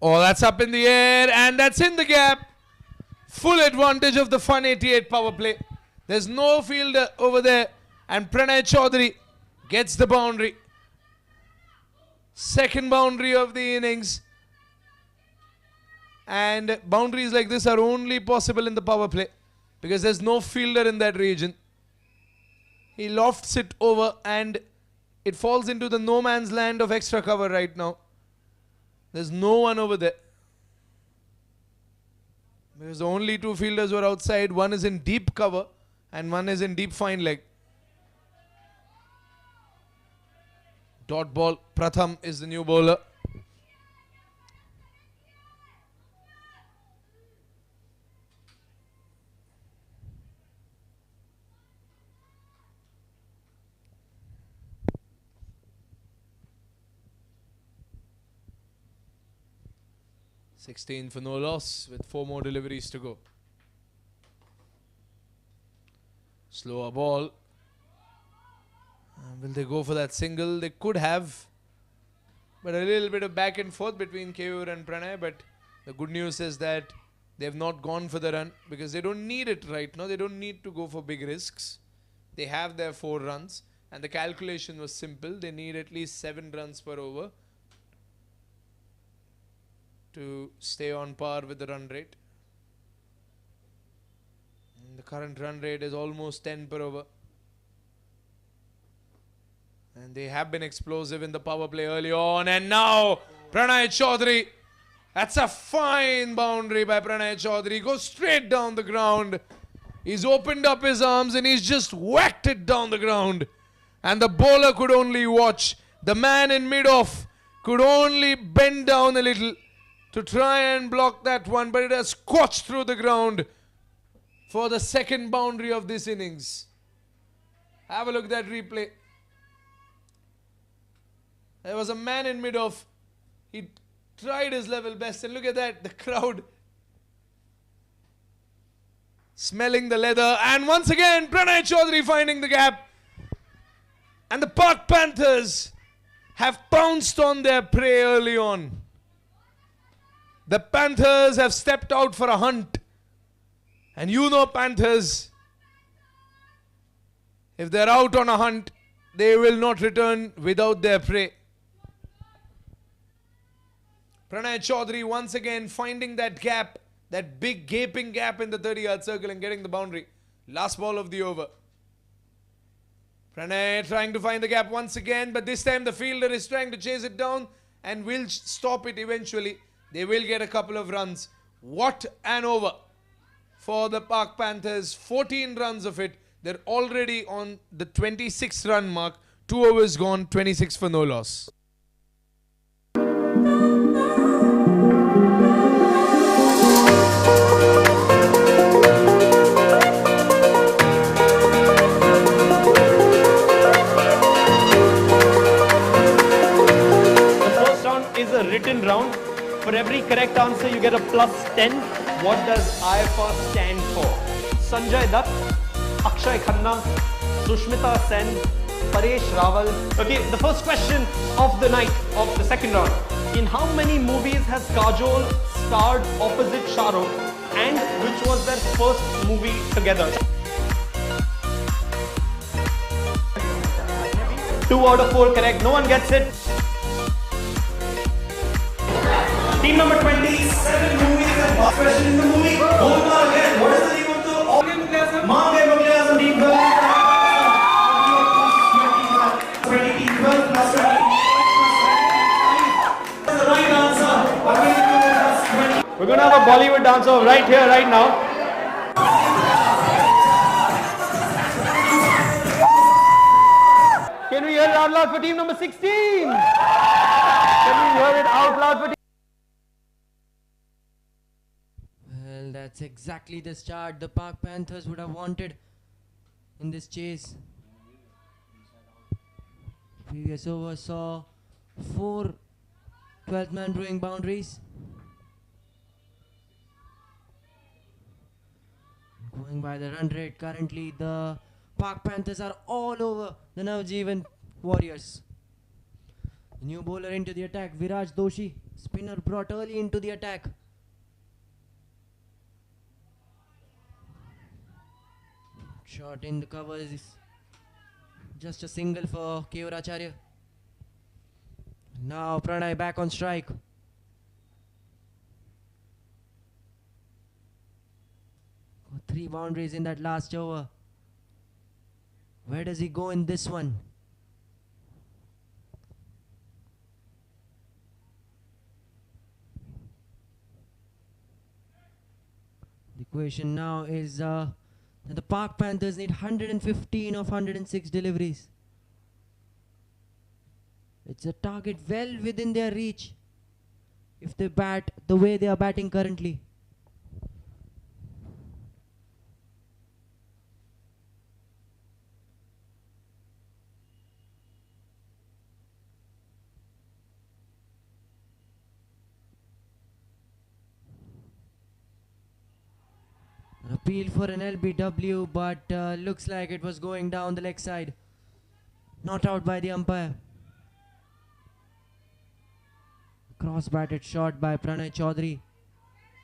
Oh, that's up in the air and that's in the gap. Full advantage of the Fun 88 power play. There's no fielder over there and Pranay Chaudhary gets the boundary. Second boundary of the innings. And boundaries like this are only possible in the power play because there's no fielder in that region. He lofts it over and it falls into the no man's land of extra cover right now. There's no one over there. Because the only 2 fielders were outside. One is in deep cover and one is in deep fine leg. Dot ball. Pratham is the new bowler. (16 for no loss with 4 more deliveries to go. Slower ball. Will they go for that single? They could have. But a little bit of back and forth between Keyur and Pranay. But the good news is that they have not gone for the run because they don't need it right now. They don't need to go for big risks. They have their 4 runs. And the calculation was simple. They need at least 7 runs per over to stay on par with the run rate. And the current run rate is almost 10 per over. And they have been explosive in the power play early on. And now Pranay Chaudhary. That's a fine boundary by Pranay Chaudhary. Goes straight down the ground. He's opened up his arms and he's just whacked it down the ground. And the bowler could only watch. The man in mid-off could only bend down a little to try and block that one, but it has scorched through the ground for the second boundary of this innings. Have a look at that replay. There was a man in mid-off. He tried his level best, and look at that, the crowd smelling the leather. And once again, Pranay Chaudhary finding the gap. And the Pak Panthers have pounced on their prey early on. The Panthers have stepped out for a hunt. And you know Panthers, if they're out on a hunt, they will not return without their prey. Pranay Chaudhary once again finding that gap, that big gaping gap in the 30-yard circle and getting the boundary. Last ball of the over. Pranay trying to find the gap once again, but this time the fielder is trying to chase it down and will stop it eventually. They will get a couple of runs. What an over for the Pak Panthers. 14 runs of it. They're already on the 26th run mark. 2 overs gone, 26 for no loss. The first round is a written round. For every correct answer, you get a +10. What does IFR stand for? Sanjay Dutt, Akshay Khanna, Sushmita Sen, Paresh Rawal. Okay, the first question of the night, of the second round. In how many movies has Kajol starred opposite Shah Rukh, and which was their first movie together? 2 out of 4 correct. No one gets it. Team number 20, 7 movies and last question in the movie. Golma again. What is the name of the Mange Mughal team? 20 team 12 plus 20. That's the right answer. We're going to have a Bollywood dancer right here, right now. Can we hear it out loud for team number 16? Can we hear it out loud for team? Well, that's exactly the start the Park Panthers would have wanted in this chase. Previous over saw 4 12th-man brewing boundaries. Going by the run rate, currently the Park Panthers are all over the Navjivan Warriors. New bowler into the attack, Viraj Doshi. Spinner brought early into the attack. Shot in the covers is just a single for Keyur Acharya. Now Pranay back on strike. 3 boundaries in that last over. Where does he go in this one? The question now is that the Park Panthers need 115 of 106 deliveries. It's a target well within their reach if they bat the way they are batting currently. An appeal for an LBW, but looks like it was going down the leg side. Not out by the umpire. Cross-batted shot by Pranay Chaudhary.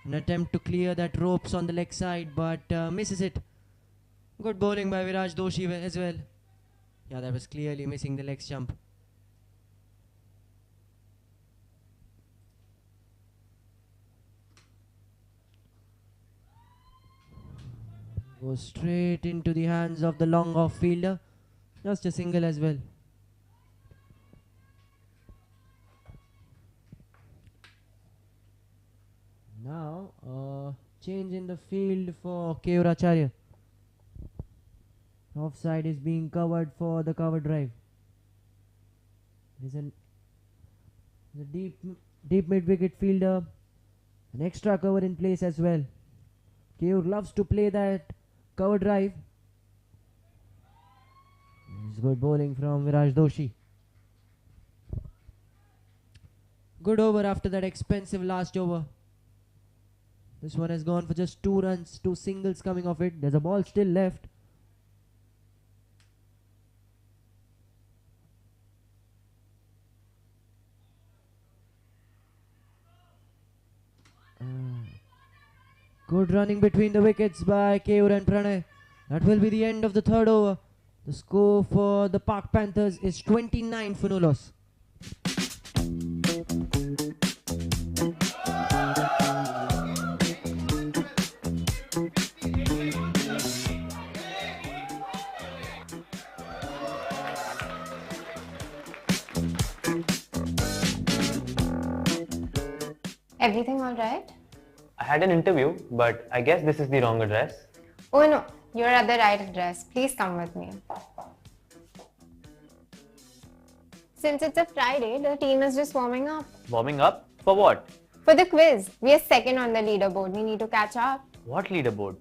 An attempt to clear that ropes on the leg side, but misses it. Good bowling by Viraj Doshi as well. Yeah, that was clearly missing the leg stump. Goes straight into the hands of the long off fielder. Just a single as well. Now, change in the field for Keyur Acharya. Offside is being covered for the cover drive. There's a deep mid-wicket fielder. An extra cover in place as well. Keyur loves to play that cover drive. It's good bowling from Viraj Doshi. Good over after that expensive last over. This one has gone for just 2 runs, 2 singles coming off it. There's a ball still left. Good running between the wickets by Keyur and Pranay. That will be the end of the 3rd over. The score for the Park Panthers is 29 for no loss. Everything all right? I had an interview, but I guess this is the wrong address. Oh no, you're at the right address. Please come with me. Since it's a Friday, the team is just warming up. Warming up? For what? For the quiz. We are second on the leaderboard. We need to catch up. What leaderboard?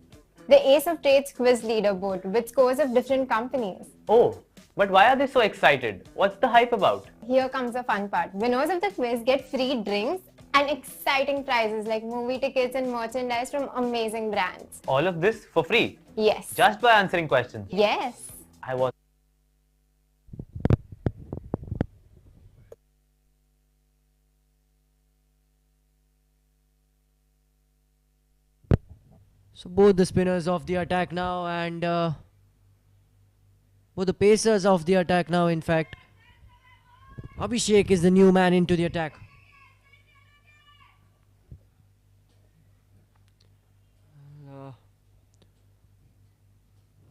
The Ace of Trades quiz leaderboard with scores of different companies. Oh, but why are they so excited? What's the hype about? Here comes the fun part. Winners of the quiz get free drinks And exciting prizes like movie tickets and merchandise from amazing brands. All of this for free? Yes. Just by answering questions? Yes. I was. So both the spinners of the attack now, and both the pacers of the attack now, in fact. Abhishek is the new man into the attack.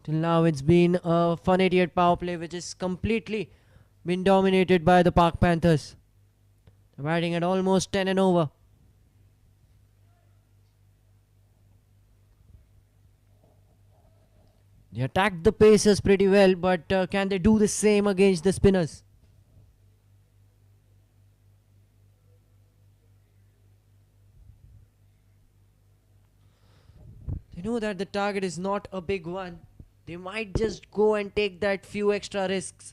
Till now it's been a fun 88 power play which is completely been dominated by the Park Panthers. They're batting at almost 10 and over. They attacked the pacers pretty well, but can they do the same against the spinners? They know that the target is not a big one. They might just go and take that few extra risks.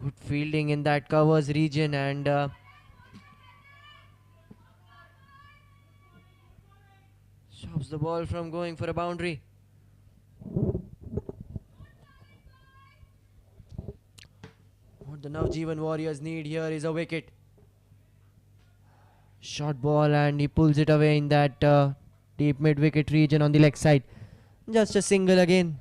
Good fielding in that covers region, and stops the ball from going for a boundary. What the Navjivan Warriors need here is a wicket. Short ball, and he pulls it away in that deep mid-wicket region on the leg side. Just a single again.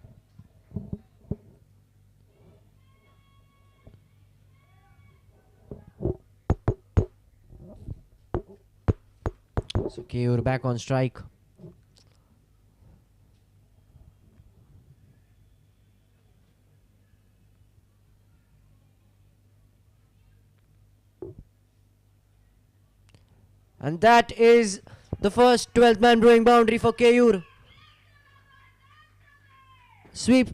So Keyur back on strike. And that is the first 12th man brewing boundary for Keyur. Sweep.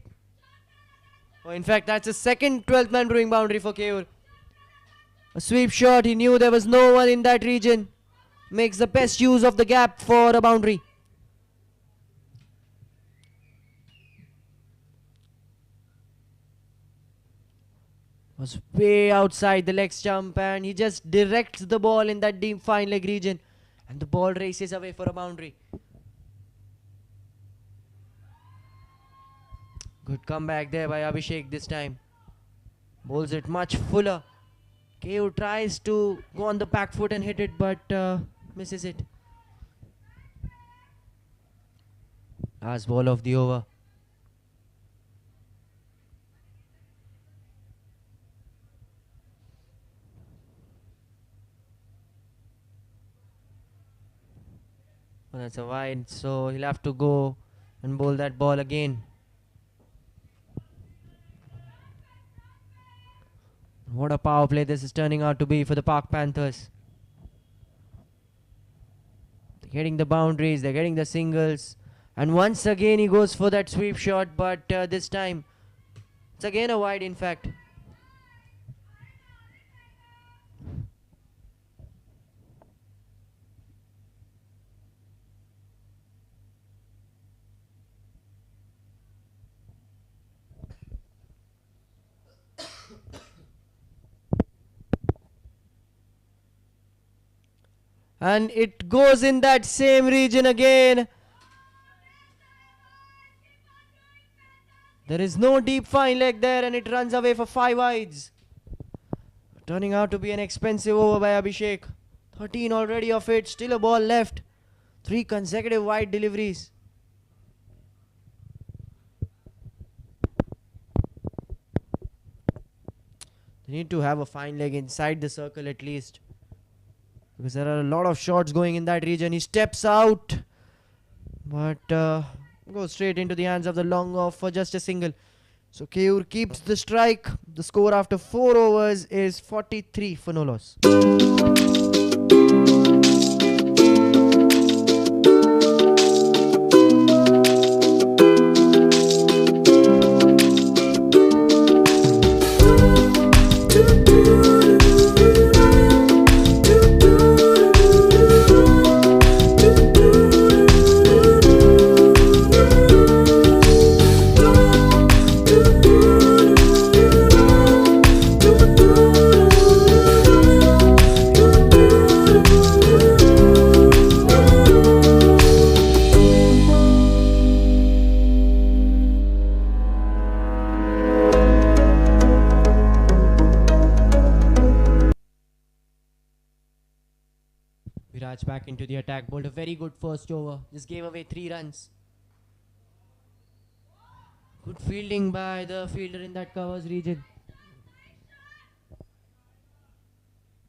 Oh, in fact, that's the second 12th man brewing boundary for Keyur. A sweep shot. He knew there was no one in that region. Makes the best use of the gap for a boundary. Was way outside the leg stump, and he just directs the ball in that deep fine leg region, and the ball races away for a boundary. Good comeback there by Abhishek this time. Bowls it much fuller. Keyur tries to go on the back foot and hit it, but misses it. Last ball of the over. Well, that's a wide, so he'll have to go and bowl that ball again. What a power play this is turning out to be for the Park Panthers. They're getting the boundaries, they're getting the singles. And once again he goes for that sweep shot, but this time it's again a wide, in fact. And it goes in that same region again. There is no deep fine leg there, and it runs away for 5 wides. Turning out to be an expensive over by Abhishek. 13 already of it, still a ball left. 3 consecutive wide deliveries. They need to have a fine leg inside the circle at least, because there are a lot of shots going in that region. He steps out, but goes straight into the hands of the long off for just a single. So Keyur keeps the strike. The score after 4 overs is 43 for no loss. Viraj back into the attack, bowled a very good first over, just gave away 3 runs. Good fielding by the fielder in that covers region.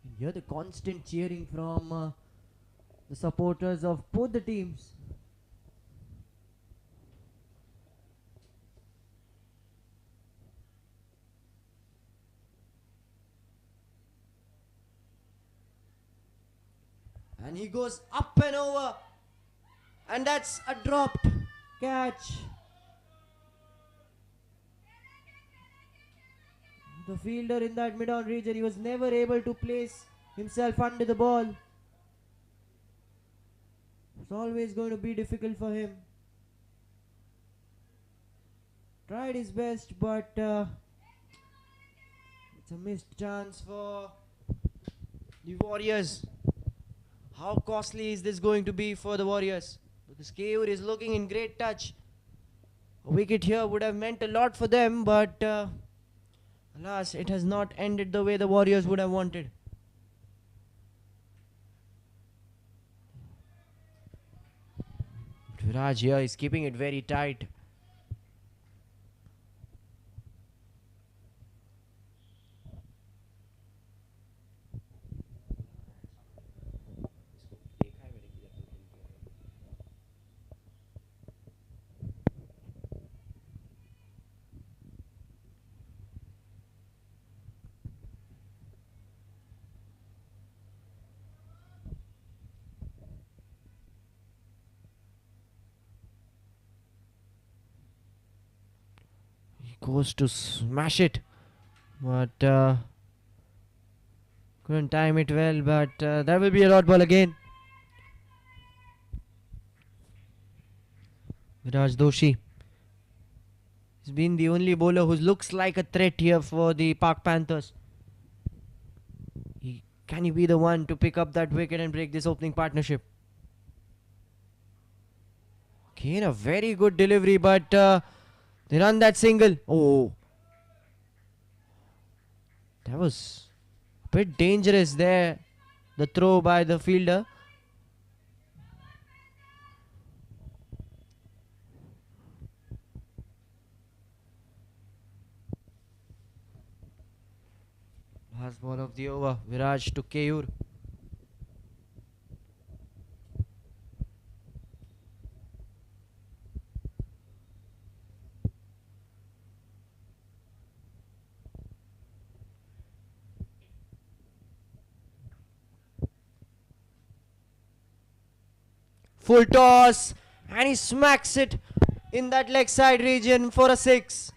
And here the constant cheering from the supporters of both the teams. And he goes up and over. And that's a dropped catch. The fielder in that mid-on region, he was never able to place himself under the ball. It's always going to be difficult for him. Tried his best, but it's a missed chance for the Warriors. How costly is this going to be for the Warriors? Because Keyur is looking in great touch. A wicket here would have meant a lot for them, but alas, it has not ended the way the Warriors would have wanted. Viraj here is keeping it very tight. Goes to smash it, but couldn't time it well, but that will be a dot ball again. Viraj Doshi has been the only bowler who looks like a threat here for the Pak Panthers. Can he be the one to pick up that wicket and break this opening partnership? Again, a very good delivery, but they run that single. Oh, that was a bit dangerous there. The throw by the fielder. Last ball of the over. Viraj to Keyur. Full toss, and he smacks it in that leg side region for a 6.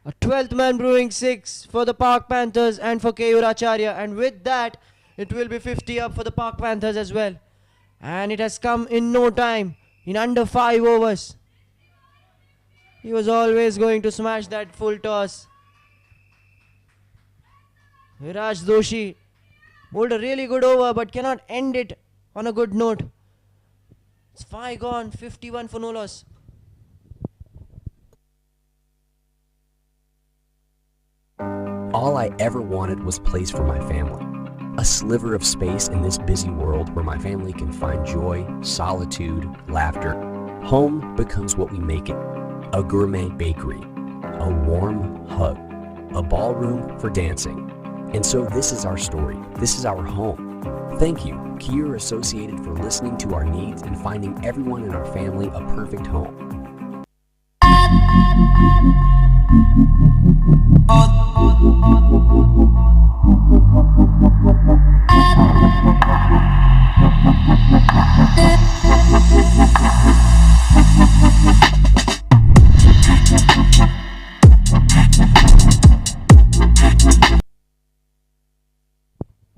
A 12th man brewing 6 for the Pak Panthers and for Keyur Acharya, and with that it will be 50 up for the Pak Panthers as well. And it has come in no time, in under 5 overs. He was always going to smash that full toss. Viraj Doshi bowled a really good over but cannot end it on a good note. It's 5 gone, 51 for no loss. All I ever wanted was place for my family. A sliver of space in this busy world where my family can find joy, solitude, laughter. Home becomes what we make it. A gourmet bakery, a warm hug, a ballroom for dancing. And so this is our story. This is our home. Thank you, Keyur Associated, for listening to our needs and finding everyone in our family a perfect home.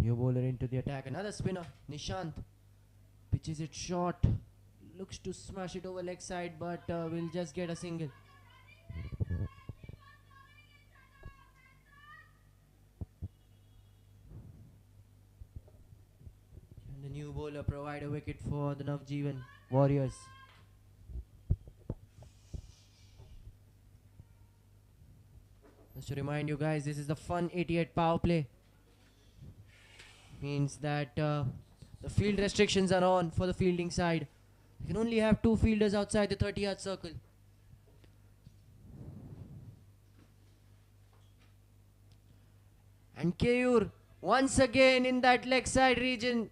New bowler into the attack. Another spinner, Nishant. Pitches it short. Looks to smash it over leg side, but will just get a single. And the new bowler provide a wicket for the Navjivan Warriors. Just to remind you guys, this is the Fun 88 power play. Means that the field restrictions are on for the fielding side. You can only have 2 fielders outside the 30-yard circle. And Keyur once again in that leg side region,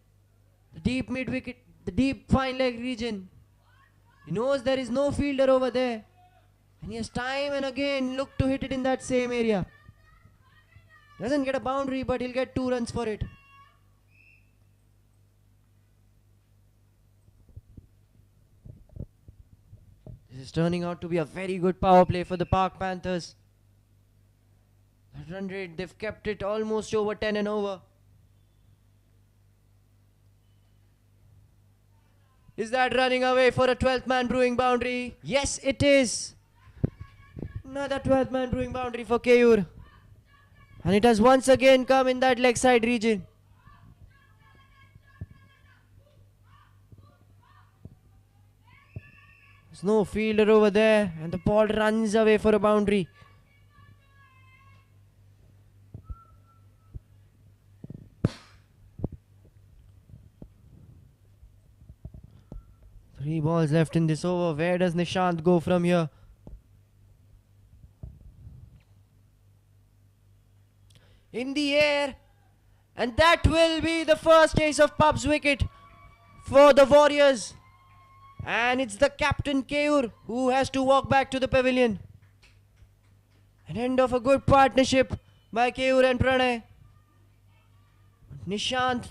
the deep mid wicket, the deep fine leg region. He knows there is no fielder over there, and he has time and again looked to hit it in that same area. Doesn't get a boundary, but he'll get 2 runs for it. This is turning out to be a very good power play for the Park Panthers. That run rate, they've kept it almost over 10 and over. Is that running away for a 12th man brewing boundary? Yes, it is. Another 12th man brewing boundary for Keyur. And it has once again come in that leg side region. There's no fielder over there, and the ball runs away for a boundary. Three balls left in this over. Where does Nishant go from here? In the air, and that will be the first ace of pub's wicket for the Warriors. And it's the captain Keyur who has to walk back to the pavilion. An end of a good partnership by Keyur and Pranay. Nishant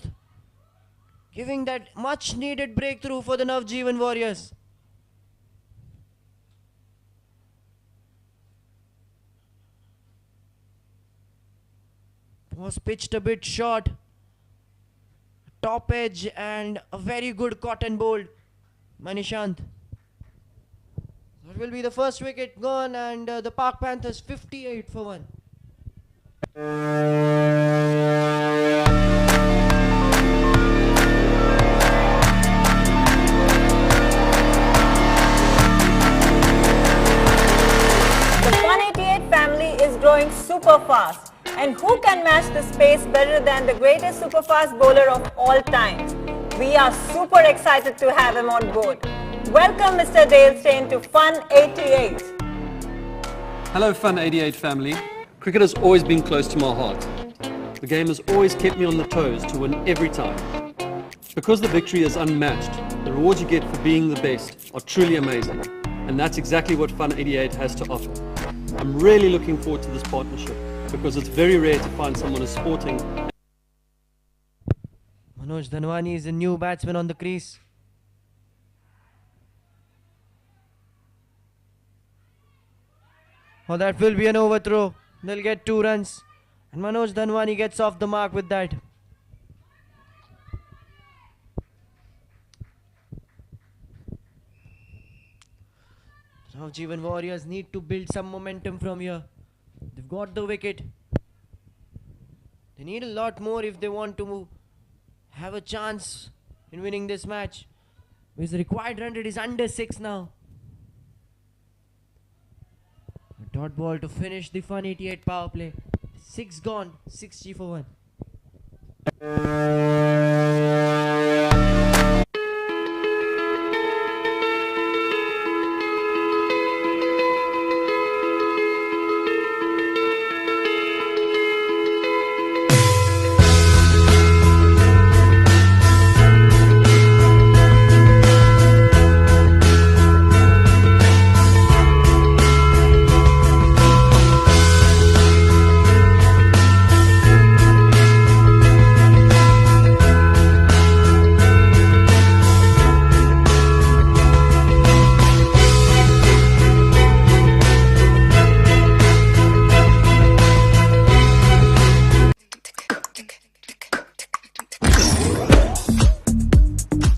giving that much needed breakthrough for the Navjivan Warriors. Was pitched a bit short. Top edge and a very good cotton bowled by Nishant. That will be the first wicket gone, and the Park Panthers 58 for 1. The 188 family is growing super fast. And who can match this pace better than the greatest superfast bowler of all time? We are super excited to have him on board. Welcome Mr. Dale Steyn to Fun 88. Hello Fun 88 family. Cricket has always been close to my heart. The game has always kept me on the toes to win every time. Because the victory is unmatched, the rewards you get for being the best are truly amazing. And that's exactly what Fun 88 has to offer. I'm really looking forward to this partnership, because it's very rare to find someone as sporting. Manoj Dhanwani is a new batsman on the crease. Oh, that will be an overthrow. They'll get 2 runs. And Manoj Dhanwani gets off the mark with that. Navjivan Warriors need to build some momentum from here. They've got the wicket. They need a lot more if they want to have a chance in winning this match. Because the required run rate is under 6 now. A dot ball to finish the Fun 88 power play. 6 gone, 60 for 1.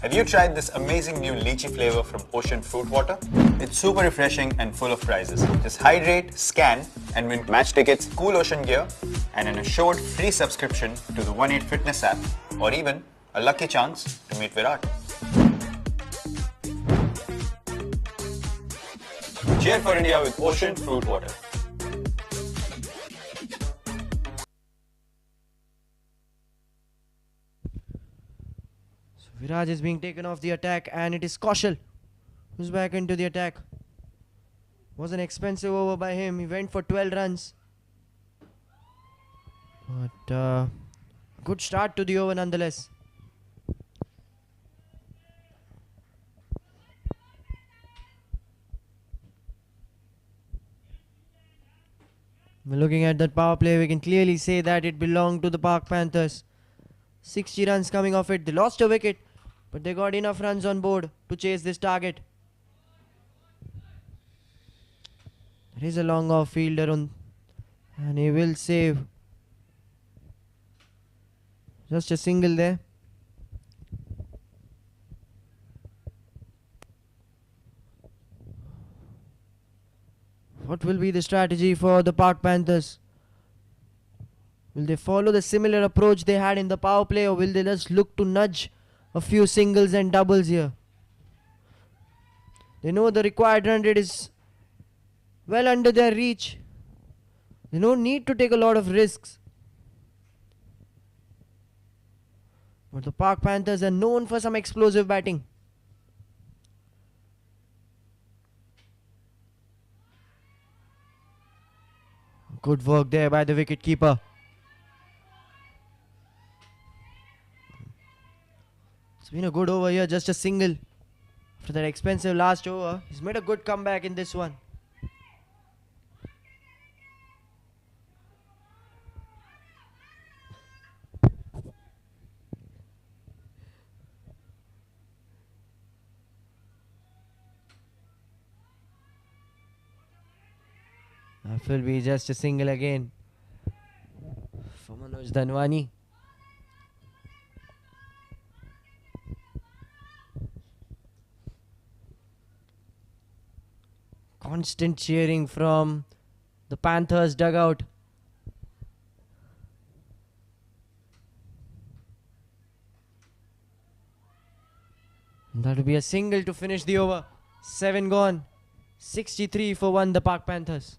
Have you tried this amazing new lychee flavor from Ocean Fruit Water? It's super refreshing and full of prizes. Just hydrate, scan, and win match tickets, cool ocean gear, and an assured free subscription to the 18 Fitness app, or even a lucky chance to meet Virat. Cheer for India with Ocean Fruit Water. Viraj is being taken off the attack, and it is Kaushal who's back into the attack. Was an expensive over by him. He went for 12 runs. But good start to the over nonetheless. Looking at that power play, we can clearly say that it belonged to the Park Panthers. 60 runs coming off it. They lost a wicket, but they got enough runs on board to chase this target. There is a long off fielder on, and he will save. Just a single there. What will be the strategy for the Park Panthers? Will they follow the similar approach they had in the power play, or will they just look to nudge a few singles and doubles here? They know the required run rate is well under their reach. They don't need to take a lot of risks. But the Park Panthers are known for some explosive batting. Good work there by the wicketkeeper. It's been a good over here, just a single. After that expensive last over, he's made a good comeback in this one. That will be just a single again for Manoj Dhanwani. Constant cheering from the Panthers dugout. That will be a single to finish the over. 7 gone. 63 for 1, the Park Panthers.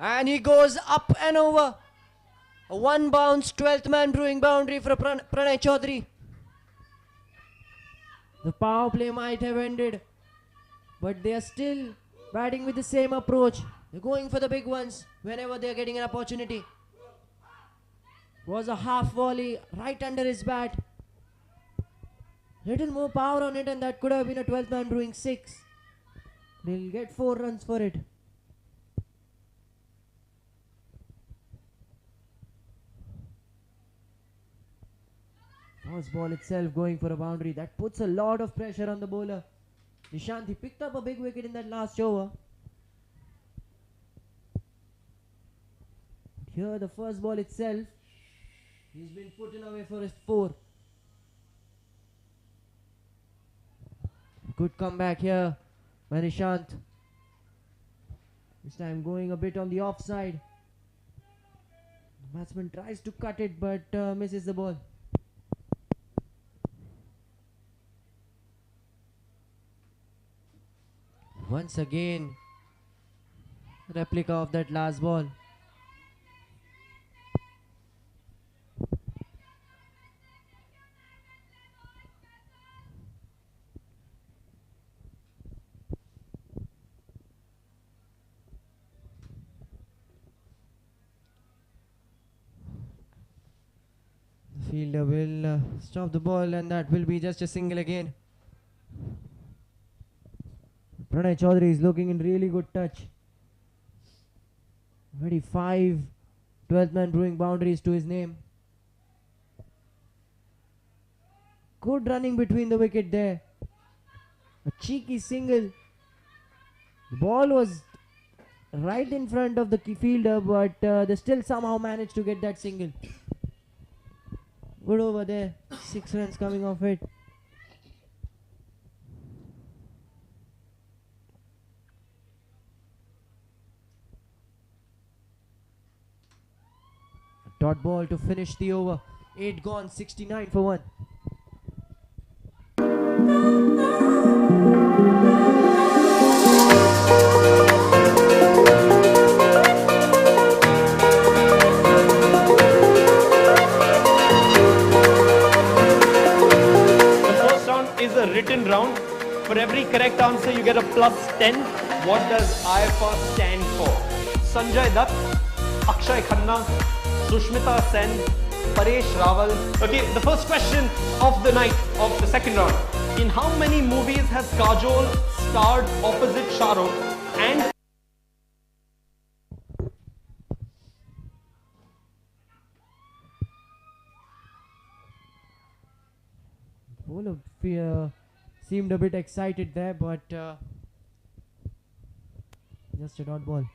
And he goes up and over. A one bounce, 12th man brewing boundary for Pranay Chaudhary. The power play might have ended, but they are still batting with the same approach. They're going for the big ones whenever they're getting an opportunity. Was a half volley right under his bat. Little more power on it, and that could have been a 12th man brewing 6. They'll get 4 runs for it. First ball itself going for a boundary. That puts a lot of pressure on the bowler. Nishant, he picked up a big wicket in that last over. Here the first ball itself, he's been put in away for a 4. Good comeback here by Nishant. This time going a bit on the offside. The batsman tries to cut it, but misses the ball. Once again, replica of that last ball. Fielder will stop the ball, and that will be just a single again. Pranay Chaudhary is looking in really good touch. Already 5 12th man brewing boundaries to his name. Good running between the wicket there. A cheeky single. The ball was right in front of the fielder, but they still somehow managed to get that single. Good over there. 6 runs coming off it. A dot ball to finish the over. 8 gone, 69 for 1. Is a written round. For every correct answer, you get a plus 10. What does IFR stand for? Sanjay Dutt, Akshay Khanna, Sushmita Sen, Paresh Rawal. Okay, the first question of the night of the second round. In how many movies has Kajol starred opposite Shah Rukh and Bowler seemed a bit excited there, but just a dot ball.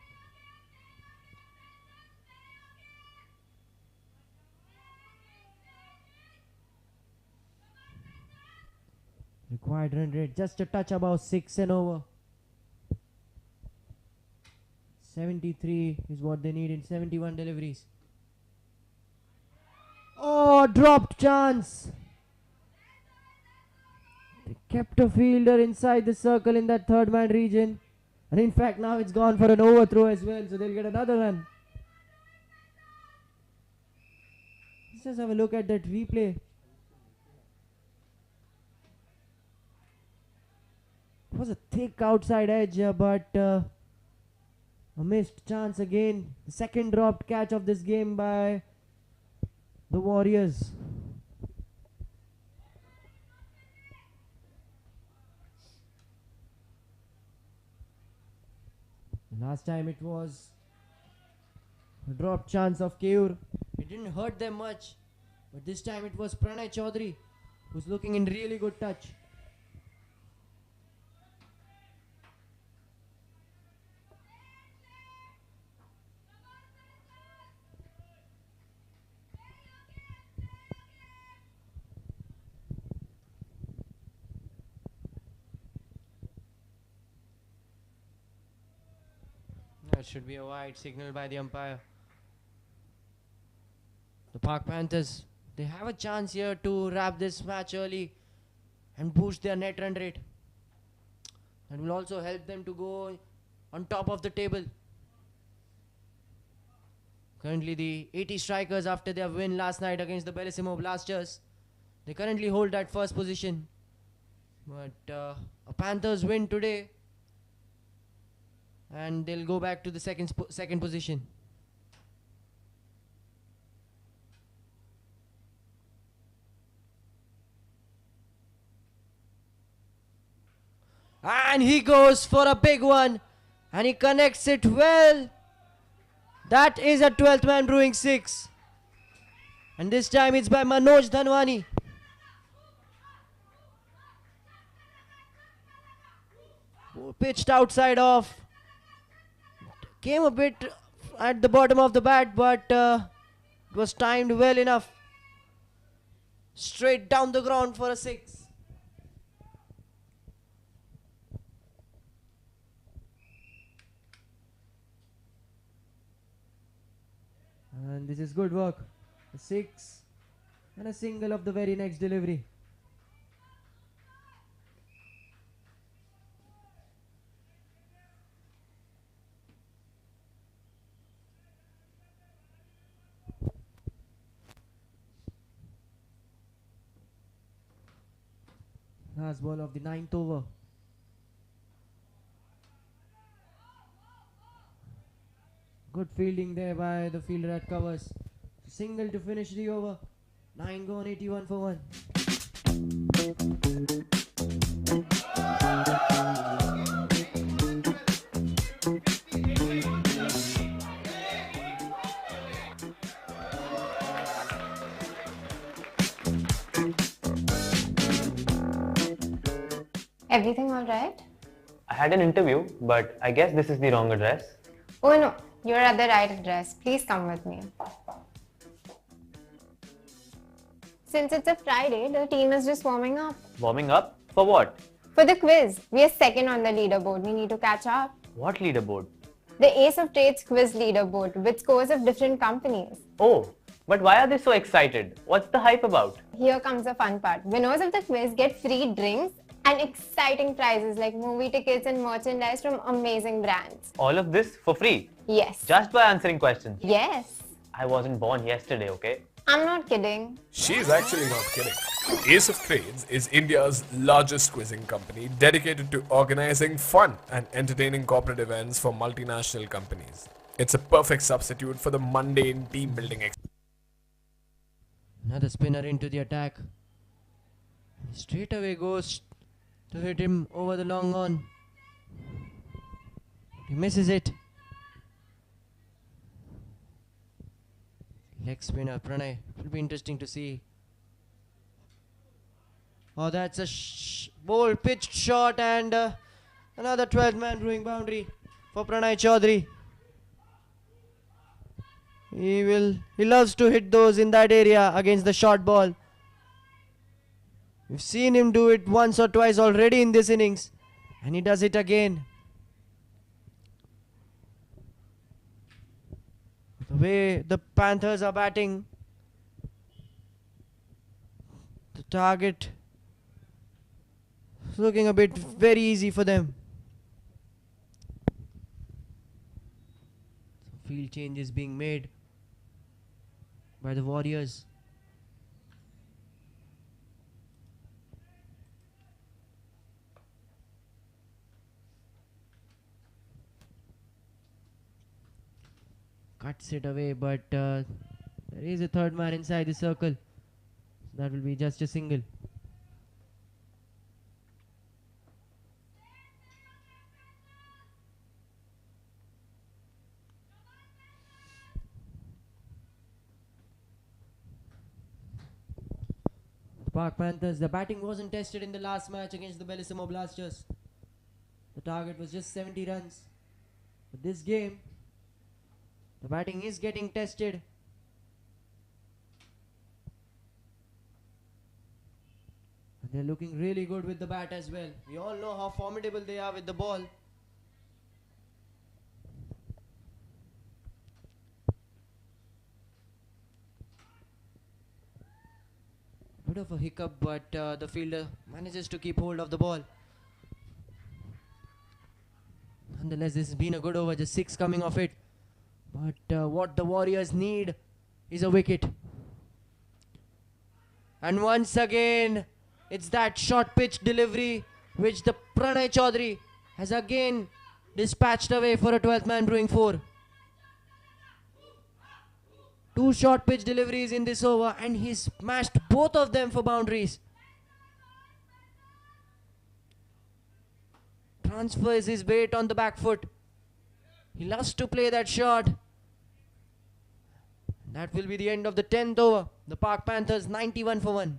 Required run rate just a touch above 6 and over. 73 is what they need in 71 deliveries. Oh, dropped chance. They kept a fielder inside the circle in that third man region. And in fact, now it's gone for an overthrow as well, so they'll get another run. Let's just have a look at that replay. It was a thick outside edge, but a missed chance again. The second dropped catch of this game by the Warriors. Last time it was a drop chance of Keur. It didn't hurt them much, but this time it was Pranay Chaudhary who's looking in really good touch. That should be a wide signal by the umpire. The Park Panthers, they have a chance here to wrap this match early and boost their net run rate. That will also help them to go on top of the table. Currently the 80 strikers, after their win last night against the Bellissimo Blasters, they currently hold that first position. But a Panthers win today and they'll go back to the second position. And he goes for a big one and he connects it well. That is a 12th man brewing 6, and this time it's by Manoj Dhanwani. Pitched outside off. Came a bit at the bottom of the bat, but it was timed well enough. Straight down the ground for a 6. And this is good work. A 6 and a single of the very next delivery. Last ball of the 9th over. Good fielding there by the fielder at covers. Single to finish the over. 9 gone, 81 for 1. Everything all right? I had an interview, but I guess this is the wrong address. Oh no, you're at the right address. Please come with me. Since it's a Friday, the team is just warming up. Warming up? For what? For the quiz, we are second on the leaderboard. We need to catch up. What leaderboard? The Ace of Trades quiz leaderboard with scores of different companies. Oh, but why are they so excited? What's the hype about? Here comes the fun part. Winners of the quiz get free drinks and exciting prizes like movie tickets and merchandise from amazing brands. All of this for free? Yes. Just by answering questions? Yes. I wasn't born yesterday, okay? I'm not kidding. She's actually not kidding. Ace of Trades is India's largest quizzing company dedicated to organizing fun and entertaining corporate events for multinational companies. It's a perfect substitute for the mundane team building experience. Another spinner into the attack. Straight away goes to hit him over the long on. He misses it. Leg spinner Pranay. It will be interesting to see. Oh, that's a bold pitched shot and another 12-man brewing boundary for Pranay Chaudhary. He loves to hit those in that area against the short ball. We've seen him do it once or twice already in this innings, and he does it again. The way the Panthers are batting, the target is looking a bit very easy for them. Field changes being made by the Warriors. Cuts it away, but there is a third man inside the circle. So that will be just a single. The Park Panthers, the batting wasn't tested in the last match against the Bellissimo Blasters. The target was just 70 runs. But this game, the batting is getting tested. And they're looking really good with the bat as well. We all know how formidable they are with the ball. Bit of a hiccup, but the fielder manages to keep hold of the ball. Nonetheless, this has been a good over, just 6 coming off it. But what the Warriors need is a wicket. And once again, it's that short pitch delivery which the Pranay Chaudhary has again dispatched away for a 12th man brewing 4. 2 short pitch deliveries in this over and he's smashed both of them for boundaries. Transfers his weight on the back foot. He loves to play that shot. That will be the end of the 10th over. The Park Panthers 91 for 1.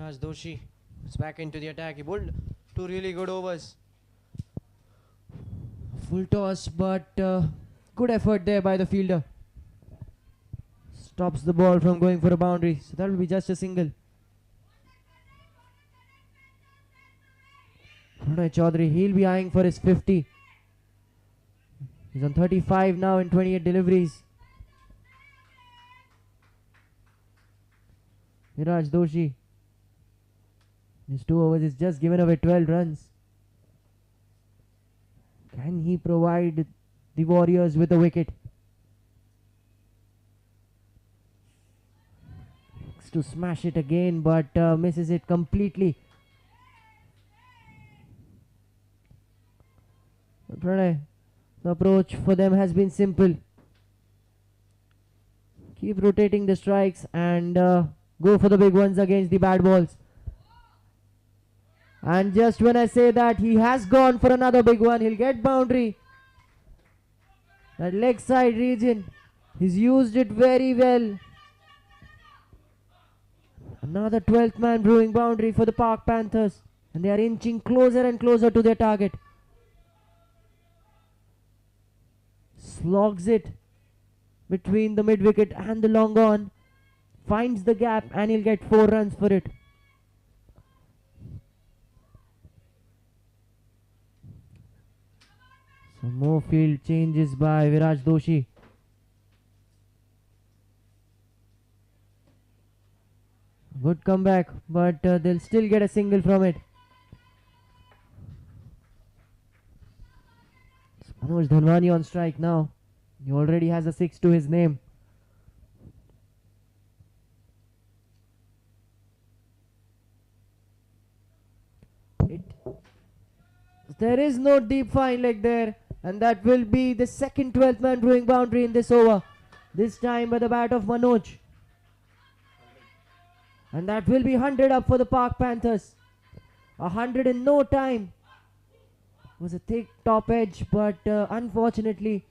Viraj Doshi is back into the attack. He bowled 2 really good overs. Full toss, but good effort there by the fielder. Stops the ball from going for a boundary. So that will be just a single. Pranay Chaudhary, he'll be eyeing for his 50. He's on 35 now in 28 deliveries. Viraj Doshi, his 2 overs is just given away 12 runs. Can he provide the Warriors with a wicket? Looks to smash it again, but misses it completely. Pranay, the approach for them has been simple. Keep rotating the strikes and go for the big ones against the bad balls. And just when I say that, he has gone for another big one. He'll get boundary. That leg side region, he's used it very well. Another 12th man brewing boundary for the Park Panthers. And they are inching closer and closer to their target. Slogs it between the mid wicket and the long on. Finds the gap and he'll get 4 runs for it. So more field changes by Viraj Doshi. Good comeback, but they'll still get a single from it. Manoj Dhanwani on strike now. He already has a 6 to his name. There is no deep fine leg there, and that will be the second 12th man brewing boundary in this over. This time by the bat of Manoj. And that will be 100 up for the Park Panthers. 100 in no time. Was a thick top edge, but unfortunately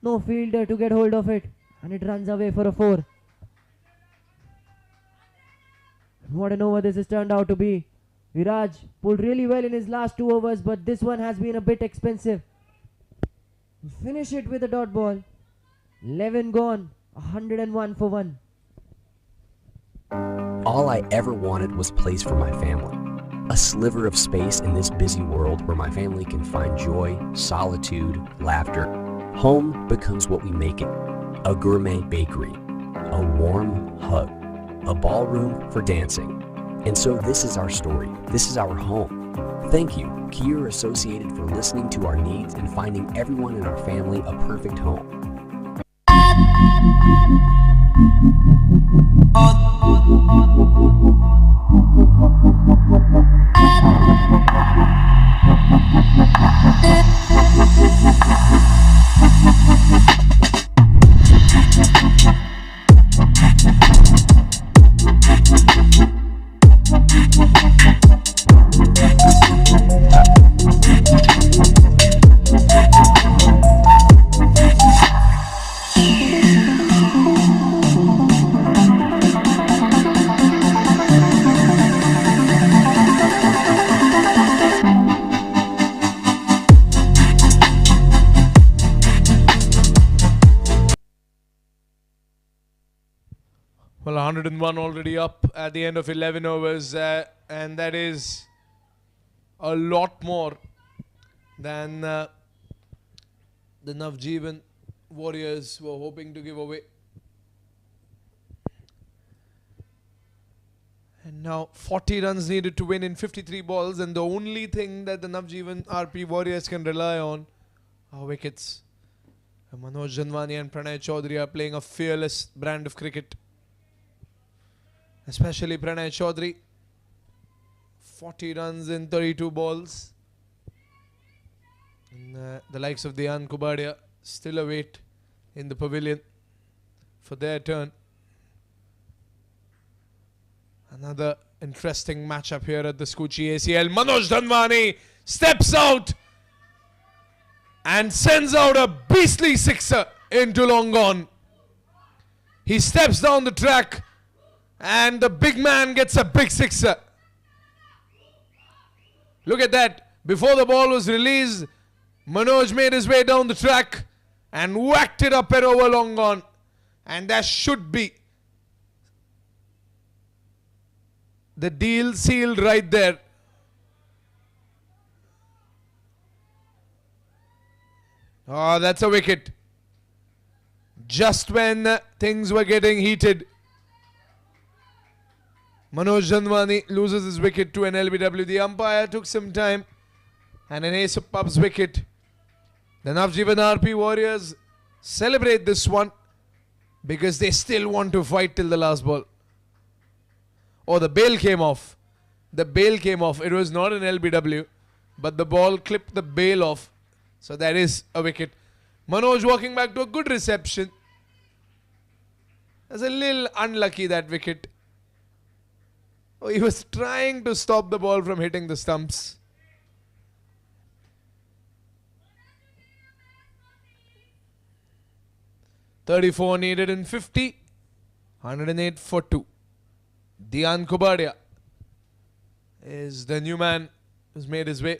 no fielder to get hold of it, and it runs away for a 4. What an over this has turned out to be. Viraj pulled really well in his last 2 overs, but this one has been a bit expensive. Finish it with a dot ball. 11 gone, 101 for 1. All I ever wanted was place for my family. A sliver of space in this busy world where my family can find joy, solitude, laughter. Home becomes what we make it. A gourmet bakery, a warm hug, a ballroom for dancing. And so this is our story. This is our home. Thank you, Kier Associated, for listening to our needs and finding everyone in our family a perfect home. Well, 101 already up at the end of 11 overs, and that is a lot more than the Navjivan Warriors were hoping to give away. And now 40 runs needed to win in 53 balls, and the only thing that the Navjivan RP Warriors can rely on are wickets. Manoj Dhanwani and Pranay Chaudhary are playing a fearless brand of cricket. Especially Pranay Chaudhary. 40 runs in 32 balls. And the likes of Dhyan Kubadia still await in the pavilion for their turn. Another interesting matchup here at the Skuccii ACL. Manoj Dhanwani steps out and sends out a beastly sixer into long on. He steps down the track And the big man gets a big sixer. Look at that. Before the ball was released, Manoj made his way down the track and whacked it up and over long on. And that should be the deal sealed right there. Oh, that's a wicket. Just when things were getting heated, Manoj Jandwani loses his wicket to an LBW. The umpire took some time and an ace of pubs wicket. The Navjivan RP Warriors celebrate this one because they still want to fight till the last ball. Oh, the bail came off. The bail came off. It was not an LBW, but the ball clipped the bail off. So that is a wicket. Manoj walking back to a good reception. That's a little unlucky, that wicket. Oh, he was trying to stop the ball from hitting the stumps. .34 needed in 50. 108 for 2. Dian Kubadia is the new man who's made his way.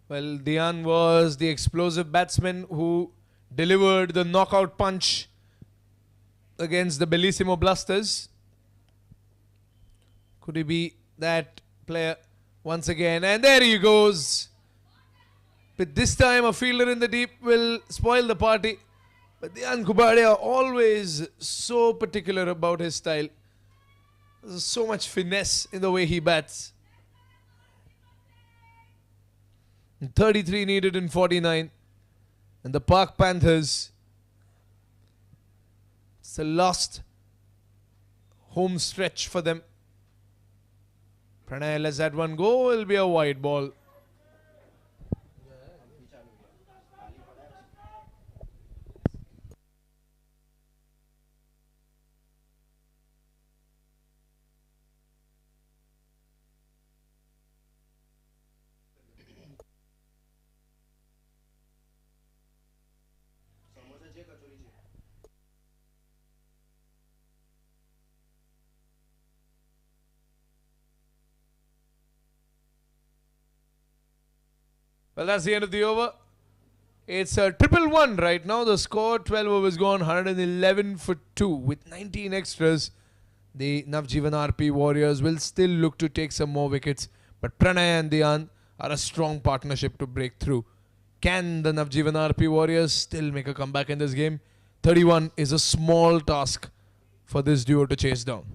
Well, Dian was the explosive batsman who delivered the knockout punch against the Bellissimo Blasters. Could he be that player once again? And there he goes. But this time a fielder in the deep will spoil the party. But Dian Kubadia always so particular about his style. There's so much finesse in the way he bats. 33 needed in 49. And the Park Panthers, it's the last home stretch for them. Pranay lets that one go. It'll be a wide ball. Well, that's the end of the over. It's a 111 right now. The score, 12 overs gone, 111 for 2 with 19 extras. The Navjivan RP Warriors will still look to take some more wickets. But Pranay and Dian are a strong partnership to break through. Can the Navjivan RP Warriors still make a comeback in this game? 31 is a small task for this duo to chase down.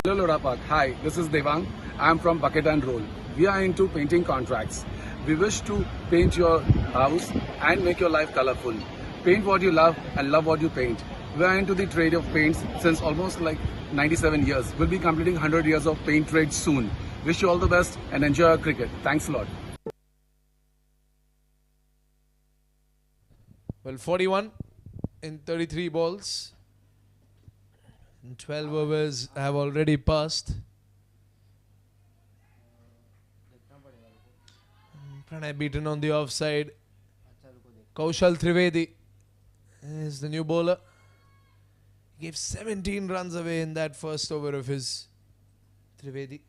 Hello Lodha Park. Hi, this is Devang. I am from Bucket and Roll. We are into painting contracts. We wish to paint your house and make your life colorful. Paint what you love and love what you paint. We are into the trade of paints since almost like 97 years. We'll be completing 100 years of paint trade soon. Wish you all the best and enjoy our cricket. Thanks a lot. Well, 41 in 33 balls. And 12 overs have already passed. Pranay beaten on the offside. Kaushal Trivedi is the new bowler. He gave 17 runs away in that first over of his. Trivedi.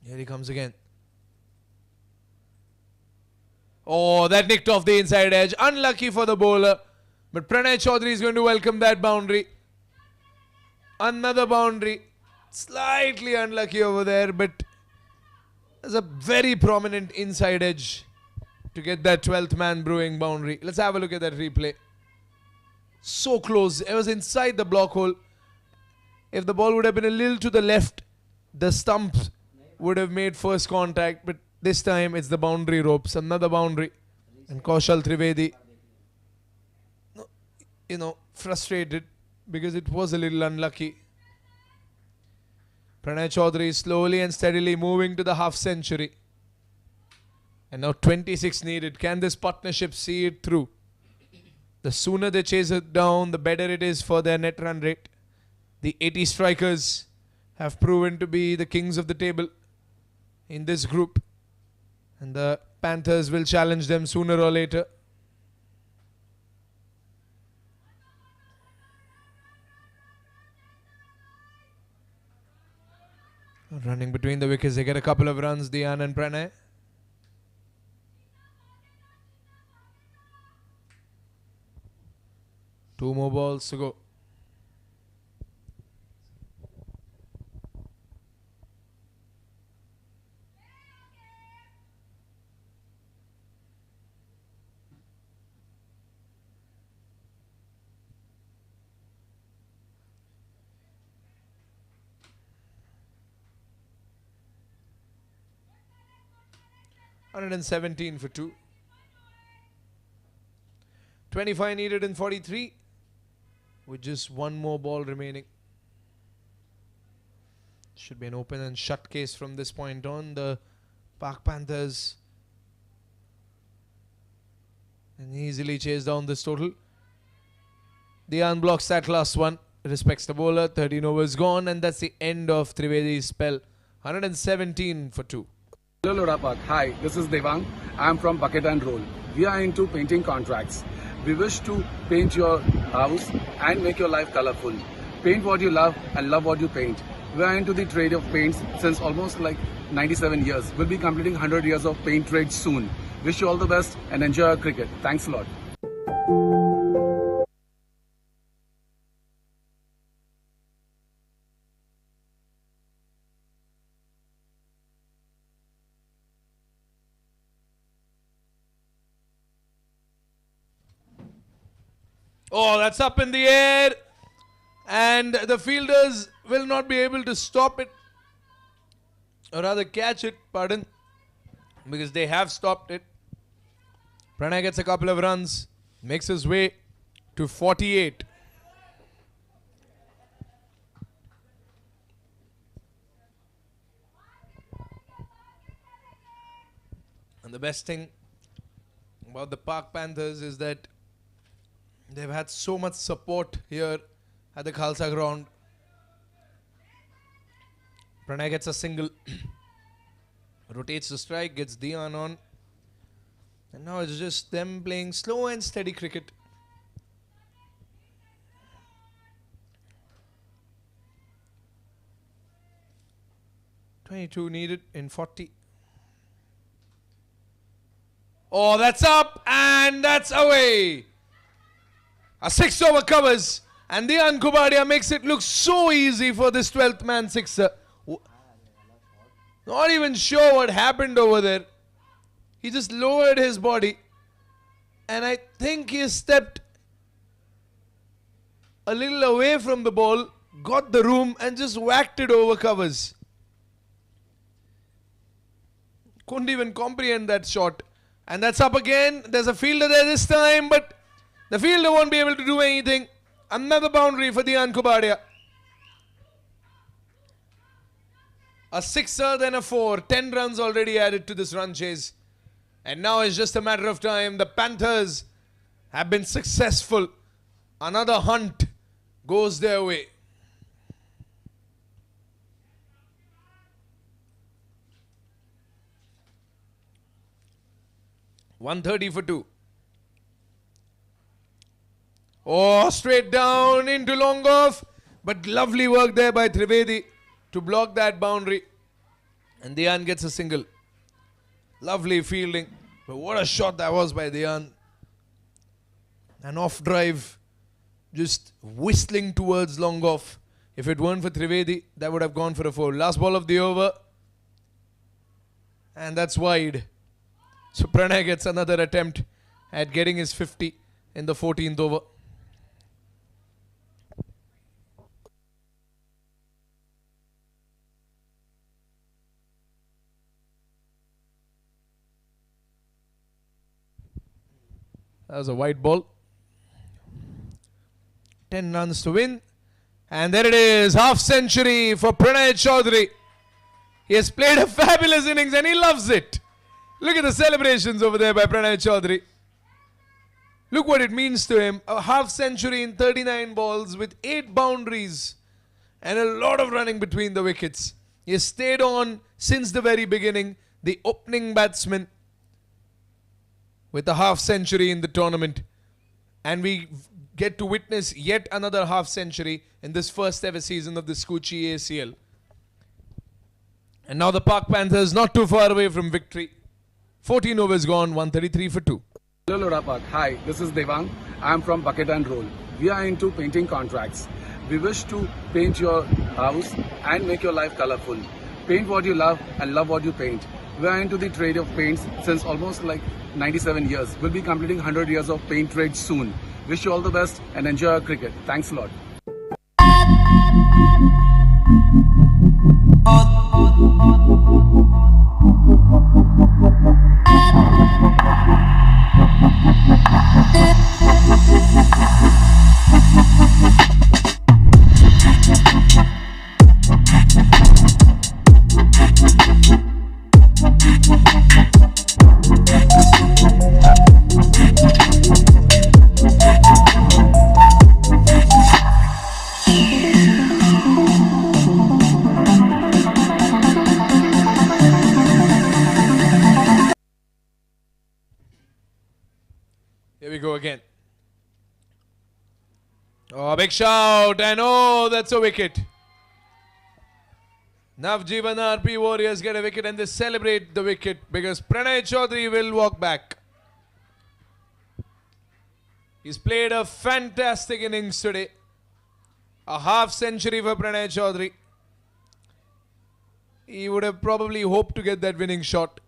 Here he comes again. Oh, that nicked off the inside edge. Unlucky for the bowler. But Pranay Chaudhary is going to welcome that boundary. Another boundary. Slightly unlucky over there, but there's a very prominent inside edge to get that 12th man brewing boundary. Let's have a look at that replay. So close. It was inside the block hole. If the ball would have been a little to the left, the stumps would have made first contact, but this time it's the boundary ropes. Another boundary. And Kaushal Trivedi, frustrated because it was a little unlucky. Pranay Chaudhary slowly and steadily moving to the half century. And now 26 needed. Can this partnership see it through? The sooner they chase it down, the better it is for their net run rate. The 80 strikers have proven to be the kings of the table in this group. And the Panthers will challenge them sooner or later. Running between the wickets, they get a couple of runs, Dian and Pranay. Two more balls to go. $117 for 2. 25 needed in 43 with just one more ball remaining. Should be an open and shut case from this point on. The Pak Panthers and easily chase down this total. Dian blocks that last one, respects the bowler. 13 overs gone, and that's the end of Trivedi's spell. 117 for 2. Hello Lodapak, hi, this is Devang. I am from Bucket and Roll. We are into painting contracts. We wish to paint your house and make your life colorful. Paint what you love and love what you paint. We are into the trade of paints since almost like 97 years. We'll be completing 100 years of paint trade soon. Wish you all the best and enjoy our cricket. Thanks a lot. Oh, that's up in the air. And the fielders will not be able to stop it. Or rather catch it, pardon. Because they have stopped it. Pranay gets a couple of runs. Makes his way to 48. And the best thing about the Pak Panthers is that they've had so much support here at the Khalsa ground. Pranay gets a single. Rotates the strike, gets Dian on. And now it's just them playing slow and steady cricket. .22 needed in 40. Oh, that's up and that's away. A 6 over covers, and Dian Kubadia makes it look so easy for this 12th man sixer. Not even sure what happened over there. He just lowered his body, and I think he stepped a little away from the ball, got the room, and just whacked it over covers. Couldn't even comprehend that shot. And that's up again. There's a fielder there this time, but the fielder won't be able to do anything. Another boundary for Dian Kubadia. A sixer, then a 4. 10 runs already added to this run chase. And now it's just a matter of time. The Panthers have been successful. Another hunt goes their way. $130 for 2. Oh, straight down into long off. But lovely work there by Trivedi to block that boundary. And Dian gets a single. Lovely fielding. But what a shot that was by Dian. An off drive. Just whistling towards long off. If it weren't for Trivedi, that would have gone for a 4. Last ball of the over. And that's wide. So Pranay gets another attempt at getting his 50 in the 14th over. That was a wide ball. 10 runs to win. And there it is. Half century for Pranay Chaudhary. He has played a fabulous innings and he loves it. Look at the celebrations over there by Pranay Chaudhary. Look what it means to him. A half century in 39 balls with 8 boundaries. and a lot of running between the wickets. He has stayed on since the very beginning, the opening batsman with a half century in the tournament. And we get to witness yet another half century in this first ever season of the Skuccii ACL. And now the Pak Panthers not too far away from victory. 14 overs gone, 133 for 2. Hello Lodha Park. Hi, this is Devang. I am from Bucket and Roll. We are into painting contracts. We wish to paint your house and make your life colorful. Paint what you love and love what you paint. We are into the trade of paints since almost like 97 years. We'll be completing 100 years of paint trade soon. Wish you all the best and enjoy our cricket. Thanks a lot. Here we go again. Oh, big shout, and oh, that's a wicket. Navjivan RP Warriors get a wicket and they celebrate the wicket because Pranay Chaudhary will walk back. He's played a fantastic innings today. A half century for Pranay Chaudhary. He would have probably hoped to get that winning shot.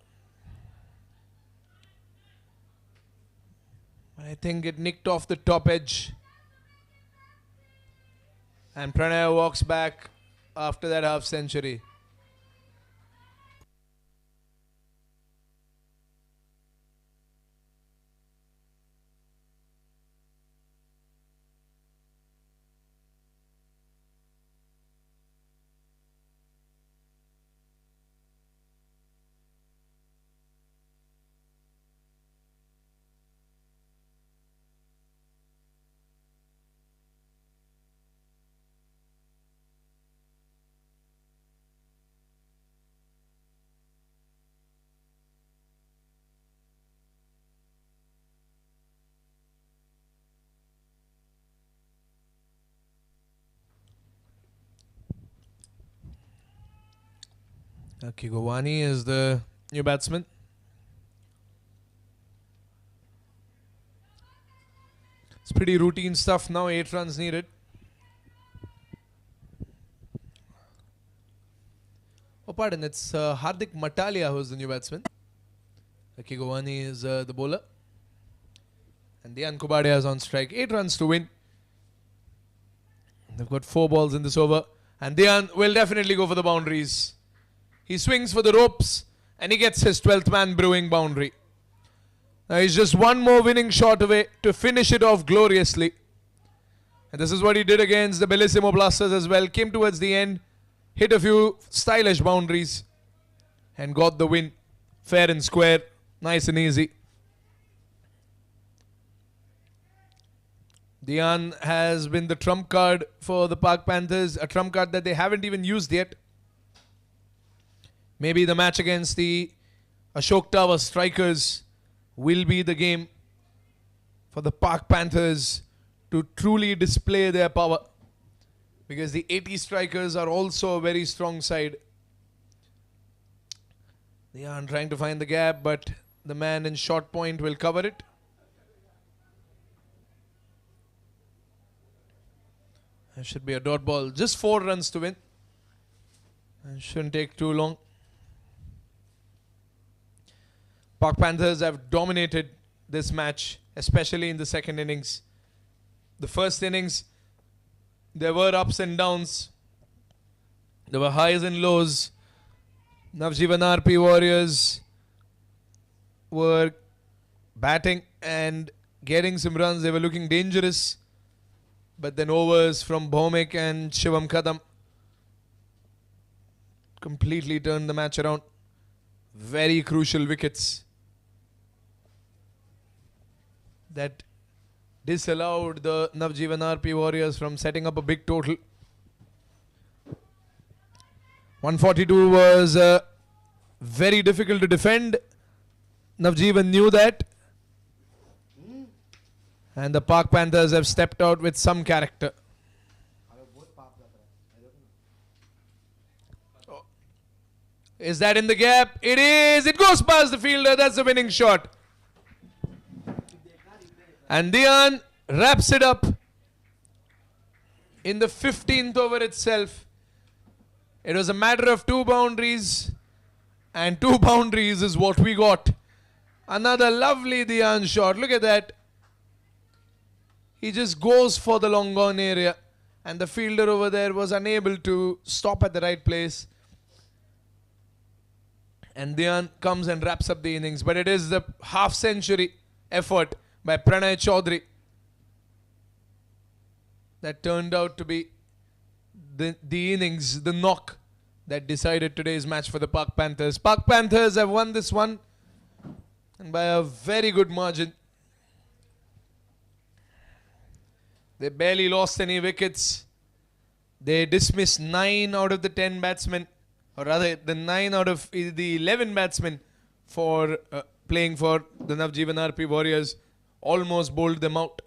I think it nicked off the top edge. And Pranay walks back after that half century. Kigowani is the new batsman. It's pretty routine stuff now. 8 runs needed. Oh, pardon. It's Hardik Matalia who's the new batsman. Kigowani is the bowler. And Dian Kubadia is on strike. 8 runs to win. They've got 4 balls in this over. And Dian will definitely go for the boundaries. He swings for the ropes and he gets his 12th man brewing boundary. Now he's just one more winning shot away to finish it off gloriously. And this is what he did against the Bellissimo Blasters as well. Came towards the end, hit a few stylish boundaries and got the win. Fair and square, nice and easy. Dian has been the trump card for the Pak Panthers, a trump card that they haven't even used yet. Maybe the match against the Ashok Tower Strikers will be the game for the Pak Panthers to truly display their power. Because the 80 Strikers are also a very strong side. They are trying to find the gap, but the man in short point will cover it. It should be a dot ball. Just 4 runs to win. It shouldn't take too long. Pak Panthers have dominated this match, especially in the second innings. The first innings, there were ups and downs. There were highs and lows. Navjivan RP Warriors were batting and getting some runs. They were looking dangerous. But then overs from Bhomik and Shivam Kadam completely turned the match around. Very crucial wickets that disallowed the Navjivan RP Warriors from setting up a big total. 142 was very difficult to defend. Navjivan knew that. And the Pak Panthers have stepped out with some character. Oh. Is that in the gap? It is. It goes past the fielder. That's the winning shot. And Dian wraps it up in the 15th over itself. It was a matter of 2 boundaries. And 2 boundaries is what we got. Another lovely Dian shot. Look at that. He just goes for the long gone area. And the fielder over there was unable to stop at the right place. And Dian comes and wraps up the innings. But it is the half-century effort by Pranay Chaudhary that turned out to be the innings, the knock that decided today's match for the Pak Panthers. Pak Panthers have won this one, and by a very good margin. They barely lost any wickets. They dismissed 9 out of the 10 batsmen, or rather the 9 out of the 11 batsmen for playing for the Navjivan RP Warriors. Almost bowled them out.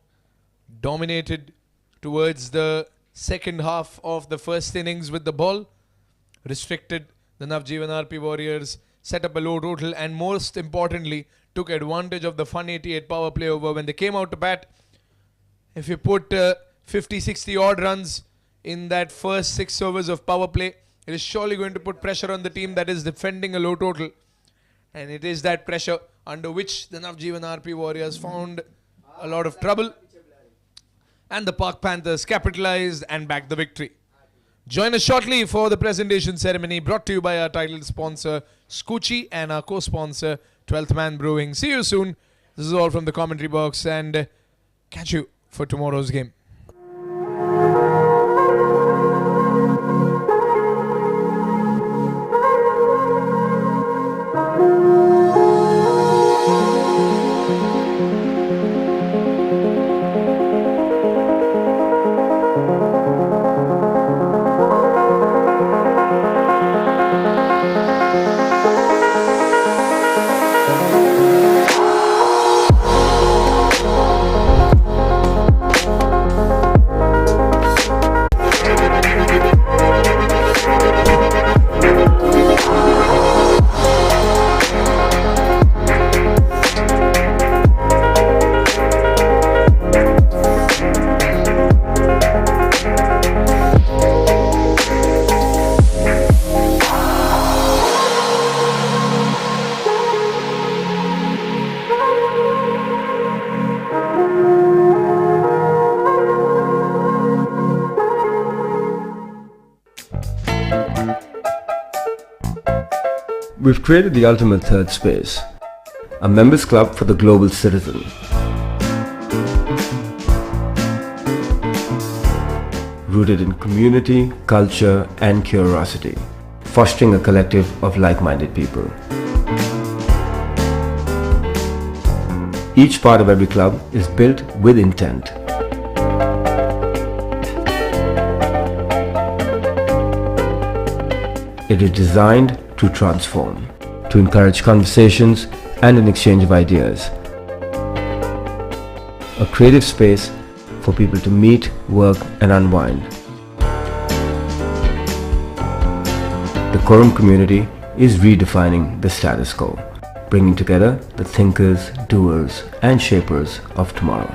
Dominated towards the second half of the first innings with the ball. Restricted the Navjivan RP Warriors. Set up a low total and most importantly took advantage of the Fun 88 power play over when they came out to bat. If you put 50-60 odd runs in that first 6 overs of power play, it is surely going to put pressure on the team that is defending a low total. And it is that pressure under which the Navjivan RP Warriors found a lot of trouble. And the Pak Panthers capitalized and backed the victory. Join us shortly for the presentation ceremony brought to you by our title sponsor Skuccii and our co-sponsor 12th Man Brewing. See you soon. This is all from the commentary box and catch you for tomorrow's game. We've created the ultimate third space, a members club for the global citizen. Rooted in community, culture and curiosity, fostering a collective of like-minded people. Each part of every club is built with intent. It is designed to transform, to encourage conversations and an exchange of ideas. A creative space for people to meet, work and unwind. The Quorum community is redefining the status quo, bringing together the thinkers, doers and shapers of tomorrow.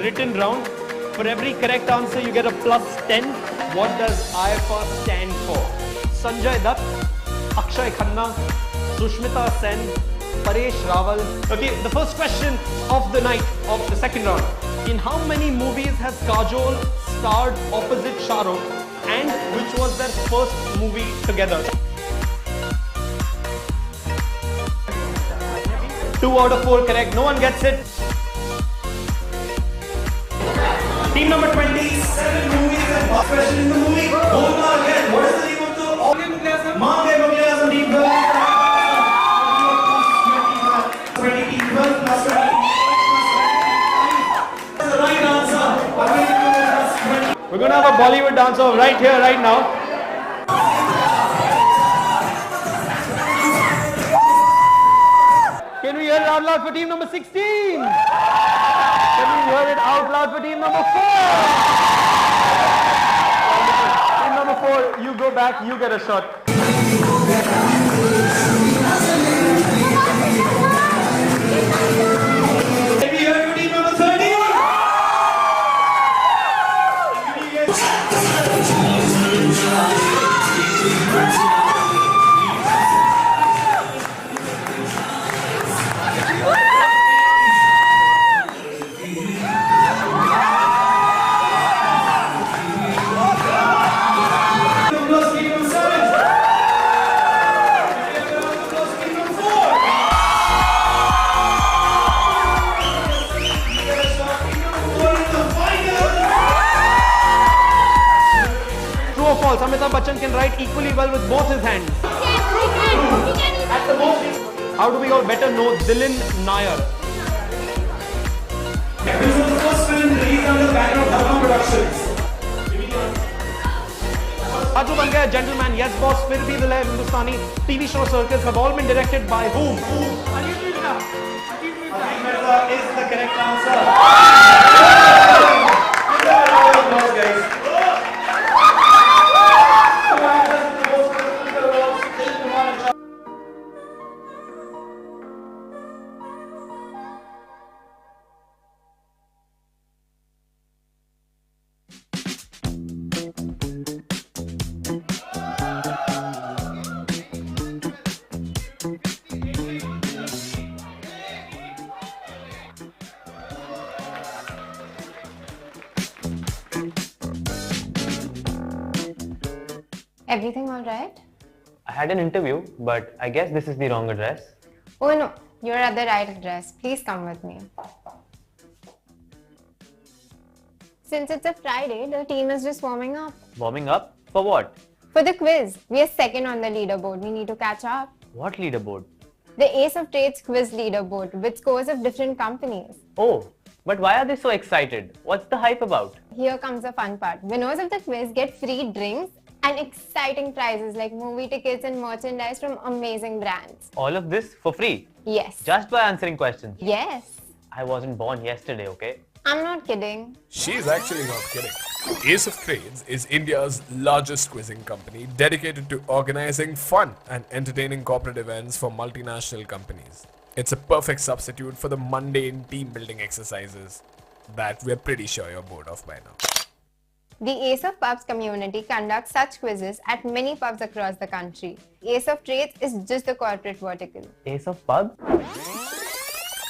Written round. For every correct answer, you get a plus 10. What does IFR stand for? Sanjay Dutt, Akshay Khanna, Sushmita Sen, Paresh Rawal. Okay, the first question of the night of the second round. In how many movies has Kajol starred opposite Shah Rukh and which was their first movie together? 2 out of 4 correct. No one gets it. Team number 20, 7 movies and question in the movie. Golma again. What is the name of the Mange Mughalism team? 20 team 12 plus 20. That's the right answer. We're going to have a Bollywood dancer right here, right now. Can we hear it out loud for team number 16? Can we hear it out loud for team number 4? Team number 4, you go back, you get a shot. Can we hear it for team number 30? Amitabh Bachchan can write equally well with both his hands. At the most, how do we all better know Dilin Nair? This was the first film released under the banner of Dharma Productions. Raju Ban Gaya, Gentleman, Yes Boss, Fir Bhi Dil Hai, Hindustani, TV show circles have all been directed by whom? Ajit Mirza is the correct answer. Guys. Everything all right? I had an interview, but I guess this is the wrong address. Oh no, you're at the right address. Please come with me. Since it's a Friday, the team is just warming up. Warming up? For what? For the quiz, we are second on the leaderboard. We need to catch up. What leaderboard? The Ace of Trades quiz leaderboard with scores of different companies. Oh, but why are they so excited? What's the hype about? Here comes the fun part. Winners of the quiz get free drinks and exciting prizes like movie tickets and merchandise from amazing brands. All of this for free? Yes. Just by answering questions? Yes. I wasn't born yesterday, okay? I'm not kidding. She's actually not kidding. Ace of Trades is India's largest quizzing company dedicated to organizing fun and entertaining corporate events for multinational companies. It's a perfect substitute for the mundane team building exercises that we're pretty sure you're bored of by now. The Ace of Pubs community conducts such quizzes at many pubs across the country. Ace of Trades is just the corporate vertical. Ace of Pubs?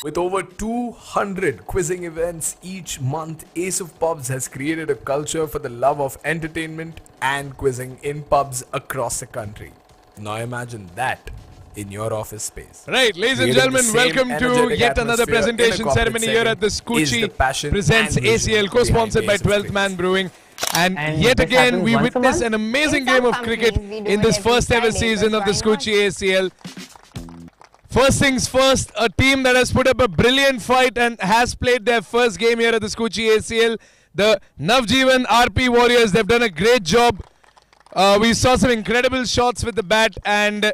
With over 200 quizzing events each month, Ace of Pubs has created a culture for the love of entertainment and quizzing in pubs across the country. Now imagine that in your office space. Right, ladies and gentlemen, welcome to yet another presentation ceremony here at the Skuccii presents ACL, co-sponsored by 12th Man Brewing. And yet again, we witness an amazing game of cricket in this first ever season of the Skuccii ACL. First things first, a team that has put up a brilliant fight and has played their first game here at the Skuccii ACL. The Navjivan RP Warriors, they've done a great job. We saw some incredible shots with the bat and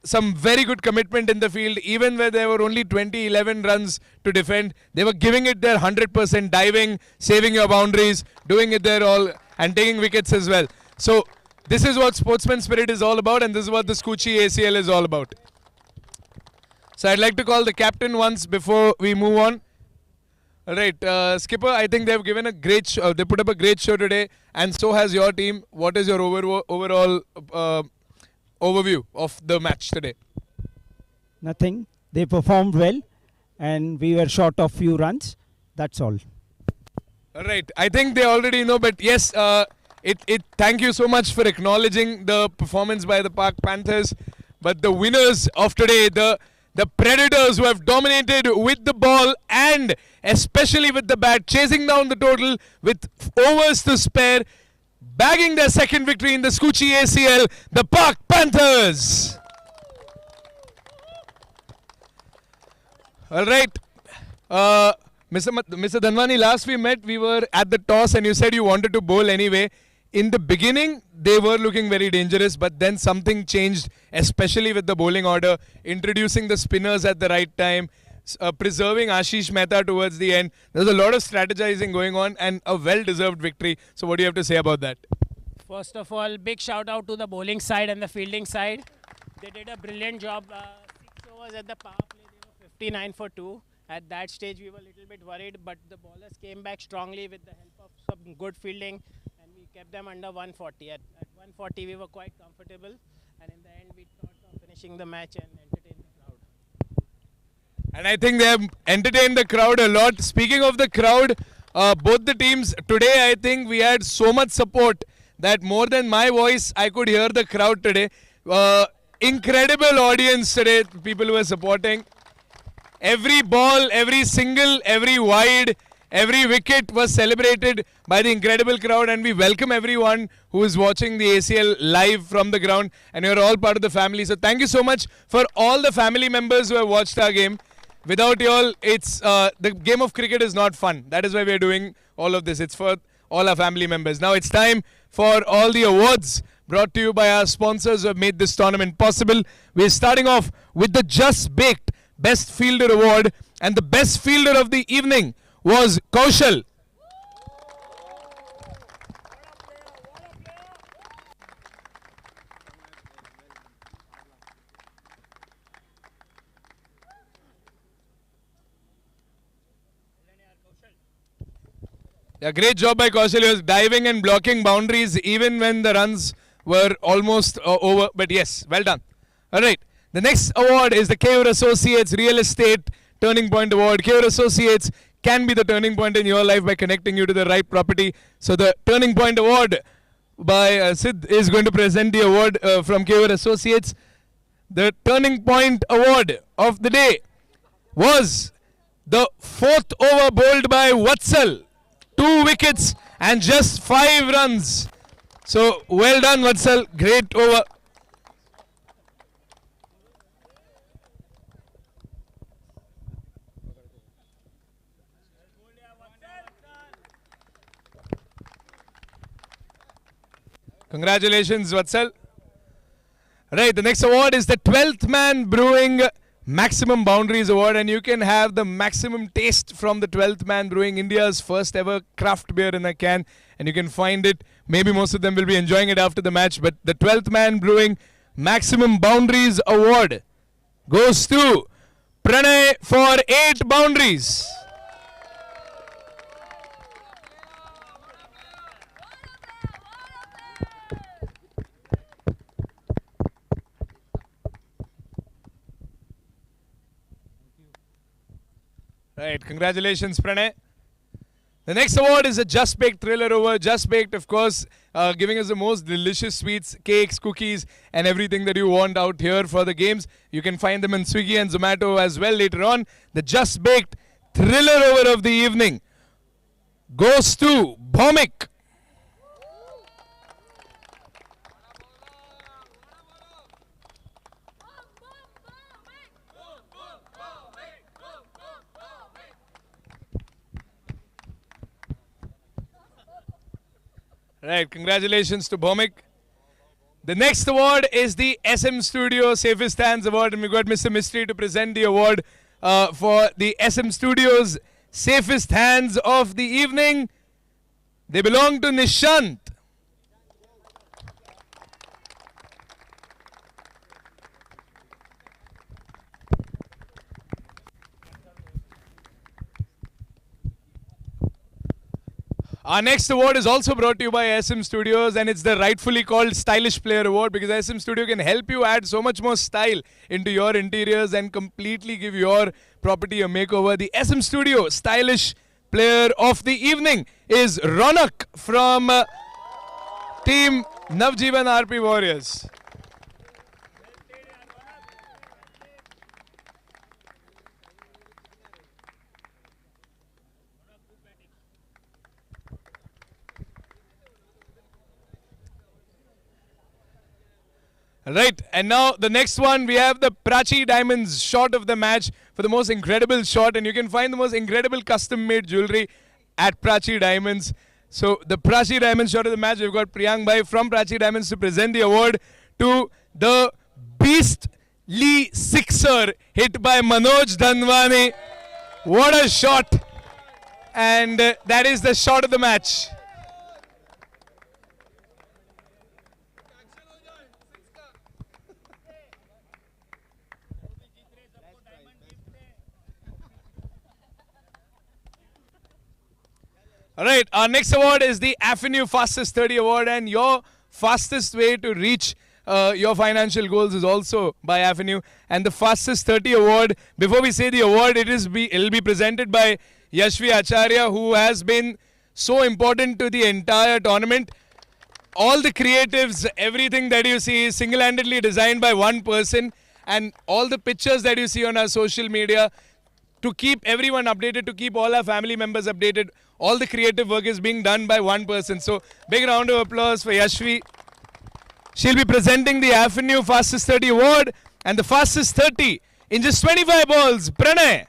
some very good commitment in the field. Even where there were only 20-11 runs to defend, they were giving it their 100%, diving, saving your boundaries, doing it their all, and taking wickets as well. So this is what sportsman spirit is all about, and this is what the Skuccii ACL is all about. So I'd like to call the captain once before we move on. All right, Skipper, I think they've given a great show. They put up a great show today, and so has your team. What is your overall overview of the match today? Nothing. They performed well, and we were short of few runs. That's all. All right. I think they already know, but yes, thank you so much for acknowledging the performance by the Park Panthers. But the winners of today, the Predators, who have dominated with the ball and especially with the bat, chasing down the total with overs to spare, bagging their second victory in the Skuccii ACL, the Pak Panthers. All right. Mr. Dhanwani, last we met, we were at the toss and you said you wanted to bowl anyway. In the beginning, they were looking very dangerous, but then something changed, especially with the bowling order, introducing the spinners at the right time, preserving Ashish Mehta towards the end. There's a lot of strategizing going on and a well-deserved victory. So what do you have to say about that? First of all, big shout out to the bowling side and the fielding side. They did a brilliant job. 6 overs at the power play, they were 59 for 2. At that stage, we were a little bit worried, but the bowlers came back strongly with the help of some good fielding, and we kept them under 140. At 140, we were quite comfortable, and in the end, we thought of finishing the match and entertain the crowd. And I think they have entertained the crowd a lot. Speaking of the crowd, both the teams, today I think we had so much support that more than my voice, I could hear the crowd today. Incredible audience today, people who were supporting. Every ball, every single, every wide, every wicket was celebrated by the incredible crowd, and we welcome everyone who is watching the ACL live from the ground, and you're all part of the family. So thank you so much for all the family members who have watched our game. Without you all, it's the game of cricket is not fun. That is why we're doing all of this. It's for all our family members. Now it's time for all the awards brought to you by our sponsors who have made this tournament possible. We're starting off with the Just Baked Best Fielder Award, and the best fielder of the evening was Kaushal. Yeah, great job by Kaushal. He was diving and blocking boundaries even when the runs were almost over. But yes, well done. All right. The next award is the Kevur Associates Real Estate Turning Point Award. Kevur Associates can be the turning point in your life by connecting you to the right property. So the Turning Point Award by Sid is going to present the award from Kevur Associates. The Turning Point Award of the day was the 4th over bowled by Vatsal. 2 wickets and just 5 runs. So well done, Vatsal. Great over. Congratulations, Vatsal. Right, the next award is the 12th Man Brewing Maximum Boundaries Award, and you can have the maximum taste from the 12th Man Brewing, India's first ever craft beer in a can, and you can find it. Maybe most of them will be enjoying it after the match, but the 12th Man Brewing Maximum Boundaries Award goes to Pranay for 8 boundaries. Right, congratulations, Pranay. The next award is a Just Baked Thriller Award. Just Baked, of course, giving us the most delicious sweets, cakes, cookies, and everything that you want out here for the games. You can find them in Swiggy and Zomato as well later on. The Just Baked Thriller Over of the evening goes to Bhomik. Right, congratulations to Bhomik. The next award is the SM Studio Safest Hands Award, and we got Mr. Mystery to present the award for the SM Studios Safest Hands of the evening. They belong to Nishant. Our next award is also brought to you by SM Studios, and it's the rightfully called Stylish Player Award, because SM Studio can help you add so much more style into your interiors and completely give your property a makeover. The SM Studio Stylish Player of the evening is Ronak from Team Navjivan RP Warriors. Right, and now the next one, we have the Prachi Diamonds shot of the match for the most incredible shot, and you can find the most incredible custom-made jewelry at Prachi Diamonds. So the Prachi Diamonds shot of the match, we've got Priyank Bhai from Prachi Diamonds to present the award to the beastly sixer hit by Manoj Dhanwani. What a shot! And that is the shot of the match. Alright, our next award is the Avenue Fastest 30 Award, and your fastest way to reach your financial goals is also by Avenue. And the Fastest 30 Award, before we say the award, it'll be presented by Yashvi Acharya, who has been so important to the entire tournament. All the creatives, everything that you see is single-handedly designed by one person, and all the pictures that you see on our social media, to keep everyone updated, to keep all our family members updated, all the creative work is being done by one person. So, big round of applause for Yashvi. She'll be presenting the Avenue Fastest 30 Award, and the Fastest 30 in just 25 balls, Pranay.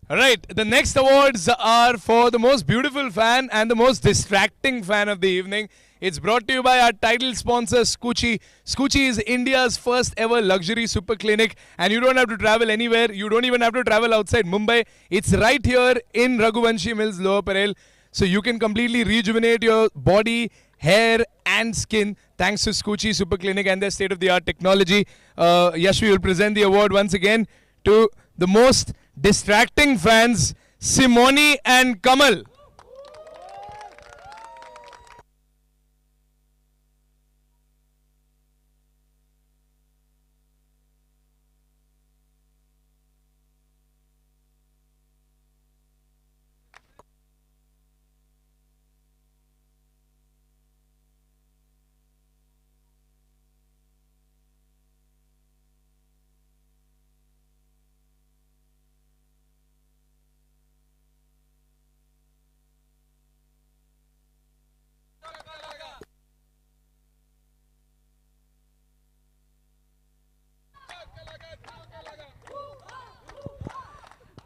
Alright, the next awards are for the most beautiful fan and the most distracting fan of the evening. It's brought to you by our title sponsor, Skuccii. Skuccii is India's first ever luxury super clinic, and you don't have to travel anywhere. You don't even have to travel outside Mumbai. It's right here in Raghuvanshi Mills, Lower Parel. So you can completely rejuvenate your body, hair and skin thanks to Skuccii Super Clinic and their state-of-the-art technology. Yashvi will present the award once again to the most distracting fans, Simoni and Kamal.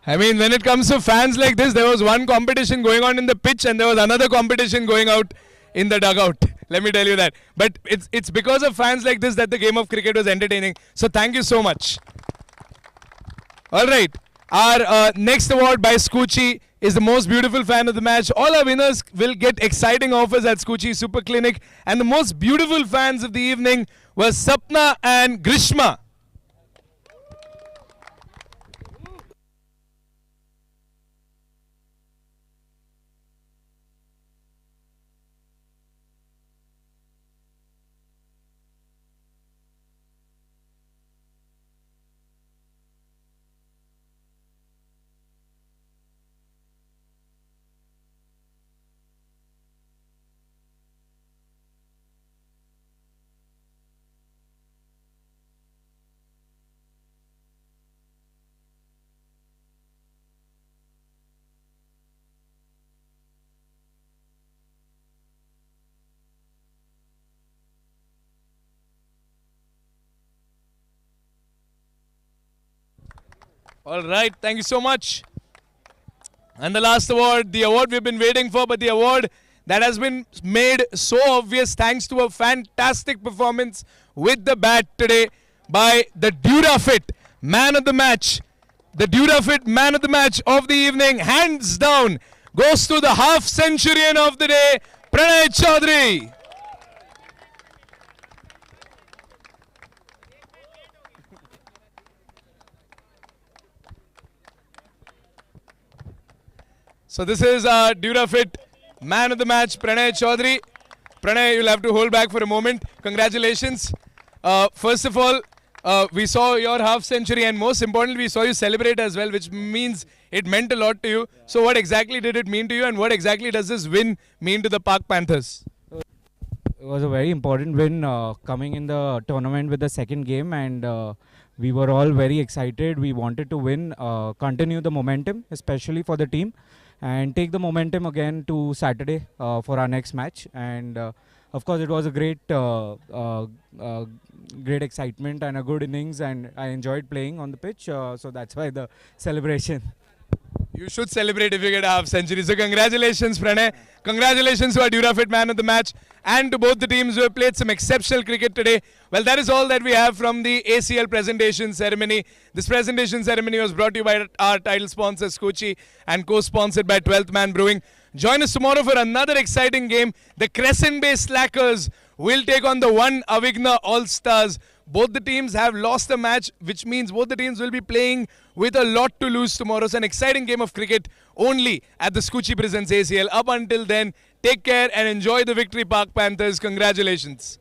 I mean, when it comes to fans like this, there was one competition going on in the pitch and there was another competition going out in the dugout. Let me tell you that. But it's because of fans like this that the game of cricket was entertaining. So thank you so much. Alright, our next award by Skuccii is the most beautiful fan of the match. All our winners will get exciting offers at Skuccii Super Clinic. And the most beautiful fans of the evening were Sapna and Grishma. All right, thank you so much. And the last award, the award we've been waiting for, but the award that has been made so obvious thanks to a fantastic performance with the bat today by the Durafit man of the match. The Durafit man of the match of the evening, hands down, goes to the half-centurion of the day, Pranay Chaudhary. So this is our Durafit man of the match, Pranay Chaudhary. Pranay, you'll have to hold back for a moment. Congratulations. First of all, we saw your half century, and most importantly, we saw you celebrate as well, which means it meant a lot to you. So what exactly did it mean to you, and what exactly does this win mean to the Park Panthers? It was a very important win coming in the tournament with the second game, and we were all very excited. We wanted to win, continue the momentum, especially for the team, and take the momentum again to Saturday for our next match. And of course, it was a great great excitement and a good innings, and I enjoyed playing on the pitch, so that's why the celebration. You should celebrate if you get a half century. So congratulations, Pranay. Congratulations to our Durafit man of the match and to both the teams who have played some exceptional cricket today. Well, that is all that we have from the ACL presentation ceremony. This presentation ceremony was brought to you by our title sponsor, Skuccii, and co-sponsored by 12th Man Brewing. Join us tomorrow for another exciting game. The Crescent Bay Slackers will take on the One Avigna All-Stars. Both the teams have lost a match, which means both the teams will be playing with a lot to lose tomorrow. It's an exciting game of cricket only at the Skuccii Presents ACL. Up until then, take care and enjoy the victory, Park Panthers. Congratulations.